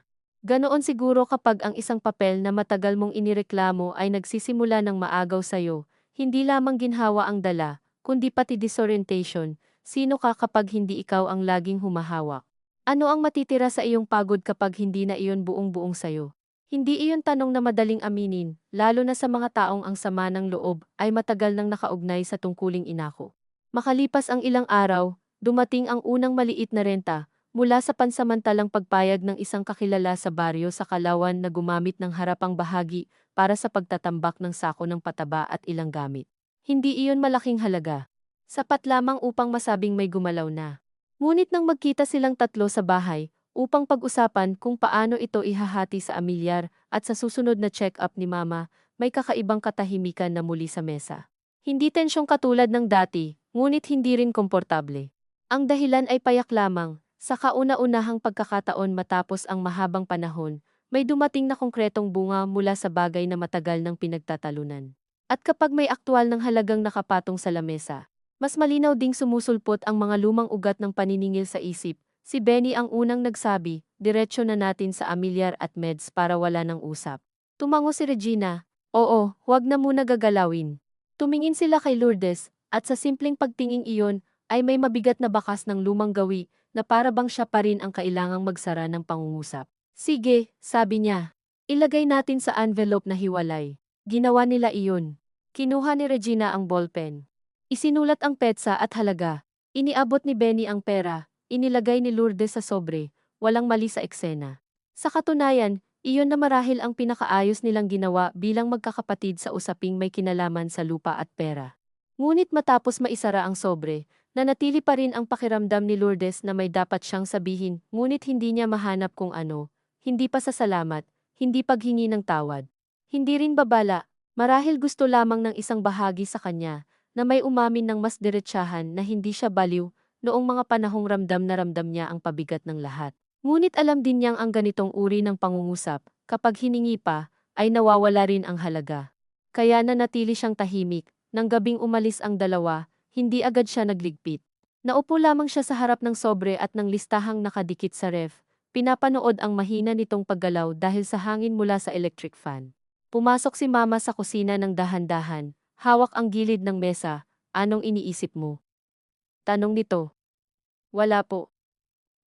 Ganoon siguro kapag ang isang papel na matagal mong inireklamo ay nagsisimula ng maagaw sa'yo, hindi lamang ginhawa ang dala, kundi pati disorientation. Sino ka kapag hindi ikaw ang laging humahawak? Ano ang matitira sa iyong pagod kapag hindi na iyon buong-buong sayo? Hindi iyon tanong na madaling aminin, lalo na sa mga taong ang sama ng loob ay matagal nang nakaugnay sa tungkuling inako. Makalipas ang ilang araw, dumating ang unang maliit na renta, mula sa pansamantalang pagpayag ng isang kakilala sa baryo sa Kalawan na gumamit ng harapang bahagi para sa pagtatambak ng sako ng pataba at ilang gamit. Hindi iyon malaking halaga. Sapat lamang upang masabing may gumalaw na. Ngunit nang magkita silang tatlo sa bahay, upang pag-usapan kung paano ito ihahati sa amilyar at sa susunod na check-up ni Mama, may kakaibang katahimikan na muli sa mesa. Hindi tensyong katulad ng dati, ngunit hindi rin komportable. Ang dahilan ay payak lamang, sa kauna-unahang pagkakataon matapos ang mahabang panahon, may dumating na konkretong bunga mula sa bagay na matagal nang pinagtatalunan. At kapag may aktwal ng halagang nakapatong sa lamesa, mas malinaw ding sumusulpot ang mga lumang ugat ng paniningil sa isip. Si Benny ang unang nagsabi, diretsyo na natin sa amilyar at meds para wala ng usap. Tumango si Regina, oo, huwag na muna gagalawin. Tumingin sila kay Lourdes, at sa simpleng pagtingin iyon, ay may mabigat na bakas ng lumang gawi, na para bang siya pa rin ang kailangang magsara ng pangungusap. Sige, sabi niya. Ilagay natin sa envelope na hiwalay. Ginawa nila iyon. Kinuha ni Regina ang ballpen. Isinulat ang petsa at halaga. Iniabot ni Benny ang pera. Inilagay ni Lourdes sa sobre, walang mali sa eksena. Sa katunayan, iyon na marahil ang pinakaayos nilang ginawa bilang magkakapatid sa usaping may kinalaman sa lupa at pera. Ngunit matapos maisara ang sobre, nanatili pa rin ang pakiramdam ni Lourdes na may dapat siyang sabihin, ngunit hindi niya mahanap kung ano, hindi pasasalamat, hindi paghingi ng tawad. Hindi rin babala, marahil gusto lamang ng isang bahagi sa kanya, na may umamin ng mas diretsahan na hindi siya baliw, noong mga panahong ramdam na ramdam niya ang pabigat ng lahat. Ngunit alam din niyang ang ganitong uri ng pangungusap, kapag hiningi pa, ay nawawala rin ang halaga. Kaya nanatili siyang tahimik, nang gabing umalis ang dalawa, hindi agad siya nagligpit. Naupo lamang siya sa harap ng sobre at ng listahang nakadikit sa ref, pinapanood ang mahina nitong paggalaw dahil sa hangin mula sa electric fan. Pumasok si Mama sa kusina ng dahan-dahan, hawak ang gilid ng mesa, anong iniisip mo? Tanong nito. Wala po.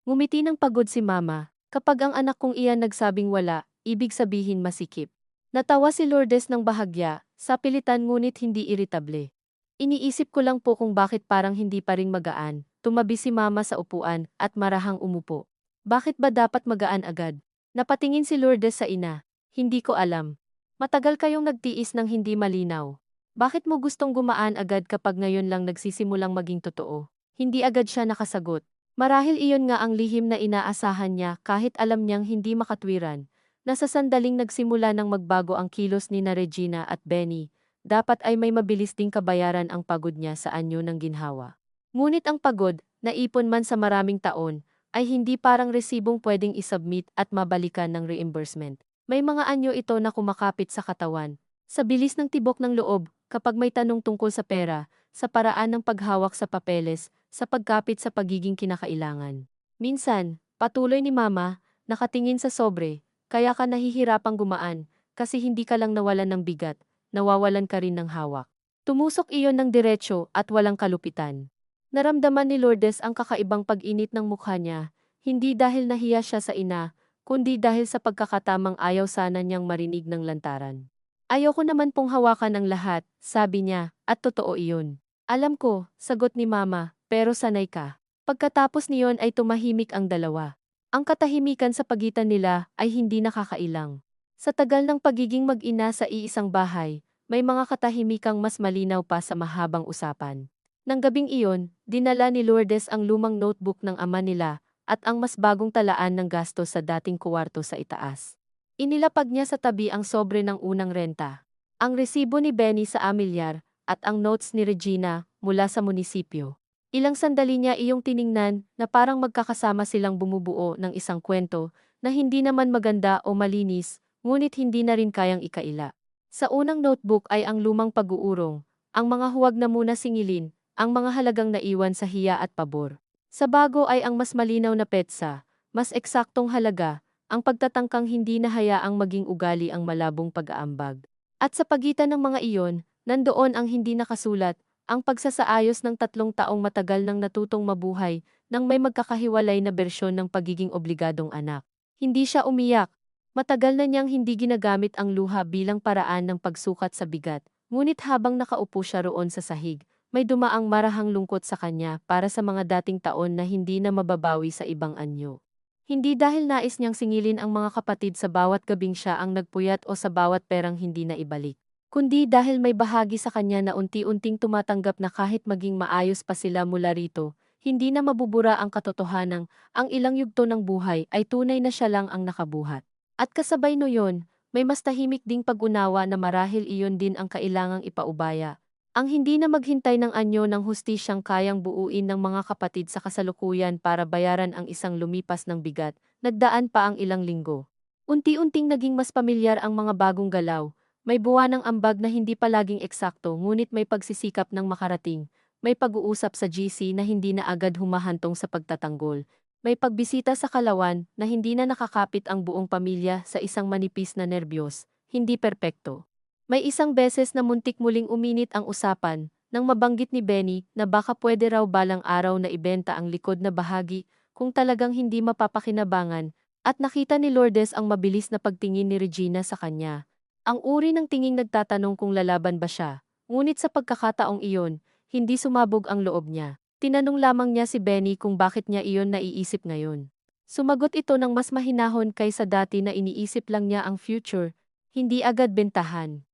Ngumiti ng pagod si Mama, kapag ang anak kong iyan nagsabing wala, ibig sabihin masikip. Natawa si Lourdes ng bahagya, sa pilitan ngunit hindi iritable. Iniisip ko lang po kung bakit parang hindi pa rin magaan, tumabi si Mama sa upuan at marahang umupo. Bakit ba dapat magaan agad? Napatingin si Lourdes sa ina, hindi ko alam. Matagal kayong nagtiis ng hindi malinaw. Bakit mo gustong gumaan agad kapag ngayon lang nagsisimulang maging totoo? Hindi agad siya nakasagot. Marahil iyon nga ang lihim na inaasahan niya kahit alam niyang hindi makatwiran, na sa sandaling nagsimula ng magbago ang kilos ni na Regina at Benny, dapat ay may mabilis ding kabayaran ang pagod niya sa anyo ng ginhawa. Ngunit ang pagod, na ipon man sa maraming taon, ay hindi parang resibong pwedeng isubmit at mabalikan ng reimbursement. May mga anyo ito na kumakapit sa katawan. Sa bilis ng tibok ng loob, kapag may tanong tungkol sa pera, sa paraan ng paghawak sa papeles, sa pagkapit sa pagiging kinakailangan. Minsan, patuloy ni Mama, nakatingin sa sobre, kaya ka nahihirapang gumaan, kasi hindi ka lang nawalan ng bigat, nawawalan ka rin ng hawak. Tumusok iyon ng diretsyo at walang kalupitan. Naramdaman ni Lourdes ang kakaibang pag-init ng mukha niya, hindi dahil nahiya siya sa ina, kundi dahil sa pagkakatamang ayaw sana niyang marinig ng lantaran. Ayoko naman pong hawakan ang lahat, sabi niya, at totoo iyon. Alam ko, sagot ni Mama, pero sanay ka. Pagkatapos niyon ay tumahimik ang dalawa. Ang katahimikan sa pagitan nila ay hindi nakakailang. Sa tagal ng pagiging mag-ina sa iisang bahay, may mga katahimikang mas malinaw pa sa mahabang usapan. Nang gabing iyon, dinala ni Lourdes ang lumang notebook ng ama nila at ang mas bagong talaan ng gastos sa dating kuwarto sa itaas. Inilapag niya sa tabi ang sobre ng unang renta, ang resibo ni Benny sa amilyar, at ang notes ni Regina mula sa munisipyo. Ilang sandali niya iyong tiningnan na parang magkakasama silang bumubuo ng isang kwento na hindi naman maganda o malinis, ngunit hindi na rin kayang ikaila. Sa unang notebook ay ang lumang pag-uurong, ang mga huwag na muna singilin, ang mga halagang naiwan sa hiya at pabor. Sa bago ay ang mas malinaw na petsa, mas eksaktong halaga, ang pagtatangkang hindi na hayaang maging ugali ang malabong pag-aambag. At sa pagitan ng mga iyon, nandoon ang hindi nakasulat, ang pagsasaayos ng 3 taong matagal nang natutong mabuhay, nang may magkakahiwalay na bersyon ng pagiging obligadong anak. Hindi siya umiyak. Matagal na niyang hindi ginagamit ang luha bilang paraan ng pagsukat sa bigat, ngunit habang nakaupo siya roon sa sahig, may dumaang marahang lungkot sa kanya para sa mga dating taon na hindi na mababawi sa ibang anyo. Hindi dahil nais niyang singilin ang mga kapatid sa bawat gabing siya ang nagpuyat o sa bawat perang hindi na ibalik, kundi dahil may bahagi sa kanya na unti-unting tumatanggap na kahit maging maayos pa sila mula rito, hindi na mabubura ang katotohanang ang ilang yugto ng buhay ay tunay na siya lang ang nakabuhat. At kasabay no yon, may mas tahimik ding pag-unawa na marahil iyon din ang kailangang ipaubaya. Ang hindi na maghintay ng anyo ng hustisyang kayang buuin ng mga kapatid sa kasalukuyan para bayaran ang isang lumipas ng bigat, nagdaan pa ang ilang linggo. Unti-unting naging mas pamilyar ang mga bagong galaw, may buwanang ambag na hindi palaging eksakto ngunit may pagsisikap ng makarating, may pag-uusap sa GC na hindi na agad humahantong sa pagtatanggol, may pagbisita sa Kalawan na hindi na nakakapit ang buong pamilya sa isang manipis na nerbiyos, hindi perpekto. May isang beses na muntik muling uminit ang usapan, nang mabanggit ni Benny na baka pwede raw balang araw na ibenta ang likod na bahagi kung talagang hindi mapapakinabangan, at nakita ni Lourdes ang mabilis na pagtingin ni Regina sa kanya. Ang uri ng tinging nagtatanong kung lalaban ba siya, ngunit sa pagkakataong iyon, hindi sumabog ang loob niya. Tinanong lamang niya si Benny kung bakit niya iyon naiisip ngayon. Sumagot ito ng mas mahinahon kaysa dati na iniisip lang niya ang future, hindi agad bentahan.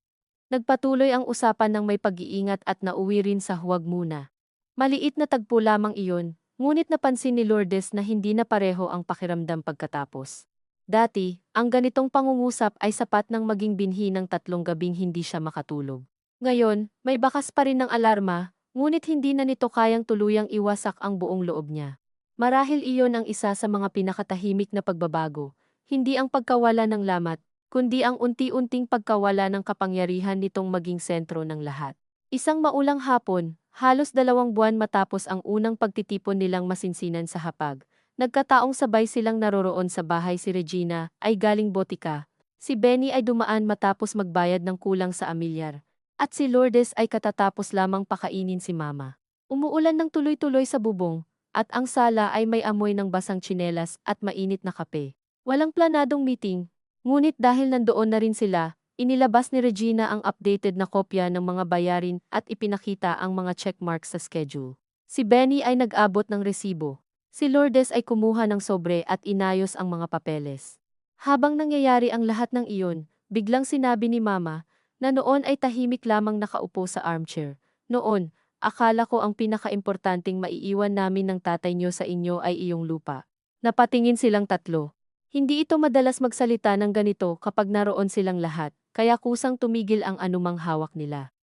Nagpatuloy ang usapan ng may pag-iingat at nauwi rin sa huwag muna. Maliit na tagpo lamang iyon, ngunit napansin ni Lourdes na hindi na pareho ang pakiramdam pagkatapos. Dati, ang ganitong pangungusap ay sapat ng maging binhi ng 3 gabing hindi siya makatulog. Ngayon, may bakas pa rin ng alarma, ngunit hindi na nito kayang tuluyang iwasak ang buong loob niya. Marahil iyon ang isa sa mga pinakatahimik na pagbabago, hindi ang pagkawala ng lamat, kundi ang unti-unting pagkawala ng kapangyarihan nitong maging sentro ng lahat. Isang maulang hapon, halos 2 buwan matapos ang unang pagtitipon nilang masinsinan sa hapag, nagkataong sabay silang naroroon sa bahay si Regina ay galing botika, si Benny ay dumaan matapos magbayad ng kulang sa amilyar, at si Lourdes ay katatapos lamang pakainin si Mama. Umuulan ng tuloy-tuloy sa bubong, at ang sala ay may amoy ng basang tsinelas at mainit na kape. Walang planadong meeting, ngunit dahil nandoon na rin sila, inilabas ni Regina ang updated na kopya ng mga bayarin at ipinakita ang mga checkmarks sa schedule. Si Benny ay nag-abot ng resibo. Si Lourdes ay kumuha ng sobre at inayos ang mga papeles. Habang nangyayari ang lahat ng iyon, biglang sinabi ni Mama na noon ay tahimik lamang nakaupo sa armchair. Noon, akala ko ang pinakaimportanting maiiwan namin ng tatay niyo sa inyo ay iyong lupa. Napatingin silang tatlo. Hindi ito madalas magsalita ng ganito kapag naroon silang lahat, kaya kusang tumigil ang anumang hawak nila.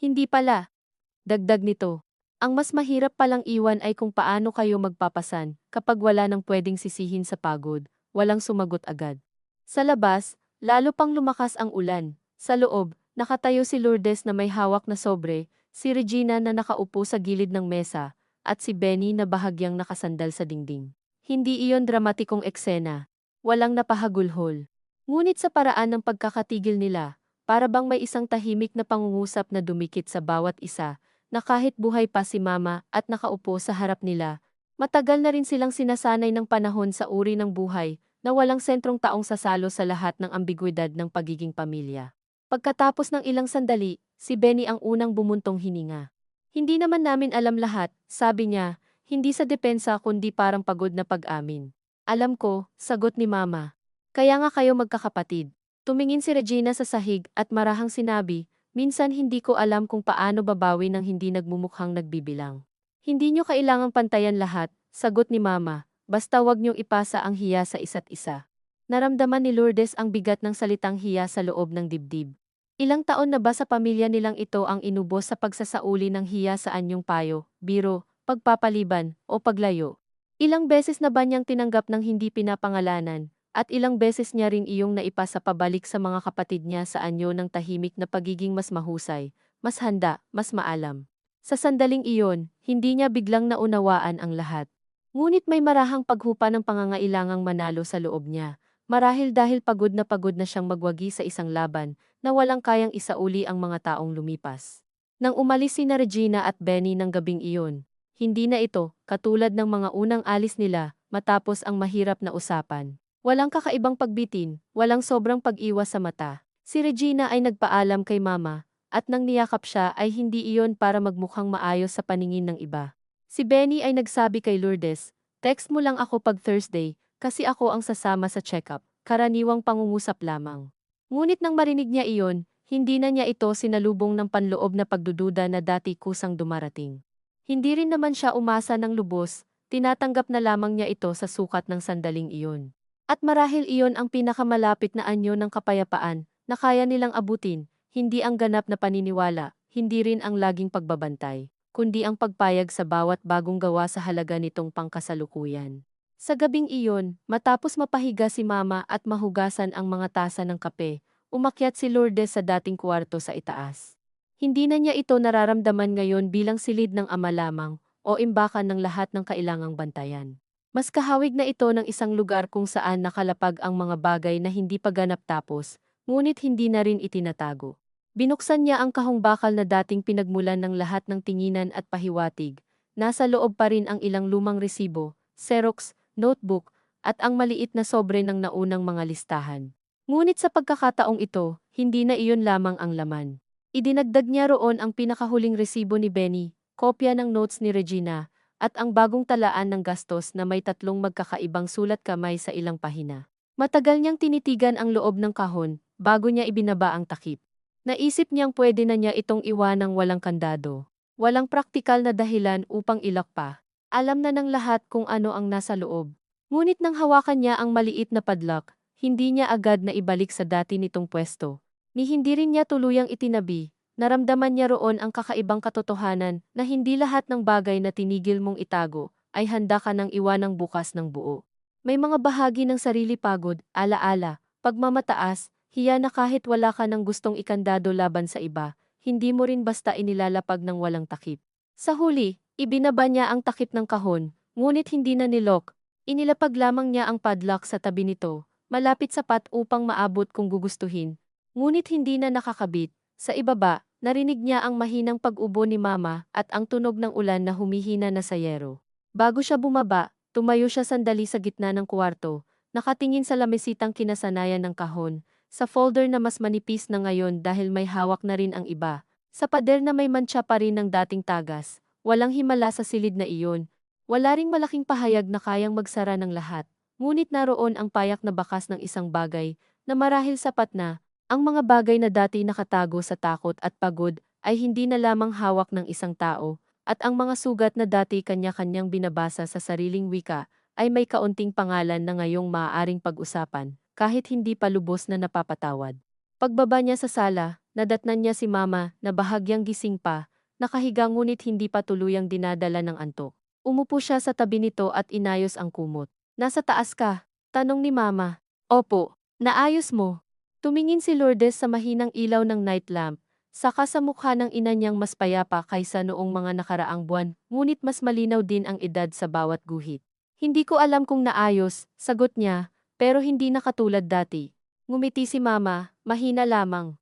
Hindi pala. Dagdag nito. Ang mas mahirap palang iwan ay kung paano kayo magpapasan kapag wala nang pwedeng sisihin sa pagod, walang sumagot agad. Sa labas, lalo pang lumakas ang ulan. Sa loob, nakatayo si Lourdes na may hawak na sobre, si Regina na nakaupo sa gilid ng mesa, at si Benny na bahagyang nakasandal sa dingding. Hindi iyon dramatikong eksena. Walang napahagulhol. Ngunit sa paraan ng pagkakatigil nila, para bang may isang tahimik na pangungusap na dumikit sa bawat isa, na kahit buhay pa si Mama at nakaupo sa harap nila, matagal na rin silang sinasanay ng panahon sa uri ng buhay, na walang sentrong taong sasalo sa lahat ng ambigwidad ng pagiging pamilya. Pagkatapos ng ilang sandali, si Benny ang unang bumuntong hininga. Hindi naman namin alam lahat, sabi niya, hindi sa depensa kundi parang pagod na pag-amin. Alam ko, sagot ni Mama. Kaya nga kayo magkakapatid. Tumingin si Regina sa sahig at marahang sinabi, minsan hindi ko alam kung paano babawi ng hindi nagmumukhang nagbibilang. Hindi nyo kailangang pantayan lahat, sagot ni Mama, basta wag nyong ipasa ang hiya sa isa't isa. Naramdaman ni Lourdes ang bigat ng salitang hiya sa loob ng dibdib. Ilang taon na ba sa pamilya nilang ito ang inubos sa pagsasauli ng hiya sa anyong payo, biro, pagpapaliban, o paglayo? Ilang beses na ba niyang tinanggap ng hindi pinapangalanan, at ilang beses niya ring iyong naipasa pabalik sa mga kapatid niya sa anyo ng tahimik na pagiging mas mahusay, mas handa, mas maalam. Sa sandaling iyon, hindi niya biglang naunawaan ang lahat. Ngunit may marahang paghupa ng pangangailangang manalo sa loob niya, marahil dahil pagod na siyang magwagi sa isang laban na walang kayang isauli ang mga taong lumipas. Nang umalis sina Regina at Benny ng gabing iyon, hindi na ito, katulad ng mga unang alis nila, matapos ang mahirap na usapan. Walang kakaibang pagbitin, walang sobrang pag-iwas sa mata. Si Regina ay nagpaalam kay Mama, at nang niyakap siya ay hindi iyon para magmukhang maayos sa paningin ng iba. Si Benny ay nagsabi kay Lourdes, text mo lang ako pag Thursday, kasi ako ang sasama sa check-up, karaniwang pangungusap lamang. Ngunit nang marinig niya iyon, hindi na niya ito sinalubong ng panloob na pagdududa na dati kusang dumarating. Hindi rin naman siya umasa ng lubos, tinatanggap na lamang niya ito sa sukat ng sandaling iyon. At marahil iyon ang pinakamalapit na anyo ng kapayapaan na kaya nilang abutin, hindi ang ganap na paniniwala, hindi rin ang laging pagbabantay, kundi ang pagpayag sa bawat bagong gawa sa halaga nitong pangkasalukuyan. Sa gabing iyon, matapos mapahiga si Mama at mahugasan ang mga tasa ng kape, umakyat si Lourdes sa dating kwarto sa itaas. Hindi na niya ito nararamdaman ngayon bilang silid ng ama lamang o imbakan ng lahat ng kailangang bantayan. Mas kahawig na ito ng isang lugar kung saan nakalapag ang mga bagay na hindi pa ganap tapos, ngunit hindi na rin itinatago. Binuksan niya ang kahong bakal na dating pinagmulan ng lahat ng tinginan at pahiwatig. Nasa loob pa rin ang ilang lumang resibo, xerox, notebook, at ang maliit na sobre ng naunang mga listahan. Ngunit sa pagkakataong ito, hindi na iyon lamang ang laman. Idinagdag niya roon ang pinakahuling resibo ni Benny, kopya ng notes ni Regina, at ang bagong talaan ng gastos na may 3 magkakaibang sulat kamay sa ilang pahina. Matagal niyang tinitigan ang loob ng kahon, bago niya ibinaba ang takip. Naisip niyang pwede na niya itong iwanang walang kandado. Walang praktikal na dahilan upang ilak pa. Alam na ng lahat kung ano ang nasa loob. Ngunit nang hawakan niya ang maliit na padlock, hindi niya agad na ibalik sa dati nitong pwesto. Ni hindi rin niya tuluyang itinabi, naramdaman niya roon ang kakaibang katotohanan na hindi lahat ng bagay na tinigil mong itago ay handa ka nang iwanang bukas ng buo. May mga bahagi ng sarili pagod, alaala, pagmamataas, hiya na kahit wala ka ng gustong ikandado laban sa iba, hindi mo rin basta inilalapag ng walang takip. Sa huli, ibinaba niya ang takip ng kahon, ngunit hindi na nilok. Inilapag lamang niya ang padlock sa tabi nito, malapit sapat upang maabot kung gugustuhin. Ngunit hindi na nakakabit. Sa ibaba, narinig niya ang mahinang pag-ubo ni Mama at ang tunog ng ulan na humihina na sa yero. Bago siya bumaba, tumayo siya sandali sa gitna ng kwarto, nakatingin sa lamesitang kinasanayan ng kahon, sa folder na mas manipis na ngayon dahil may hawak na rin ang iba, sa pader na may mantsa pa rin ng dating tagas, walang himala sa silid na iyon, wala ring malaking pahayag na kayang magsara ng lahat, ngunit naroon ang payak na bakas ng isang bagay na marahil sapat na. Ang mga bagay na dati nakatago sa takot at pagod ay hindi na lamang hawak ng isang tao, at ang mga sugat na dati kanya-kanyang binabasa sa sariling wika ay may kaunting pangalan na ngayong maaaring pag-usapan, kahit hindi pa lubos na napapatawad. Pagbaba niya sa sala, nadatnan niya si Mama na bahagyang gising pa, nakahiga ngunit hindi pa tuluyang dinadala ng antok. Umupo siya sa tabi nito at inayos ang kumot. "Nasa taas ka?" tanong ni Mama. "Opo, naayos mo." Tumingin si Lourdes sa mahinang ilaw ng night lamp, saka sa mukha ng ina niyang mas payapa kaysa noong mga nakaraang buwan, ngunit mas malinaw din ang edad sa bawat guhit. "Hindi ko alam kung naayos," sagot niya, "pero hindi na katulad dati." Ngumiti si Mama, mahina lamang.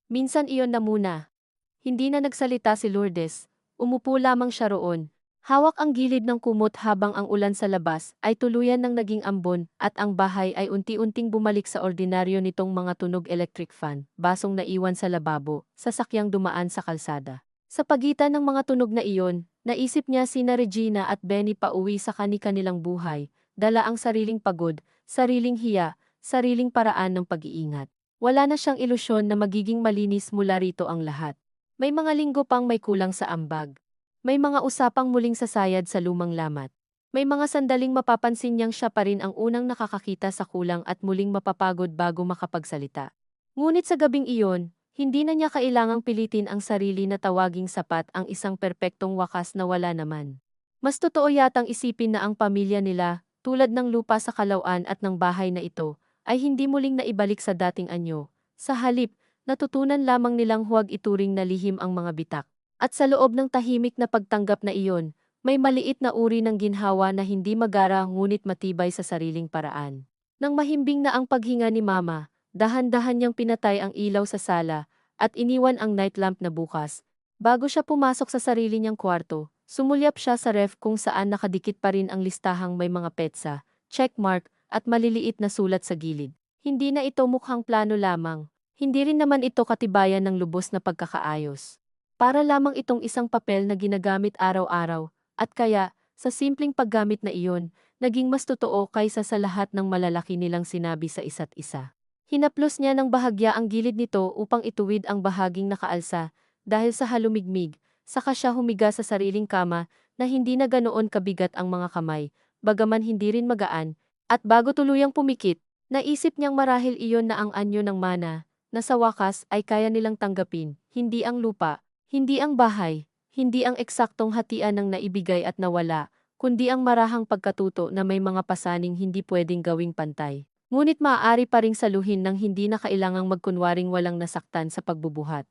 "Minsan iyon na muna." Hindi na nagsalita si Lourdes, umupo lamang siya roon. Hawak ang gilid ng kumot habang ang ulan sa labas ay tuluyan ng naging ambon at ang bahay ay unti-unting bumalik sa ordinaryo nitong mga tunog electric fan, basong naiwan sa lababo, sasakyang dumaan sa kalsada. Sa pagitan ng mga tunog na iyon, naisip niya sina Regina at Benny pauwi sa kani-kanilang buhay, dala ang sariling pagod, sariling hiya, sariling paraan ng pag-iingat. Wala na siyang ilusyon na magiging malinis mula rito ang lahat. May mga linggo pang may kulang sa ambag. May mga usapang muling sasayad sa lumang lamat. May mga sandaling mapapansin niyang siya pa rin ang unang nakakakita sa kulang at muling mapapagod bago makapagsalita. Ngunit sa gabing iyon, hindi na niya kailangang pilitin ang sarili na tawaging sapat ang isang perpektong wakas na wala naman. Mas totoo yatang isipin na ang pamilya nila, tulad ng lupa sa Calauan at ng bahay na ito, ay hindi muling naibalik sa dating anyo. Sa halip, natutunan lamang nilang huwag ituring na lihim ang mga bitak. At sa loob ng tahimik na pagtanggap na iyon, may maliit na uri ng ginhawa na hindi magara ngunit matibay sa sariling paraan. Nang mahimbing na ang paghinga ni Mama, dahan-dahan niyang pinatay ang ilaw sa sala at iniwan ang nightlamp na bukas. Bago siya pumasok sa sarili niyang kwarto, sumulyap siya sa ref kung saan nakadikit pa rin ang listahang may mga petsa, checkmark, at maliliit na sulat sa gilid. Hindi na ito mukhang plano lamang. Hindi rin naman ito katibayan ng lubos na pagkakaayos. Para lamang itong isang papel na ginagamit araw-araw, at kaya, sa simpleng paggamit na iyon, naging mas totoo kaysa sa lahat ng malalaki nilang sinabi sa isa't isa. Hinaplos niya ng bahagya ang gilid nito upang ituwid ang bahaging nakaalsa, dahil sa halumigmig, Saka siya humiga sa sariling kama na hindi na ganoon kabigat ang mga kamay, bagaman hindi rin magaan, at bago tuluyang pumikit, naisip niyang marahil iyon na ang anyo ng mana, na sa wakas ay kaya nilang tanggapin, hindi ang lupa, hindi ang bahay, hindi ang eksaktong hatian ng naibigay at nawala, kundi ang marahang pagkatuto na may mga pasaning hindi pwedeng gawing pantay. Ngunit maaari pa ring saluhin ng hindi na kailangang magkunwaring walang nasaktan sa pagbubuhat.